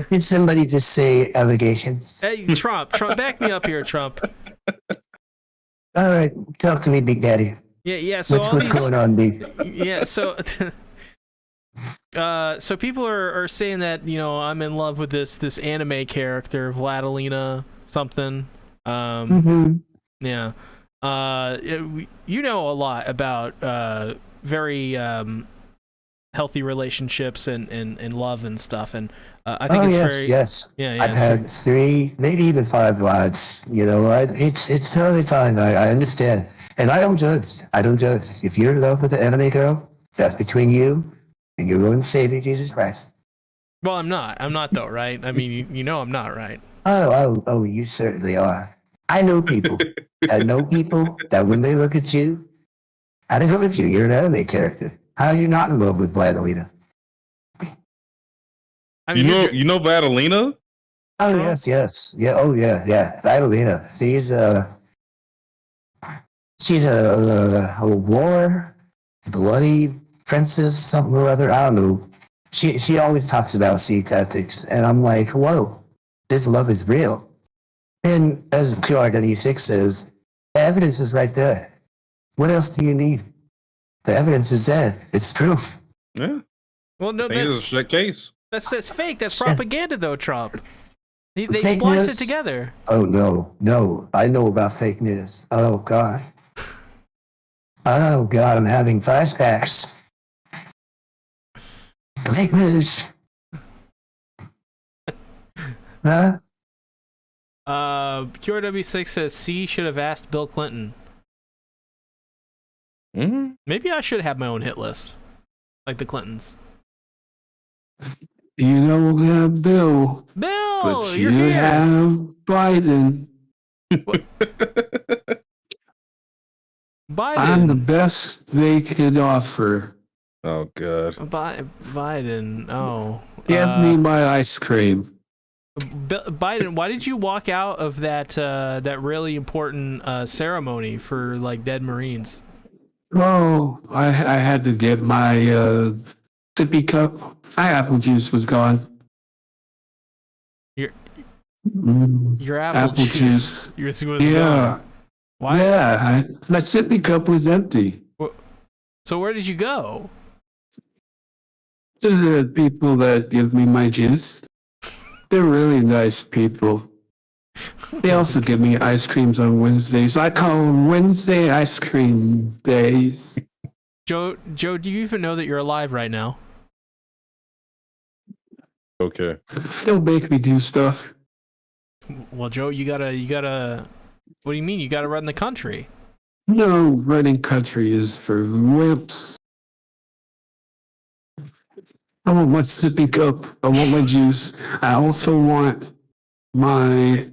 Did somebody just say allegations? Hey, Trump, back me up here, Trump. All right, talk to me, Big Daddy. Yeah. So What's going on, Big? Yeah. So, so people are saying that I'm in love with this anime character, Vladilena something. Yeah. You know a lot about very healthy relationships and love and stuff, and I think it's very yeah. I've had 3, maybe even 5 lads. It's totally fine. I understand, and I don't judge. If you're in love with an anime girl, that's between you and your Lord and Savior Jesus Christ. Well, I'm not though, right? I mean, I'm not, right? Oh, you certainly are. I know people. That when they look at you, how do they look at you? You're an anime character. How are you not in love with Vladilena? I mean, you know Vladilena? Oh, yes. Yeah, Vladilena. She's a war, bloody princess, something or other. I don't know. She always talks about sea tactics, and I'm like, whoa, this love is real. And as QRW6 says, the evidence is right there. What else do you need? The evidence is there. It's proof. Yeah. Well, no, that's a case. That's fake. That's propaganda, though, Trump. They Fake splice news? it together. Oh, no. I know about fake news. Oh, God. I'm having flashbacks. Fake news. Huh? QRW6 says C should have asked Bill Clinton. Mm-hmm. Maybe I should have my own hit list, like the Clintons. You don't have Bill, Bill, but you're you here. have Biden. Biden. I'm the best they could offer. Oh God. Biden. Oh. Give me my ice cream. Biden, why did you walk out of that really important ceremony for like dead Marines? Oh, I had to get my sippy cup. My apple juice was gone. Your Your apple juice. Yours was yeah. gone. Why? Yeah, my sippy cup was empty. So where did you go? To the people that give me my juice. They're really nice people. They also give me ice creams on Wednesdays. I call them Wednesday ice cream days. Joe, do you even know that you're alive right now? Okay. They'll make me do stuff. Well, Joe, you gotta. What do you mean? You gotta run the country. No, running country is for wimps. I want my sippy cup. I want my juice. I also want my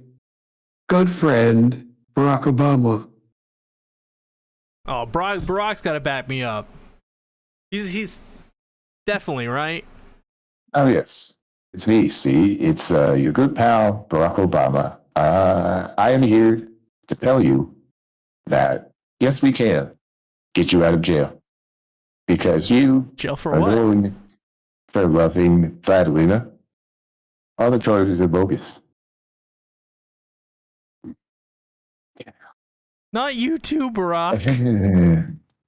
good friend, Barack Obama. Oh, Barack's gotta back me up. He's definitely right. Oh, yes. It's me, see? It's your good pal, Barack Obama. I am here to tell you that, yes, we can get you out of jail. Because you Jail for are what? known for loving Vladilena. All the choices are bogus. Not you too, Barack.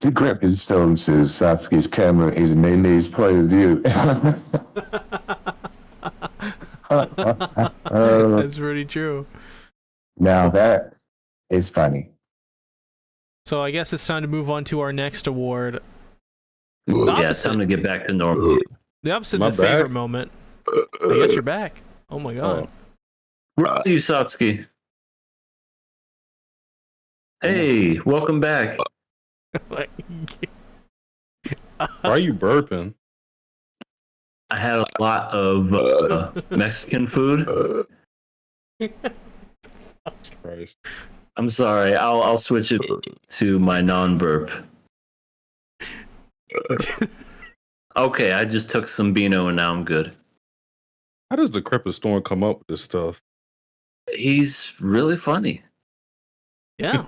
To grip his stone, says Satsuki's camera is mayonnaise point of view. That's pretty true. Now that is funny. So I guess it's time to move on to our next award. Yeah, it's time to get back to normal. The opposite My of the favorite back? moment. I guess you're back. Oh my god. Where are you, Satsuki? Hey, welcome back. Why are you burping? I had a lot of Mexican food. Christ. I'm sorry. I'll switch it to my non-burp. Okay, I just took some Beano and now I'm good. How does the Crepus Storm come up with this stuff? He's really funny. Yeah.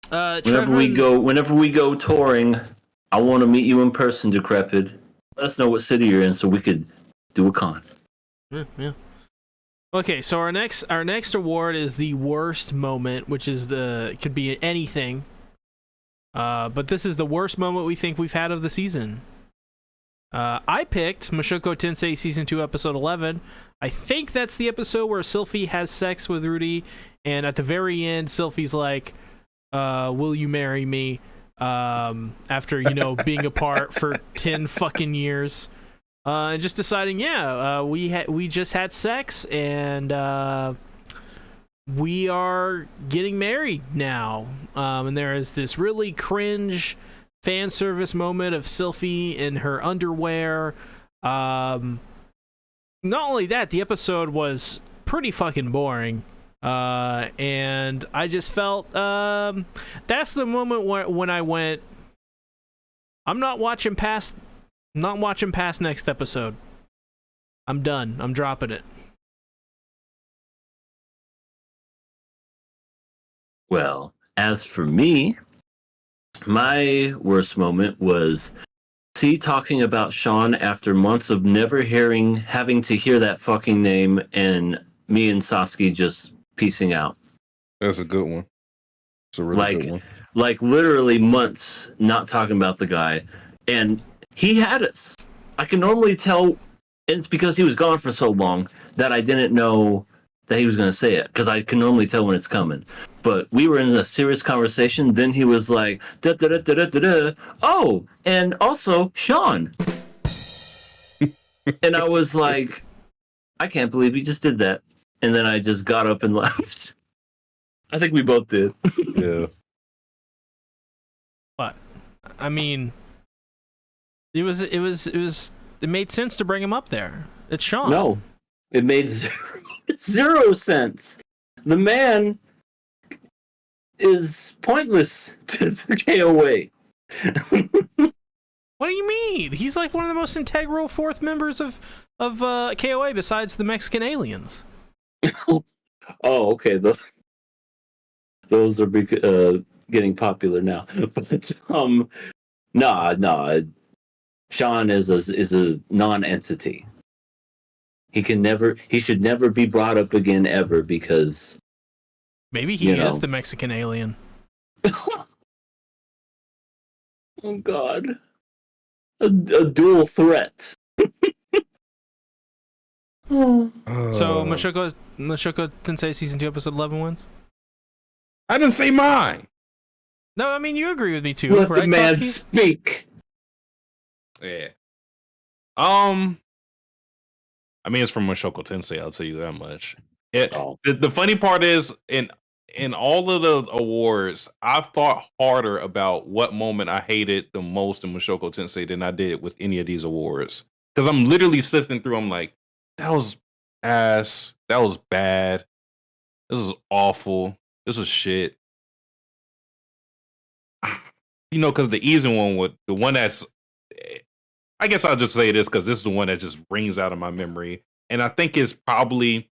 Whenever we go touring, I want to meet you in person, Decrepit. Let us know what city you're in so we could do a con. Yeah. Okay, so our next award is the worst moment, which is it could be anything. But this is the worst moment we think we've had of the season. I picked Mushoku Tensei Season 2, Episode 11. I think that's the episode where Sylphie has sex with Rudy, and at the very end, Sylphie's like, will you marry me? After, being apart for 10 fucking years. And just deciding, we just had sex, and we are getting married now. And there is this really cringe fan service moment of Sylphie in her underwear. Not only that, the episode was pretty fucking boring. And I just felt that's the moment when I went, I'm not watching past next episode. I'm done. I'm dropping it. Well, as for me, my worst moment was C talking about Sean after months of never having to hear that fucking name, and me and Sasuke just piecing out. That's a good one. It's a really good one. Like literally months not talking about the guy, and he had us. I can normally tell, and it's because he was gone for so long that I didn't know that he was going to say it, because I can normally tell when it's coming. But we were in a serious conversation. Then he was like, da da da da da da da. Oh, and also Sean. And I was like, I can't believe he just did that. And then I just got up and left. I think we both did. Yeah. But I mean, it made sense to bring him up there. It's Sean. No, it made zero sense. The man is pointless to the KOA. What do you mean? He's like one of the most integral fourth members of KOA besides the Mexican aliens. Oh, okay. Those are getting popular now. But nah. Sean is a non-entity. He should never be brought up again ever, because maybe he is the Mexican alien. Oh God. A dual threat. So Mushoku Tensei Season 2 Episode 11 wins? I didn't say mine. No, I mean, you agree with me too, Let right, the man Satsuki? speak. Yeah. I mean, it's from Mushoku Tensei, I'll tell you that much. The funny part is, in all of the awards, I've thought harder about what moment I hated the most in Mushoku Tensei than I did with any of these awards. Because I'm literally sifting through, I'm like, that was ass. That was bad. This is awful. This was shit. Because the easy one the one that's, I guess I'll just say this because this is the one that just rings out of my memory. And I think it's probably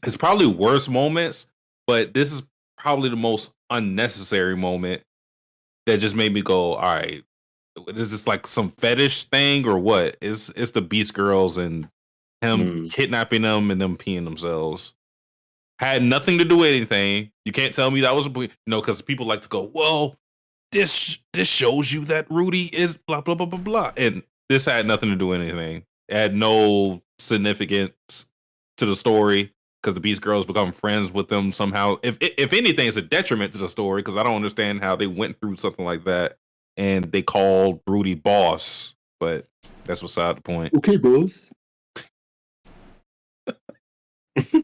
worse moments, but this is probably the most unnecessary moment that just made me go, all right, is this like some fetish thing or what? It's the Beast Girls and him kidnapping them and them peeing themselves. Had nothing to do with anything. You can't tell me that was because people like to go, well, this shows you that Rudy is blah blah blah blah blah, and this had nothing to do with anything. It had no significance to the story because the Beast Girls become friends with them somehow. If anything, it's a detriment to the story because I don't understand how they went through something like that and they called Rudy boss, but that's beside the point. Okay, boss.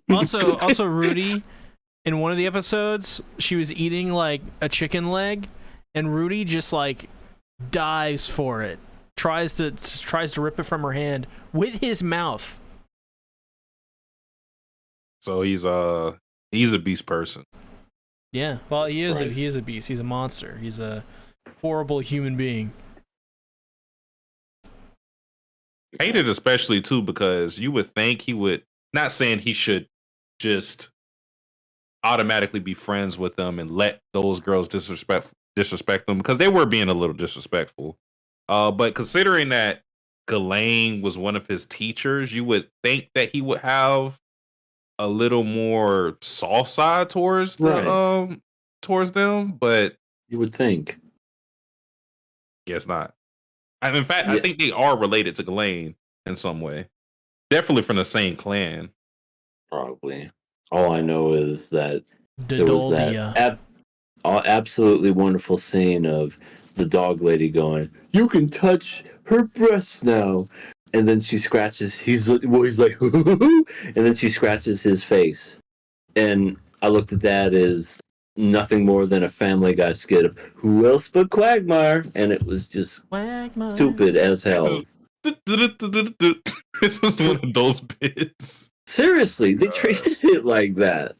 Also, Rudy, in one of the episodes, she was eating like a chicken leg, and Rudy just like dives for it, tries to rip it from her hand with his mouth. So he's a beast person. Yeah, well, he is a beast. He's a monster. He's a horrible human being. I hate it especially too because you would think he would. not saying he should just automatically be friends with them and let those girls disrespect them, because they were being a little disrespectful. But considering that Ghislaine was one of his teachers, you would think that he would have a little more soft side towards towards them, but You would think. guess not. And in fact, I think they are related to Ghislaine in some way. Definitely from the same clan. Probably. All I know is that there was Dodoldia. that absolutely wonderful scene of the dog lady going, "You can touch her breasts now," and then she scratches. He's like, and then she scratches his face, and I looked at that as nothing more than a Family Guy skit of "Who else but Quagmire," and it was just Quagmire. stupid as hell. It's just one of those bits. Seriously, they treated it like that.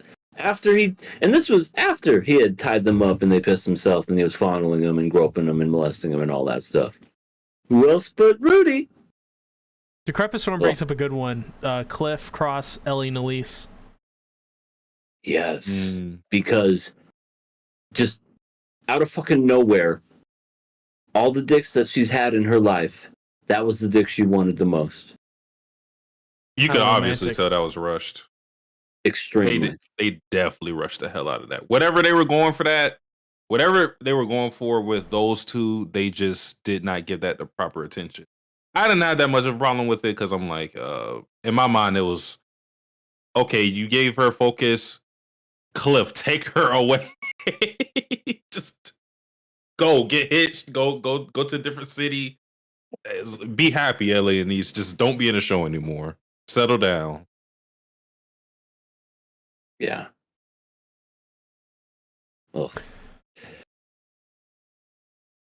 This was after he had tied them up and they pissed himself and he was fondling them and groping them and molesting them and all that stuff. Who else but Rudy? Decrepit Storm brings up a good one. Cliff, Cross, Ellie, Nalise. Yes, because just out of fucking nowhere, all the dicks that she's had in her life, that was the dick she wanted the most. You could How obviously romantic. tell that was rushed. Extremely. They definitely rushed the hell out of that. Whatever they were going for with those two, they just did not give that the proper attention. I didn't have that much of a problem with it because I'm like, in my mind, it was okay. You gave her focus. Cliff, take her away. Just go get hitched. Go to a different city. Be happy, Ellie and Niece. Just don't be in the show anymore. Settle down. Yeah. Ugh.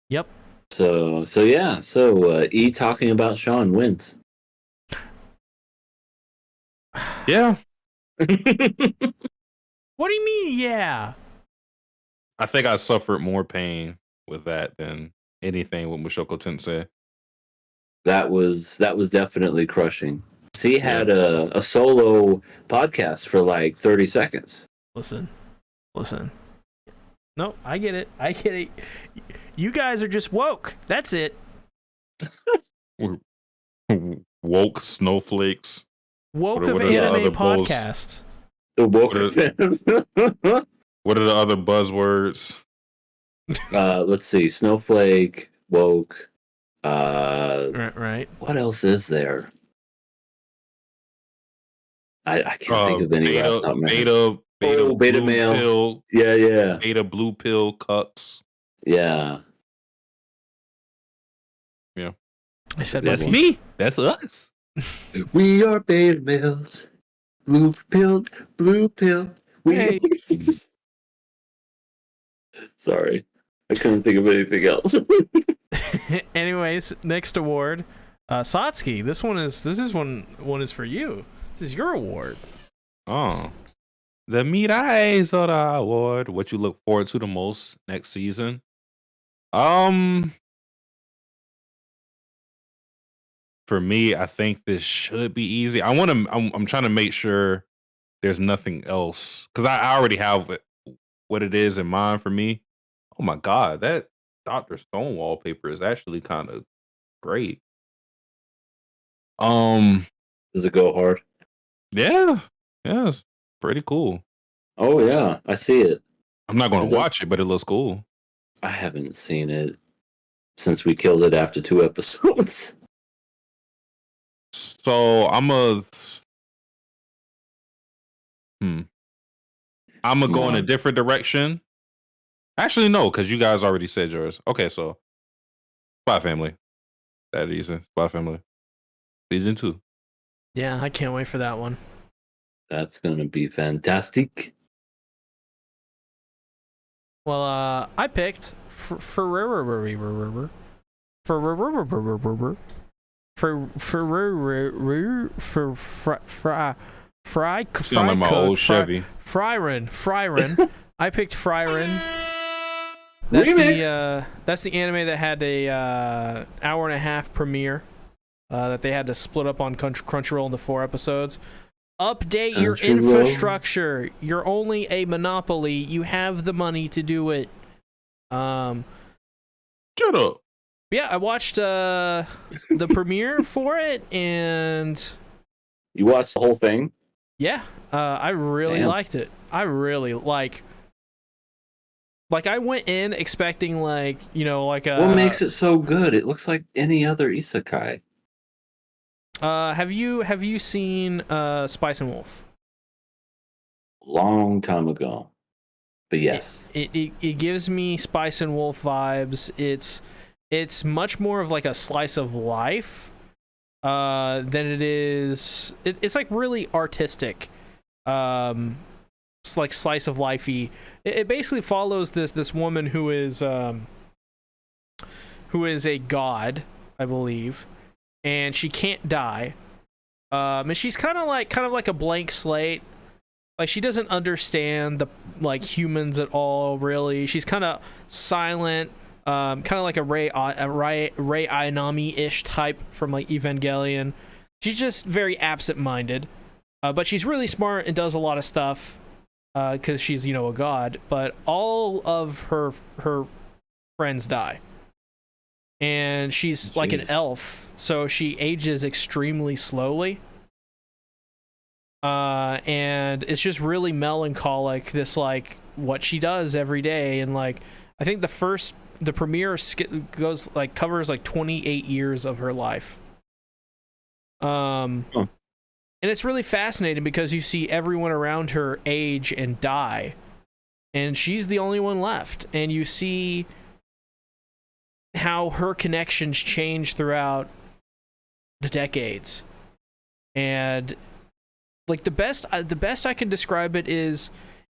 Yep. So E talking about Sean wins. Yeah. What do you mean, yeah? I think I suffered more pain with that than anything with Mushoku Tensei. That was definitely crushing. C had a solo podcast for like 30 seconds. Listen. No, I get it. You guys are just woke. That's it. Woke snowflakes. Woke What of are the anime other bulls? podcast. The woke. What are the other buzzwords? Let's see. Snowflake, woke. Right. What else is there? I can't think of any. Right off the top of my head. Beta Beta blue male. pill, Yeah. beta blue pill cuts. Yeah. Yeah. I said That's my- me. That's us. We are beta males. Blue pill. Hey. Sorry. I couldn't think of anything else. Anyways, next award. Satsuki, this one is for you. This is your award. Oh. The Mirai Zora Award. What you look forward to the most next season? For me, I think this should be easy. I'm trying to make sure there's nothing else because I already have what it is in mind for me. Oh my god, that Dr. Stone wallpaper is actually kind of great. Does it go hard? Yeah, it's pretty cool. Oh yeah, I see it. I'm not going to watch it, but it looks cool. I haven't seen it since we killed it after 2 episodes. So I'm gonna go in a different direction. Actually, no, because you guys already said yours. Okay, so Spy Family. That easy. Spy Family. Season 2. Yeah, I can't wait for that one. That's gonna be fantastic. Well, I picked Sound like my old Chevy. Fryren. I picked Fryren. That's the anime that had a hour and a half premiere that they had to split up on Crunchyroll into 4 episodes. Update your infrastructure. You're only a monopoly. You have the money to do it. Shut up. Yeah, I watched the premiere for it, and You watched the whole thing? yeah, I really liked it. I really like I went in expecting like like a. What makes it so good? It looks like any other isekai. Have you seen Spice and Wolf? Long time ago, but yes, It gives me Spice and Wolf vibes. It's much more of like a slice of life than it is. It's like really artistic. It's like slice of lifey. It basically follows this woman who is a god, I believe, and she can't die. And she's kind of like a blank slate. Like she doesn't understand the humans at all, really. She's kind of silent, kind of like a Rei Ayanami-ish type from like Evangelion. She's just very absent-minded, but she's really smart and does a lot of stuff because she's a god. But all of her friends die, and she's like an elf, so she ages extremely slowly. And it's just really melancholic, this like what she does every day. And like I think the premiere covers like 28 years of her life. And it's really fascinating because you see everyone around her age and die, and she's the only one left. And you see how her connections change throughout the decades. And like the best I can describe it is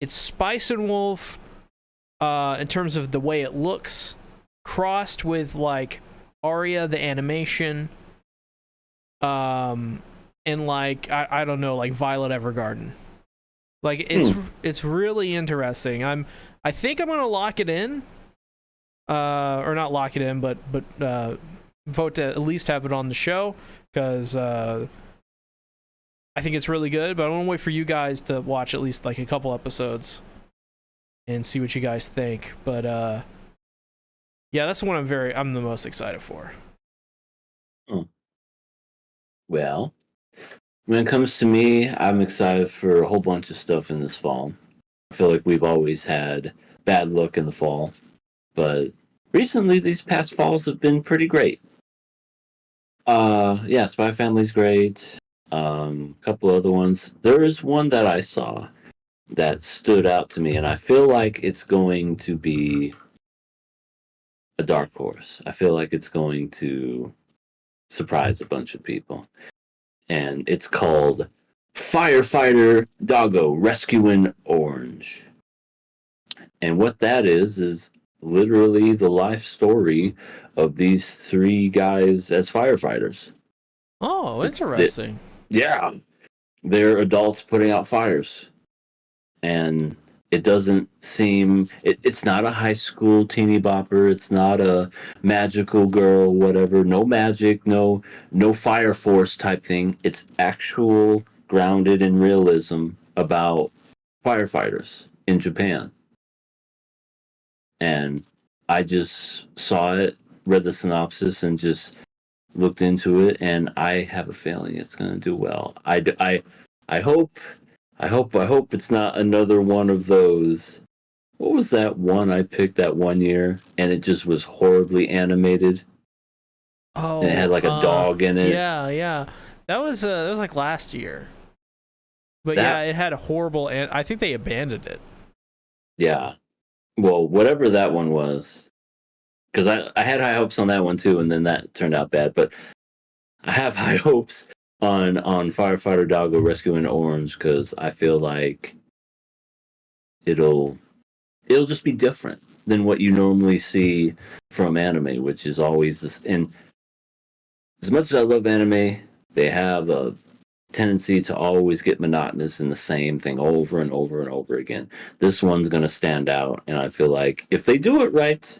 it's Spice and Wolf in terms of the way it looks, crossed with like Aria the animation, and like I don't know, like Violet Evergarden. Like it's really interesting. I think I'm gonna lock it in, or not lock it in, but vote to at least have it on the show, because I think it's really good. But I want to wait for you guys to watch at least like a couple episodes and see what you guys think. But yeah, that's the one I'm the most excited for. Well, when it comes to me, I'm excited for a whole bunch of stuff in this fall. I feel like we've always had bad luck in the fall, but recently these past falls have been pretty great. Yeah, Spy Family's great. Couple other ones. There is one that I saw that stood out to me, and I feel like it's going to be a dark horse. I feel like it's going to surprise a bunch of people. And it's called Firefighter Doggo Rescuing Orange. And what that is literally the life story of these three guys as firefighters. Oh, interesting. Yeah. They're adults putting out fires. And it doesn't seem... It's not a high school teeny bopper. It's not a magical girl, whatever. No magic, no Fire Force type thing. It's actual grounded in realism about firefighters in Japan. And I just saw it, read the synopsis, and just looked into it, and I have a feeling it's going to do well. I hope it's not another one of those. What was that one I picked that one year, and it just was horribly animated? Oh, and it had like a dog in it. Yeah. That was like last year. But yeah, it had a horrible, and I think they abandoned it. Yeah. Well, whatever that one was, because I had high hopes on that one too, and then that turned out bad. But I have high hopes on Firefighter Doggo Rescuing Orange, because I feel like it'll just be different than what you normally see from anime, which is always this. And as much as I love anime, they have a tendency to always get monotonous in the same thing over and over and over again. This one's going to stand out, and I feel like if they do it right,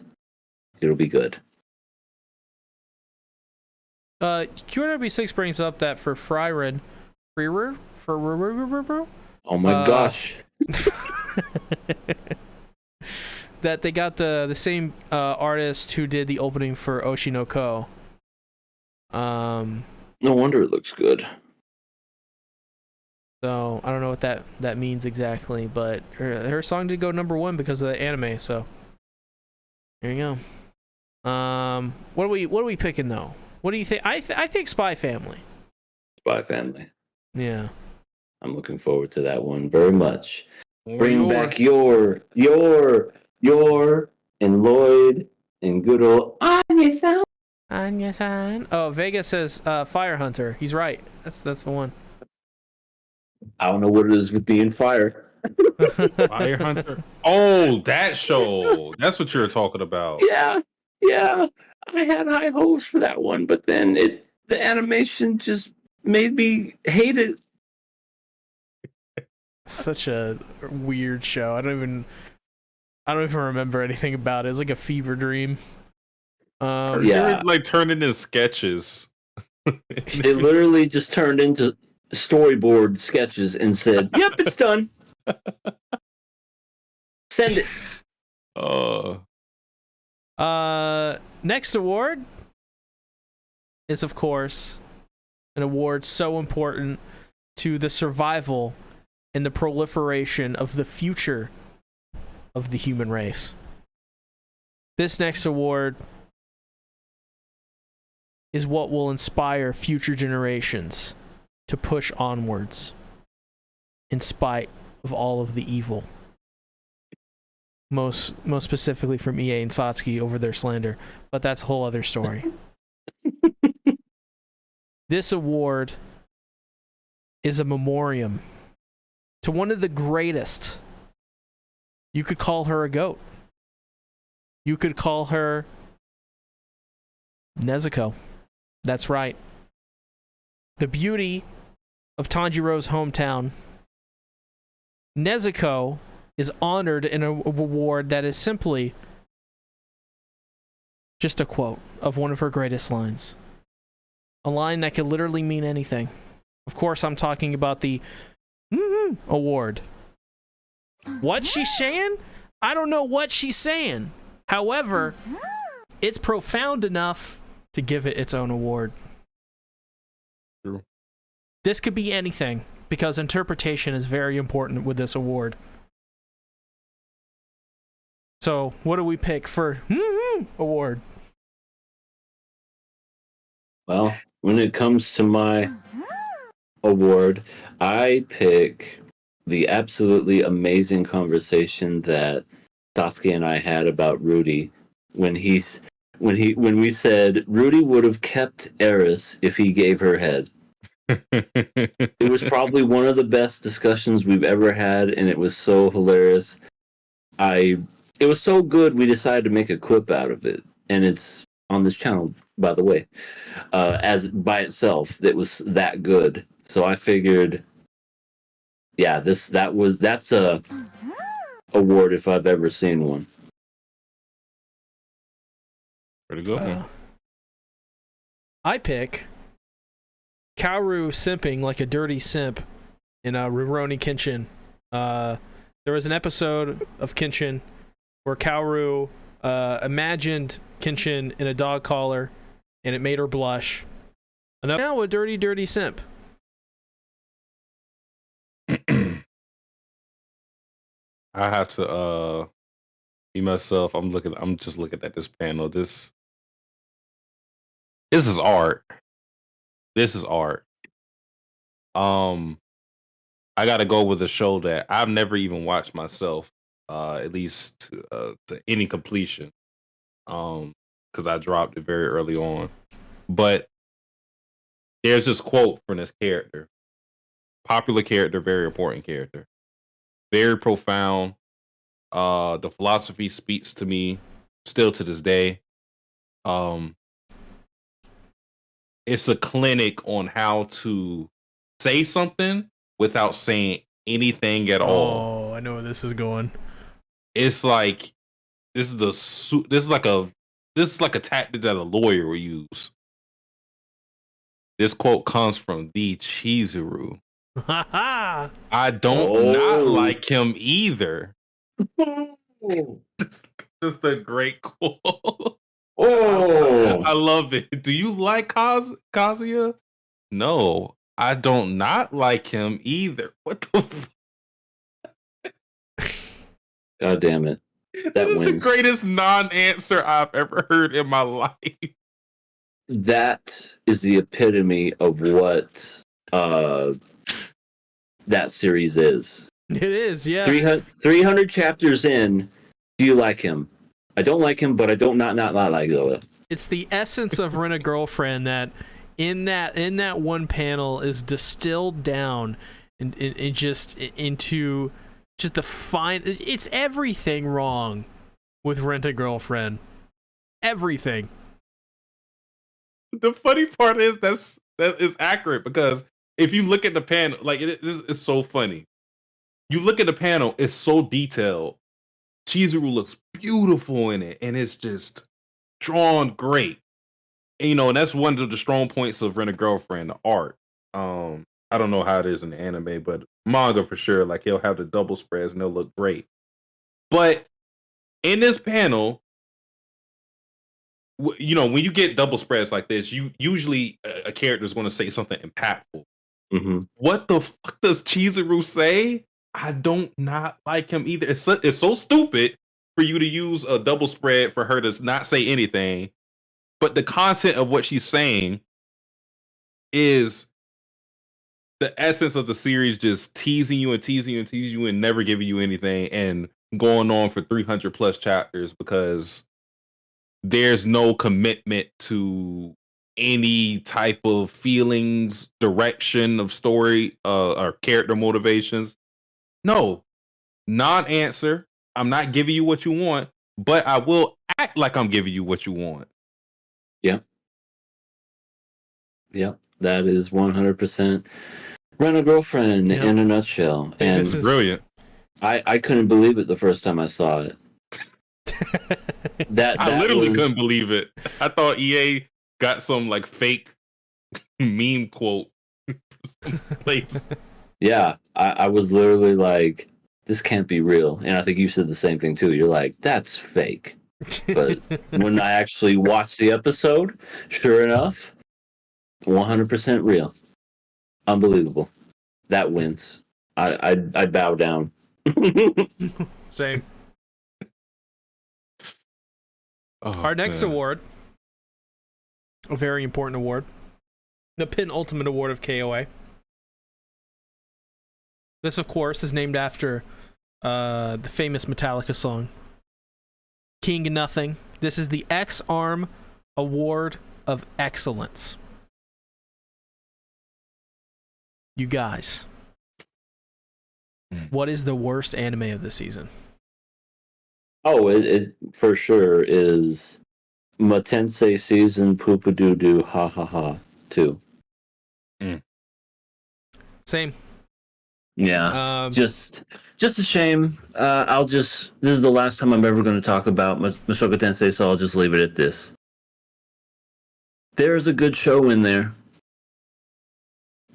it'll be good. QRW6 brings up that for Frieren, Oh my gosh. that they got the same artist who did the opening for Oshinoko. No wonder it looks good. So I don't know what that means exactly, but her song did go #1 because of the anime. So there you go. What are we picking though? What do you think? I think Spy Family. Spy Family. Yeah. I'm looking forward to that one very much. Or Bring back your and Lloyd and good old Anya-san. Anya-san. Oh, Vega says Fire Hunter. He's right. That's the one. I don't know what it is with being fire. Fire Hunter. Oh, that show. That's what you're talking about. Yeah. I had high hopes for that one, but then the animation just made me hate it. Such a weird show. I don't even remember anything about it. It's like a fever dream. Yeah. They were, like turned into sketches. They literally just turned into storyboard sketches and said, "Yep, it's done. Send it." Next award is, of course, an award so important to the survival and the proliferation of the future of the human race. This next award is what will inspire future generations to push onwards in spite of all of the evil. Most specifically from EA and Satsuki over their slander, but that's a whole other story. This award is a memoriam to one of the greatest. You could call her a goat. You could call her Nezuko. That's right. The beauty of Tanjiro's hometown. Nezuko is honored in an award that is simply just a quote of one of her greatest lines. A line that could literally mean anything. Of course, I'm talking about the award. What she's saying? I don't know what she's saying. However, it's profound enough to give it its own award. True. This could be anything, because interpretation is very important with this award. So, what do we pick for award? Well, when it comes to my award, I pick the absolutely amazing conversation that Sasuke and I had about Rudy when we said Rudy would have kept Eris if he gave her head. It was probably one of the best discussions we've ever had, and it was so hilarious. It was so good we decided to make a clip out of it, and it's on this channel, by the way. As by itself, it was that good. So I figured, yeah, that's a award if I've ever seen one. Pretty good. I pick Kaoru simping like a dirty simp in Rurouni Kenshin. There was an episode of Kenshin where Kaoru imagined Kenshin in a dog collar, and it made her blush. And now a dirty, dirty simp. I have to be myself. I'm just looking at this panel. This is art. This is art. I gotta go with a show that I've never even watched myself, at least to any completion. Because I dropped it very early on. But there's this quote from this character. Popular character, very important character. Very profound. The philosophy speaks to me still to this day. It's a clinic on how to say something without saying anything at all. Oh, I know where this is going. It's like this is like a tactic that a lawyer will use. This quote comes from the Chizuru Ha I don't not Oh. like him either. Just a great quote. Oh, I love it. Do you like Kazuya? No, I don't not like him either. What the God damn it. That is the wins. greatest non-answer I've ever heard in my life. That is the epitome of what that series is. It is, yeah. 300 chapters in, do you like him? I don't like him, but I don't not like him. It's the essence of Rent a Girlfriend that in that one panel is distilled down and just into just the fine. It's everything wrong with Rent a Girlfriend. Everything. The funny part is that is accurate, because if you look at the panel, like it's so funny. You look at the panel, it's so detailed. Chizuru looks beautiful in it, and it's just drawn great. And, and that's one of the strong points of Rent a Girlfriend, the art. I don't know how it is in the anime, but manga for sure. Like, he'll have the double spreads and they'll look great. But in this panel, when you get double spreads like this, you usually a character is going to say something impactful. Mm-hmm. What the fuck does Chizuru say? I don't not like him either. It's so stupid for you to use a double spread for her to not say anything. But the content of what she's saying is the essence of the series, just teasing you and teasing you and teasing you and never giving you anything, and going on for 300 plus chapters because there's no commitment to any type of feelings, direction of story, or character motivations. No, non-answer. I'm not giving you what you want, but I will act like I'm giving you what you want. Yep, that is 100% Rent a Girlfriend in a nutshell. And This is Brilliant. I couldn't believe it the first time I saw it. I literally couldn't believe it. I thought EA got some like fake meme quote place. Yeah, I was literally like, this can't be real. And I think you said the same thing too. You're like, that's fake. But when I actually watched the episode, sure enough, 100% real. Unbelievable. That wins. I bow down. Same. Oh, Our next man. award, a very important award, the penultimate award of KOA. This, of course, is named after the famous Metallica song, King Nothing. This is the X-Arm Award of Excellence. You guys, what is the worst anime of the season? Oh, it for sure is Matensei Season Poopadoo Ha Ha Ha 2. Same. Yeah. Just a shame. This is the last time I'm ever going to talk about Mushoku Tensei, so I'll just leave it at this. There's a good show in there.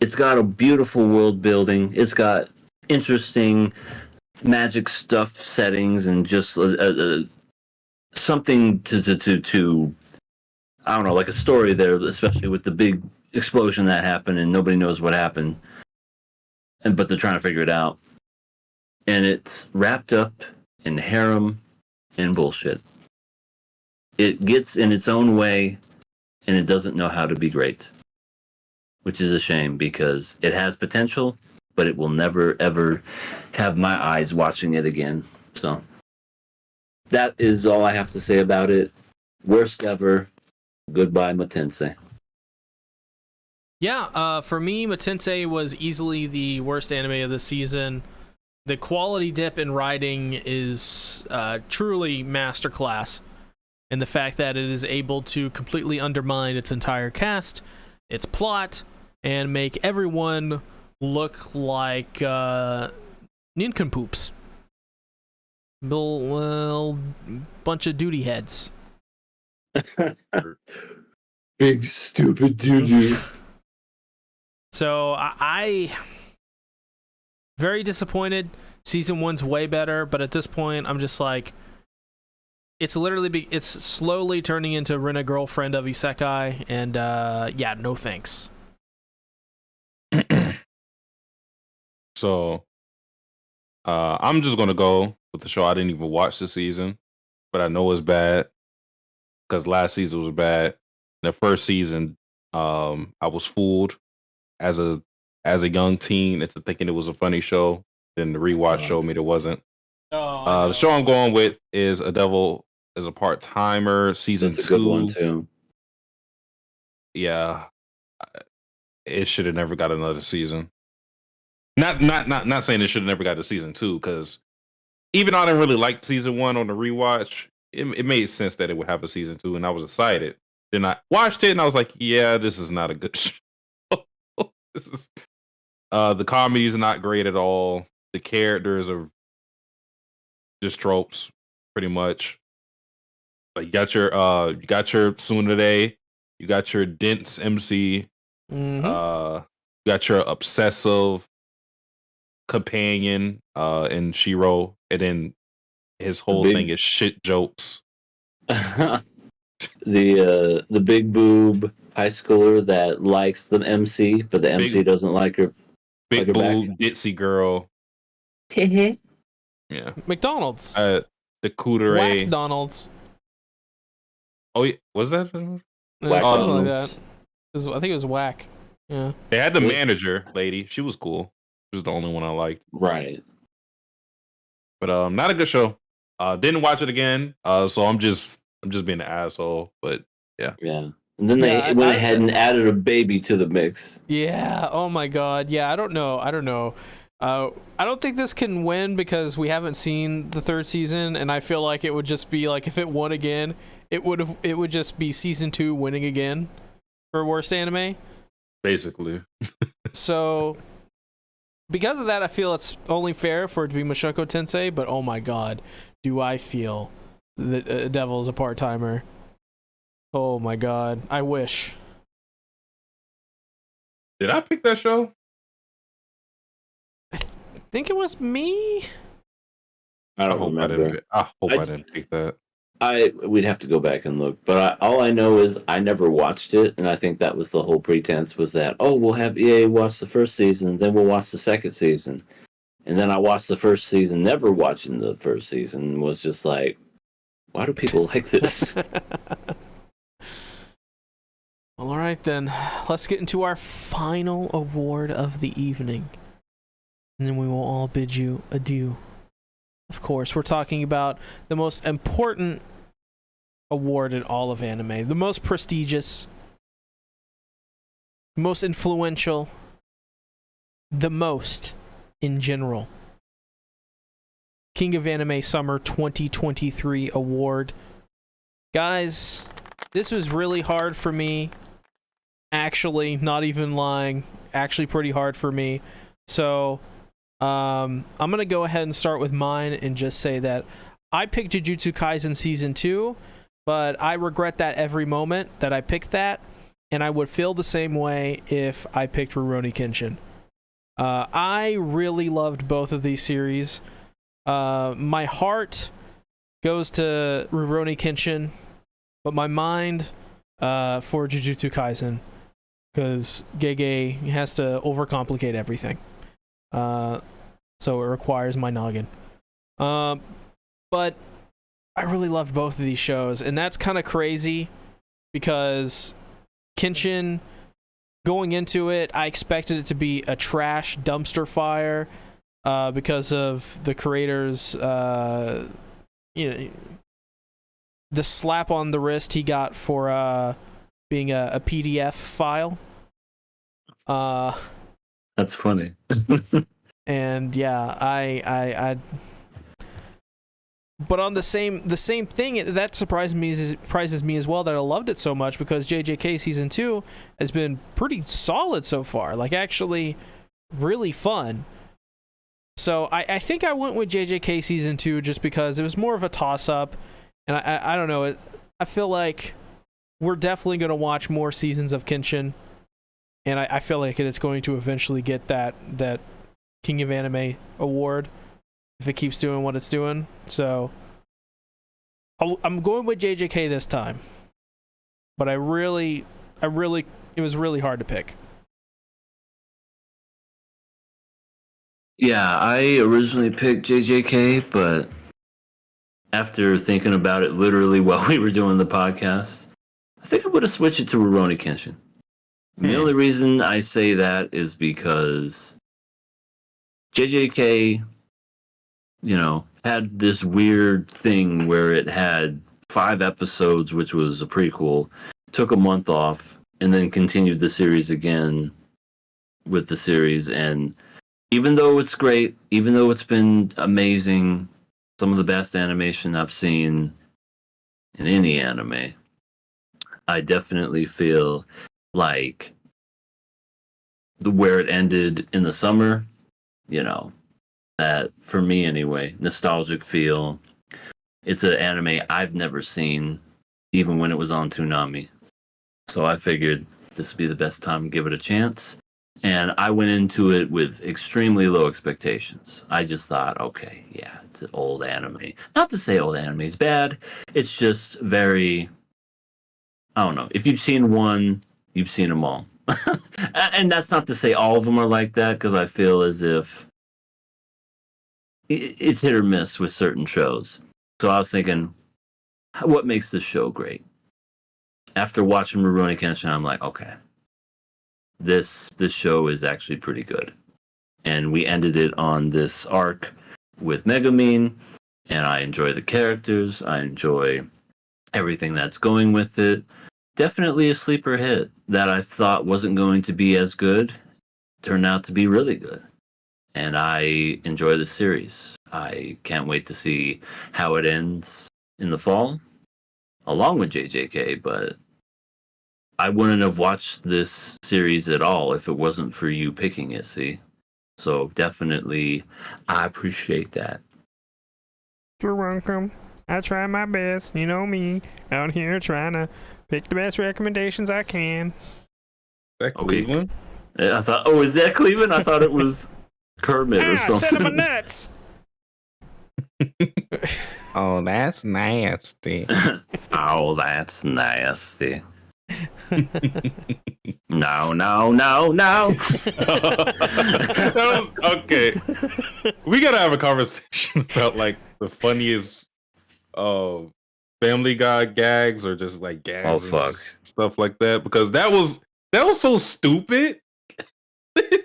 It's got a beautiful world building. It's got interesting magic stuff settings and just something to I don't know, like a story there, especially with the big explosion that happened and nobody knows what happened. But they're trying to figure it out. And it's wrapped up in harem and bullshit. It gets in its own way and it doesn't know how to be great. Which is a shame because it has potential, but it will never ever have my eyes watching it again. So that is all I have to say about it. Worst ever. Goodbye, Matensei. Yeah, for me, Matensei was easily the worst anime of the season. The quality dip in writing is truly masterclass. And the fact that it is able to completely undermine its entire cast, its plot, and make everyone look like nincompoops. Well, bunch of duty heads. Big stupid doo-doo. So I very disappointed. Season 1's way better, but at this point, I'm just like, it's literally it's slowly turning into Rent a Girlfriend of Isekai, and yeah, no thanks. So, I'm just gonna go with the show. I didn't even watch the season, but I know it's bad because last season was bad. The first season, I was fooled as a young teen into thinking it was a funny show. Then the rewatch showed me it wasn't. The show I'm going with is A Devil is a Part-Timer, season That's a 2. good one too. Yeah, it should have never got another season. Not saying it should have never got to season 2, because even though I didn't really like season 1 on the rewatch, it made sense that it would have a season 2, and I was excited. Then I watched it and I was like, yeah, this is not a good show. This is the comedy is not great at all. The characters are just tropes, pretty much. Like you got your tsundere, you got your dense MC, you got your obsessive companion in Shiro, and then his whole thing is shit jokes. The big boob high schooler that likes the MC, but the MC doesn't like her. Big boob ditzy girl. Yeah. McDonald's. The Kudere. McDonald's. Oh, yeah. Was that? Something like that. I think it was Whack. Yeah. They had the manager lady. She was cool. She was the only one I liked. Right. But not a good show. Didn't watch it again. So I'm just being an asshole. But yeah. Yeah. And then they went ahead and added a baby to the mix. Yeah. Oh my God. Yeah. I don't know. I don't think this can win because we haven't seen the third season, and I feel like it would just be like if it won again, it would just be season 2 winning again for worst anime. Basically. So because of that, I feel it's only fair for it to be Mushoku Tensei. But oh my God, do I feel that Devil is a part-timer? Oh my God, I wish. Did I pick that show? I think it was me. I don't remember. I hope I didn't pick that. We'd have to go back and look, but all I know is I never watched it, and I think that was the whole pretense was that we'll have EA watch the first season, then we'll watch the second season, and then I watched the first season, never watching the first season, was just like, why do people like this? Well, all right then, let's get into our final award of the evening, and then we will all bid you adieu. Of course, we're talking about the most important award in all of anime, the most prestigious, most influential, the most in general. King of Anime Summer 2023 award. Guys, this was really hard for me. Actually, not even lying, actually pretty hard for me. So, I'm gonna go ahead and start with mine and just say that I picked Jujutsu Kaisen Season 2, but I regret that every moment that I picked that, and I would feel the same way if I picked Rurouni Kenshin. I really loved both of these series. My heart goes to Rurouni Kenshin, but my mind for Jujutsu Kaisen, because Gege has to overcomplicate everything. So it requires my noggin. But I really loved both of these shows, and that's kind of crazy because Kenshin, going into it, I expected it to be a trash dumpster fire because of the creators, the slap on the wrist he got for being a PDF file. That's funny. And yeah, I but on the same thing, that surprises me as well that I loved it so much, because JJK Season 2 has been pretty solid so far, like actually really fun. So I think I went with JJK Season 2 just because it was more of a toss-up, and I don't know, I feel like we're definitely going to watch more seasons of Kenshin, and I feel like it's going to eventually get that King of Anime award if it keeps doing what it's doing. So I'm going with JJK this time. But it was really hard to pick. Yeah, I originally picked JJK, but after thinking about it literally while we were doing the podcast, I think I would have switched it to Rurouni Kenshin. The only reason I say that is because JJK, had this weird thing where it had 5 episodes, which was a prequel, took a month off, and then continued the series again with the series. And even though it's great, even though it's been amazing, some of the best animation I've seen in any anime, I definitely feel like where it ended in the summer, that for me anyway, nostalgic feel. It's an anime I've never seen, even when it was on Toonami. So I figured this would be the best time to give it a chance. And I went into it with extremely low expectations. I just thought, okay, yeah, it's an old anime. Not to say old anime is bad. It's just very, I don't know. If you've seen one, you've seen them all. And that's not to say all of them are like that, because I feel as if it's hit or miss with certain shows. So I was thinking, what makes this show great? After watching Rurouni Kenshin, I'm like, okay, this show is actually pretty good. And we ended it on this arc with Megumin, and I enjoy the characters. I enjoy everything that's going with it. Definitely a sleeper hit that I thought wasn't going to be as good. Turned out to be really good. And I enjoy the series. I can't wait to see how it ends in the fall, along with JJK, but I wouldn't have watched this series at all if it wasn't for you picking it, see? So definitely, I appreciate that. You're welcome. I try my best. You know me, out here trying to pick the best recommendations I can. That Cleveland? I thought, oh, is that Cleveland? I thought it was Kermit or something. Cinnamon nuts! Oh, that's nasty. Oh, that's nasty. No. Okay. We gotta have a conversation about like the funniest Family Guy gags or just like gags and stuff like that, because that was so stupid.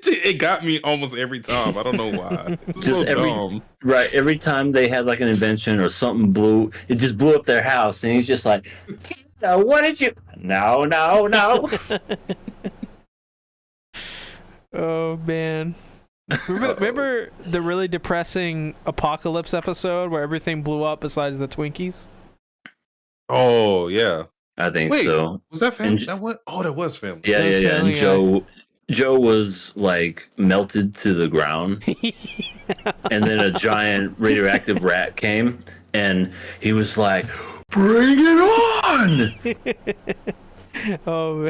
It got me almost every time. I don't know why. It was so dumb. Right, every time they had like an invention or something it just blew up their house, and he's just like, what did you? No. Oh man. Remember the really depressing apocalypse episode where everything blew up besides the Twinkies? Oh yeah, I think so. Was that Family? That was Family. Yeah. And Joe was like melted to the ground, and then a giant radioactive rat came, and he was like, "Bring it on!" Oh,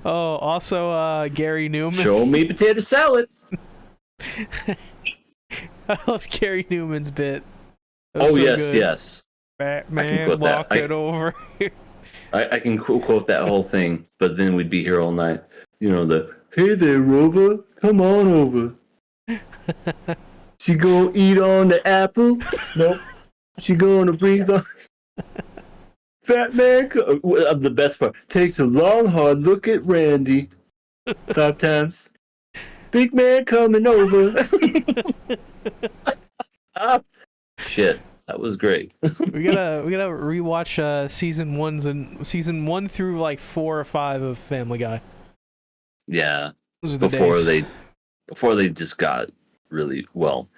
also Gary Newman. Show me potato salad. I love Gary Newman's bit. Oh, so yes. Batman walking over here. I can quote that whole thing, but then we'd be here all night. Hey there, Rover, come on over. She gonna eat on the apple? Nope. She gonna breathe on. Fat man, the best part. Takes a long, hard look at Randy. 5 times. Big man coming over. Shit, that was great. we gotta rewatch season 1 through like 4 or 5 of Family Guy. Yeah, those are the before they just got really well.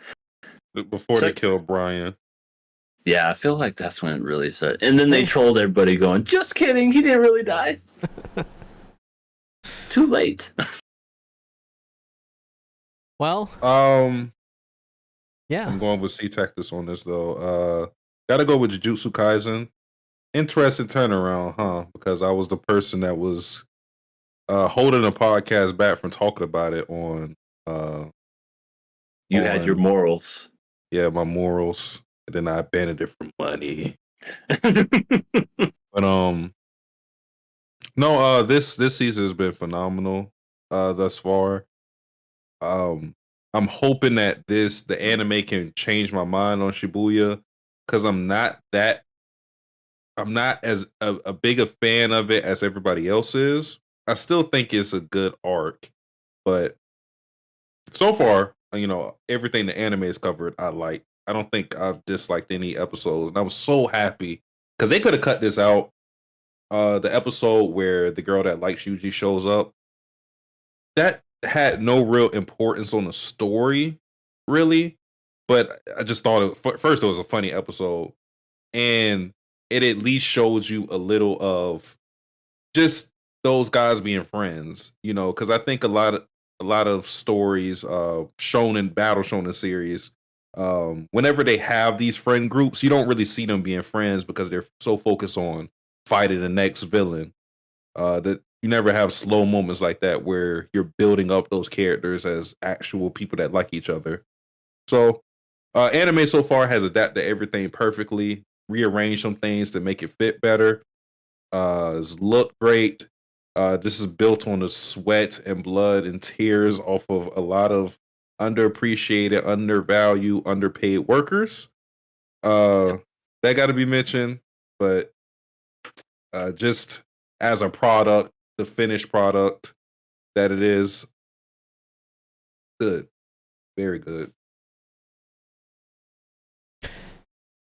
Before they killed Brian. Yeah, I feel like that's when it really started. And then they trolled everybody going, just kidding, he didn't really die. Too late. Well, yeah. I'm going with C-Tactus on this, though. Gotta go with Jujutsu Kaisen. Interesting turnaround, huh? Because I was the person that was holding the podcast back from talking about it on You had your on- morals. Yeah, my morals. And then I abandoned it for money. But no, this season has been phenomenal thus far. I'm hoping that the anime can change my mind on Shibuya, because I'm not as a big a fan of it as everybody else is. I still think it's a good arc, but so far, everything the anime has covered, I like. I don't think I've disliked any episodes, and I was so happy because they could have cut this out. The episode where the girl that likes Yuji shows up, that had no real importance on the story, really. But I just thought first it was a funny episode, and it at least showed you a little of just those guys being friends, because I think a lot of stories shown in battle shonen series, whenever they have these friend groups, you don't really see them being friends because they're so focused on fighting the next villain, that you never have slow moments like that where you're building up those characters as actual people that like each other. So anime so far has adapted everything perfectly, rearranged some things to make it fit better. It's looked great. This is built on the sweat and blood and tears off of a lot of underappreciated, undervalued, underpaid workers. That got to be mentioned, but just as a product, the finished product that it is, good, very good.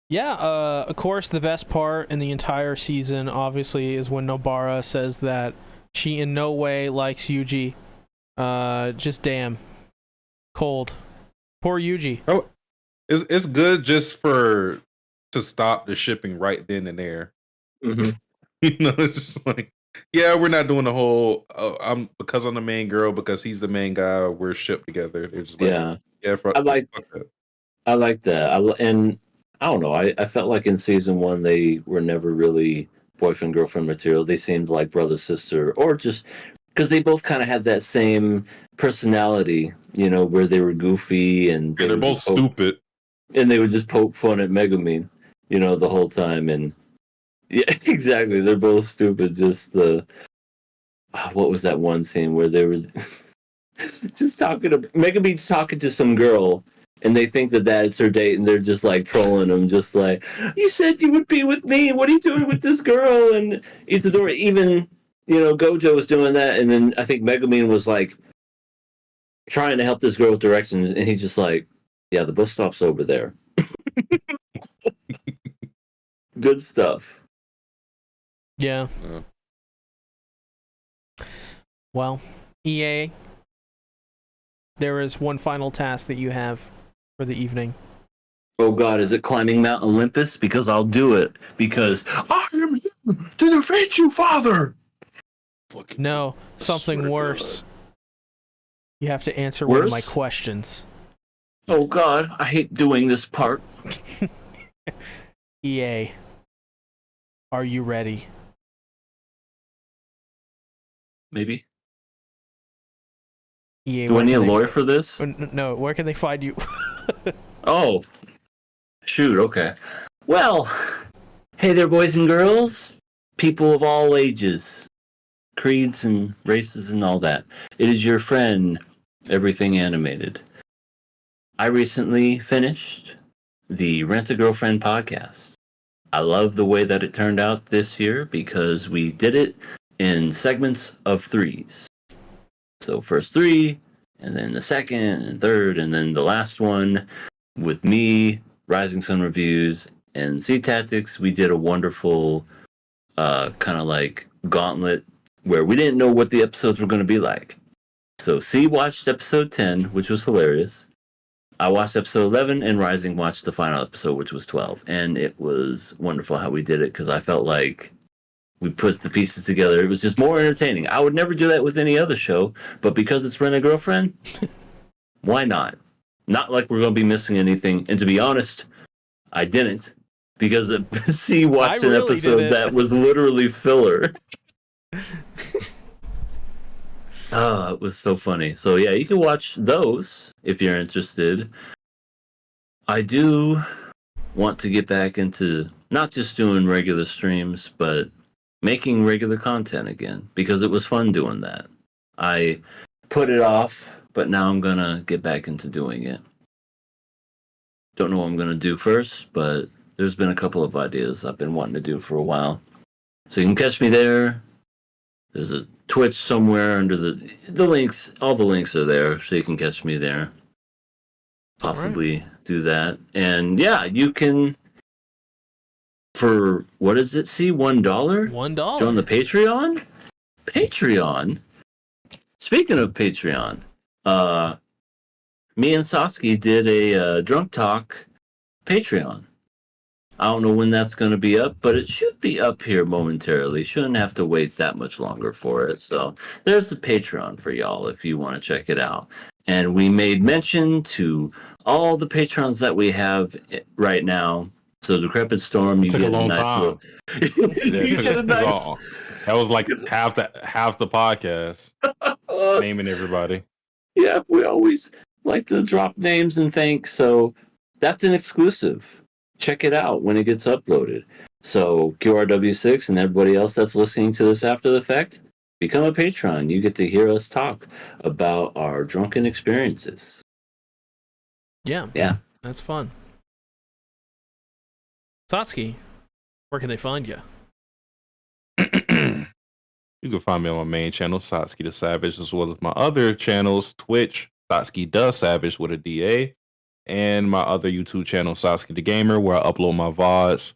Yeah, of course, the best part in the entire season, obviously, is when Nobara says that she in no way likes Yuji. Just damn. Cold. Poor Yuji. Oh, it's good just to stop the shipping right then and there. Mhm. It's just like, yeah, we're not doing the whole, I'm the main girl, because he's the main guy, we're shipped together. They're just like, Yeah, fuck I like that. I like that. And I don't know. I felt like in season 1 they were never really boyfriend girlfriend material. They seemed like brother sister, or just because they both kind of had that same personality, where they were goofy and They're both stupid, and they would just poke fun at Megumin, the whole time. And yeah, exactly. They're both stupid. Just what was that one scene where they were just Megumin's talking to some girl, and they think that it's her date, and they're just like trolling him, just like, you said you would be with me, what are you doing with this girl? And Itadori, even Gojo was doing that, and then I think Megumin was like trying to help this girl with directions, and he's just like, yeah, the bus stop's over there. Good stuff. Yeah. Well, EA, there is one final task that you have for the evening. Oh God, is it climbing Mount Olympus? Because I'll do it. Because I am here to defeat you, Father. No, something worse. You have to answer one of my questions. Oh God, I hate doing this part. EA, are you ready? Maybe. EA, do I need a lawyer for this? No, where can they find you? Oh, shoot, okay. Well, hey there, boys and girls, people of all ages, creeds and races and all that. It is your friend, Everything Animated. I recently finished the Rent a Girlfriend podcast. I love the way that it turned out this year because we did it in segments of 3s. So first 3, and then the second and third, and then the last one with me, Rising Sun Reviews, and Z Tactics. We did a wonderful kind of like gauntlet where we didn't know what the episodes were going to be like. So C watched episode 10, which was hilarious. I watched episode 11, and Rising watched the final episode, which was 12. And it was wonderful how we did it, because I felt like we put the pieces together. It was just more entertaining. I would never do that with any other show, but because it's Rent a Girlfriend, why not? Not like we're going to be missing anything. And to be honest, I didn't, because C watched an episode that was literally filler. Oh, it was so funny. So yeah, you can watch those if you're interested. I do want to get back into not just doing regular streams, but making regular content again because it was fun doing that. I put it off, but now I'm gonna get back into doing it. Don't know what I'm gonna do first, but there's been a couple of ideas I've been wanting to do for a while. So you can catch me there. There's a Twitch somewhere under the links. All the links are there, so you can catch me there. Possibly do that. And yeah, you can, for what does it see? $1? $1. Join the Patreon? Patreon? Speaking of Patreon, me and Sasuke did a Drunk Talk Patreon. I don't know when that's going to be up, but it should be up here momentarily. Shouldn't have to wait that much longer for it. So there's the Patreon for y'all if you want to check it out. And we made mention to all the Patrons that we have right now. So Decrepit Storm, you It took get a long nice time. little... you get a nice... That was like half the podcast. Naming everybody. Yeah, we always like to drop names and thanks. So that's an exclusive. Check it out when it gets uploaded. So QRW6 and everybody else that's listening to this after the fact, become a patron. You get to hear us talk about our drunken experiences. Yeah. That's fun. Satsuki, where can they find you? You can find me on my main channel, Satsuki the Savage, as well as my other channels, Twitch, Satsuki the Savage with a DA, and my other YouTube channel, Sasuke the Gamer, where I upload my VODs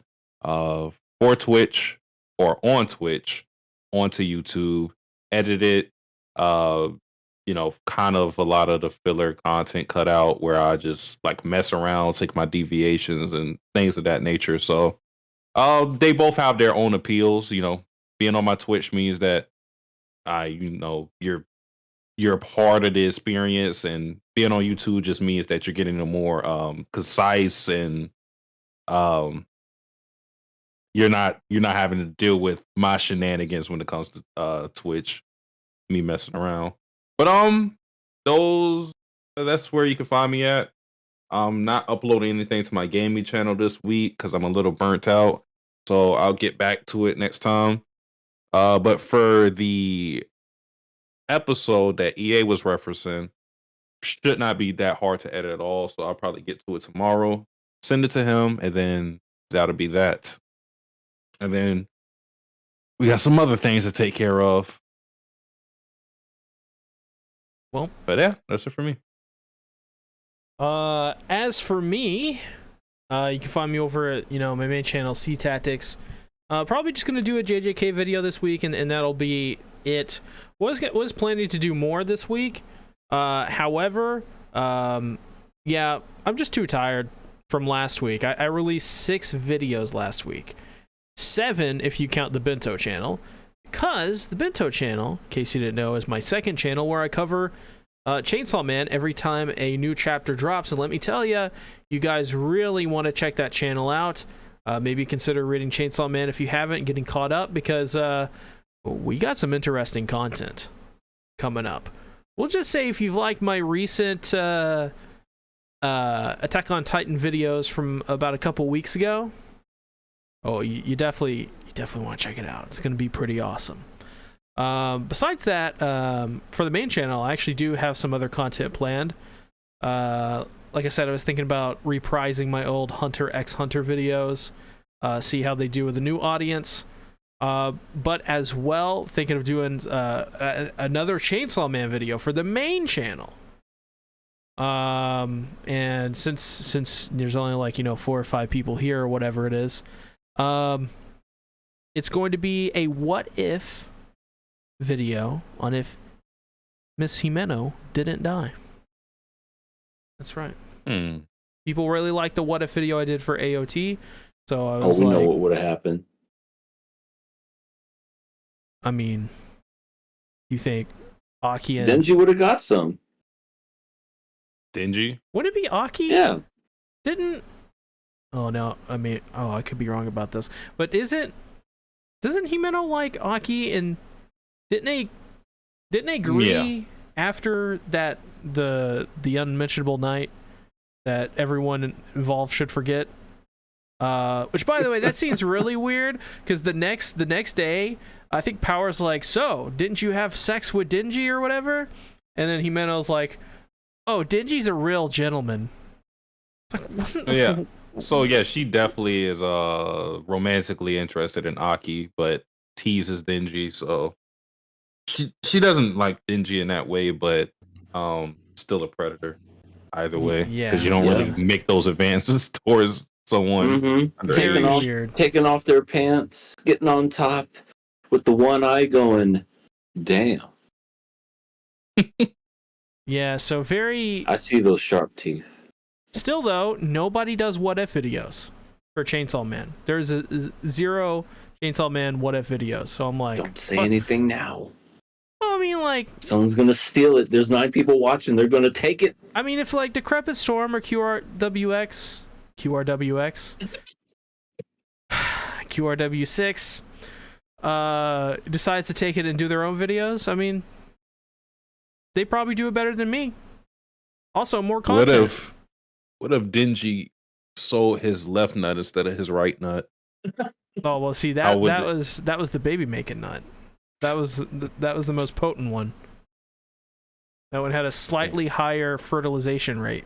for Twitch or on Twitch onto YouTube, edit it, kind of a lot of the filler content cut out where I just like mess around, take my deviations and things of that nature. So they both have their own appeals. Being on my Twitch means that you're a part of the experience, and being on YouTube just means that you're getting a more concise and you're not having to deal with my shenanigans when it comes to Twitch, me messing around. But that's where you can find me at. I'm not uploading anything to my gaming channel this week because I'm a little burnt out, so I'll get back to it next time. But for the episode that EA was referencing, should not be that hard to edit at all, so I'll probably get to it tomorrow, send it to him, and then that'll be that. And then we got some other things to take care of. Well, but yeah, that's it for me. As for me, you can find me over at my main channel, C Tactics. Probably just gonna do a JJK video this week, and that'll be it. Was planning to do more this week. However, I'm just too tired from last week. I released 6 videos last week, 7 if you count the Bento channel, because the Bento channel, in case you didn't know, is my second channel where I cover Chainsaw Man every time a new chapter drops. And let me tell you, you guys really want to check that channel out. Maybe consider reading Chainsaw Man if you haven't, getting caught up, because we got some interesting content coming up. We'll just say if you've liked my recent Attack on Titan videos from about a couple weeks ago, you definitely want to check it out. It's going to be pretty awesome. Besides that, for the main channel, I actually do have some other content planned. Like I said, I was thinking about reprising my old Hunter x Hunter videos, see how they do with the new audience. But as well, thinking of doing another Chainsaw Man video for the main channel. And since there's only 4 or 5 people here or whatever it is, it's going to be a what if video on if Miss Himeno didn't die. That's right. People really like the what if video I did for AOT, so I was we know what would have happened. I mean, you think Aki and Denji would have got some. Denji? Would it be Aki? Yeah. I could be wrong about this, but doesn't Himeno like Aki, and didn't they Didn't they agree after that the unmentionable night that everyone involved should forget? Which, by the way, that seems really weird because the next day, I think Power's like, so didn't you have sex with Denji or whatever? And then Himena's like, oh, Denji's a real gentleman. It's like, what? Yeah. So yeah, she definitely is romantically interested in Aki, but teases Denji. So she doesn't like Denji in that way, but still a predator either way. Yeah. Because you don't really make those advances towards someone. Very Taking weird. taking off their pants, getting on top with the one eye going, damn. Yeah, so very... I see those sharp teeth. Still, though, nobody does what-if videos for Chainsaw Man. There's a zero Chainsaw Man what-if videos, so I'm like... Don't say anything now. Well, I mean, like... Someone's gonna steal it. There's 9 people watching. They're gonna take it. I mean, if, like, Decrepit Storm or QRWX... QRW6 decides to take it and do their own videos, I mean... They probably do it better than me. Also, more content. What if Denji sold his left nut instead of his right nut? Oh well, see that was the baby making nut. That was the most potent one. That one had a slightly higher fertilization rate.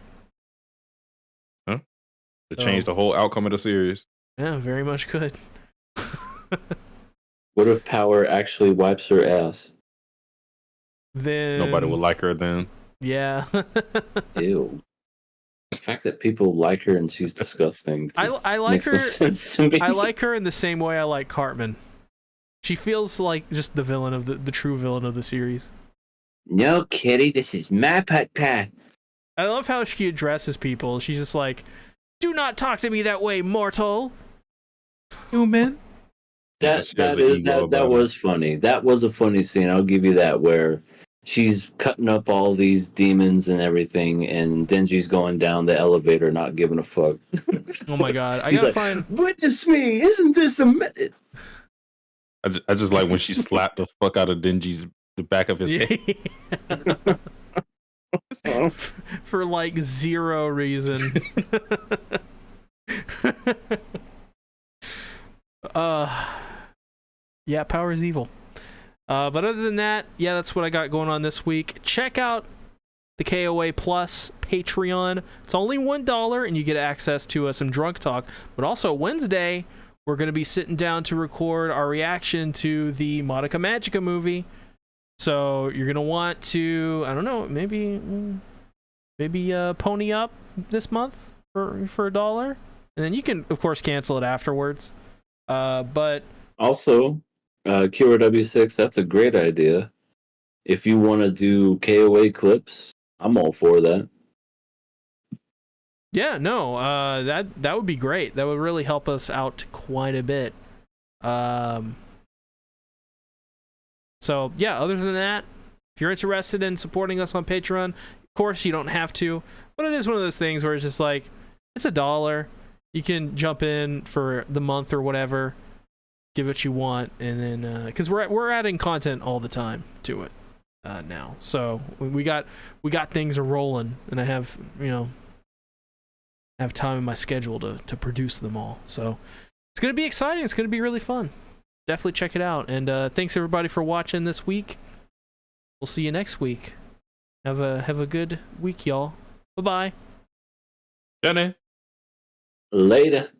Huh? To change the whole outcome of the series. Yeah, very much could. What if Power actually wipes her ass? Then Nobody would like her then. Yeah. Ew. The fact that people like her and she's disgusting. I like makes her. No sense to me. I like her in the same way I like Cartman. She feels like just the villain of the true villain of the series. No, kitty, this is my pet. I love how she addresses people. She's just like, "Do not talk to me that way, mortal." Human. That was funny. That was a funny scene. I'll give you that, where she's cutting up all these demons and everything, and Denji's going down the elevator, not giving a fuck. Oh my god! I She's gotta like, find. Witness me! Isn't this a? I just like when she slapped the fuck out of Denji's the back of his head. For like zero reason. Yeah, power is evil. But other than that, yeah, that's what I got going on this week. Check out the KOA Plus Patreon. It's only $1 and you get access to some drunk talk. But also Wednesday, we're going to be sitting down to record our reaction to the Madoka Magica movie. So you're going to want to, I don't know, maybe pony up this month for $1. And then you can, of course, cancel it afterwards. But also, QRW6, that's a great idea. If you want to do KOA clips, I'm all for that. Yeah, no, that would be great. That would really help us out quite a bit. So yeah, other than that, if you're interested in supporting us on Patreon, of course you don't have to, but it is one of those things where it's just like, it's $1. You can jump in for the month or whatever, give what you want, and then because we're adding content all the time to it now, so we got things rolling, and I have have time in my schedule to produce them all. So it's gonna be exciting. It's gonna be really fun. Definitely check it out. And thanks everybody for watching this week. We'll see you next week. Have a good week, y'all. Bye bye. Jenny. Later.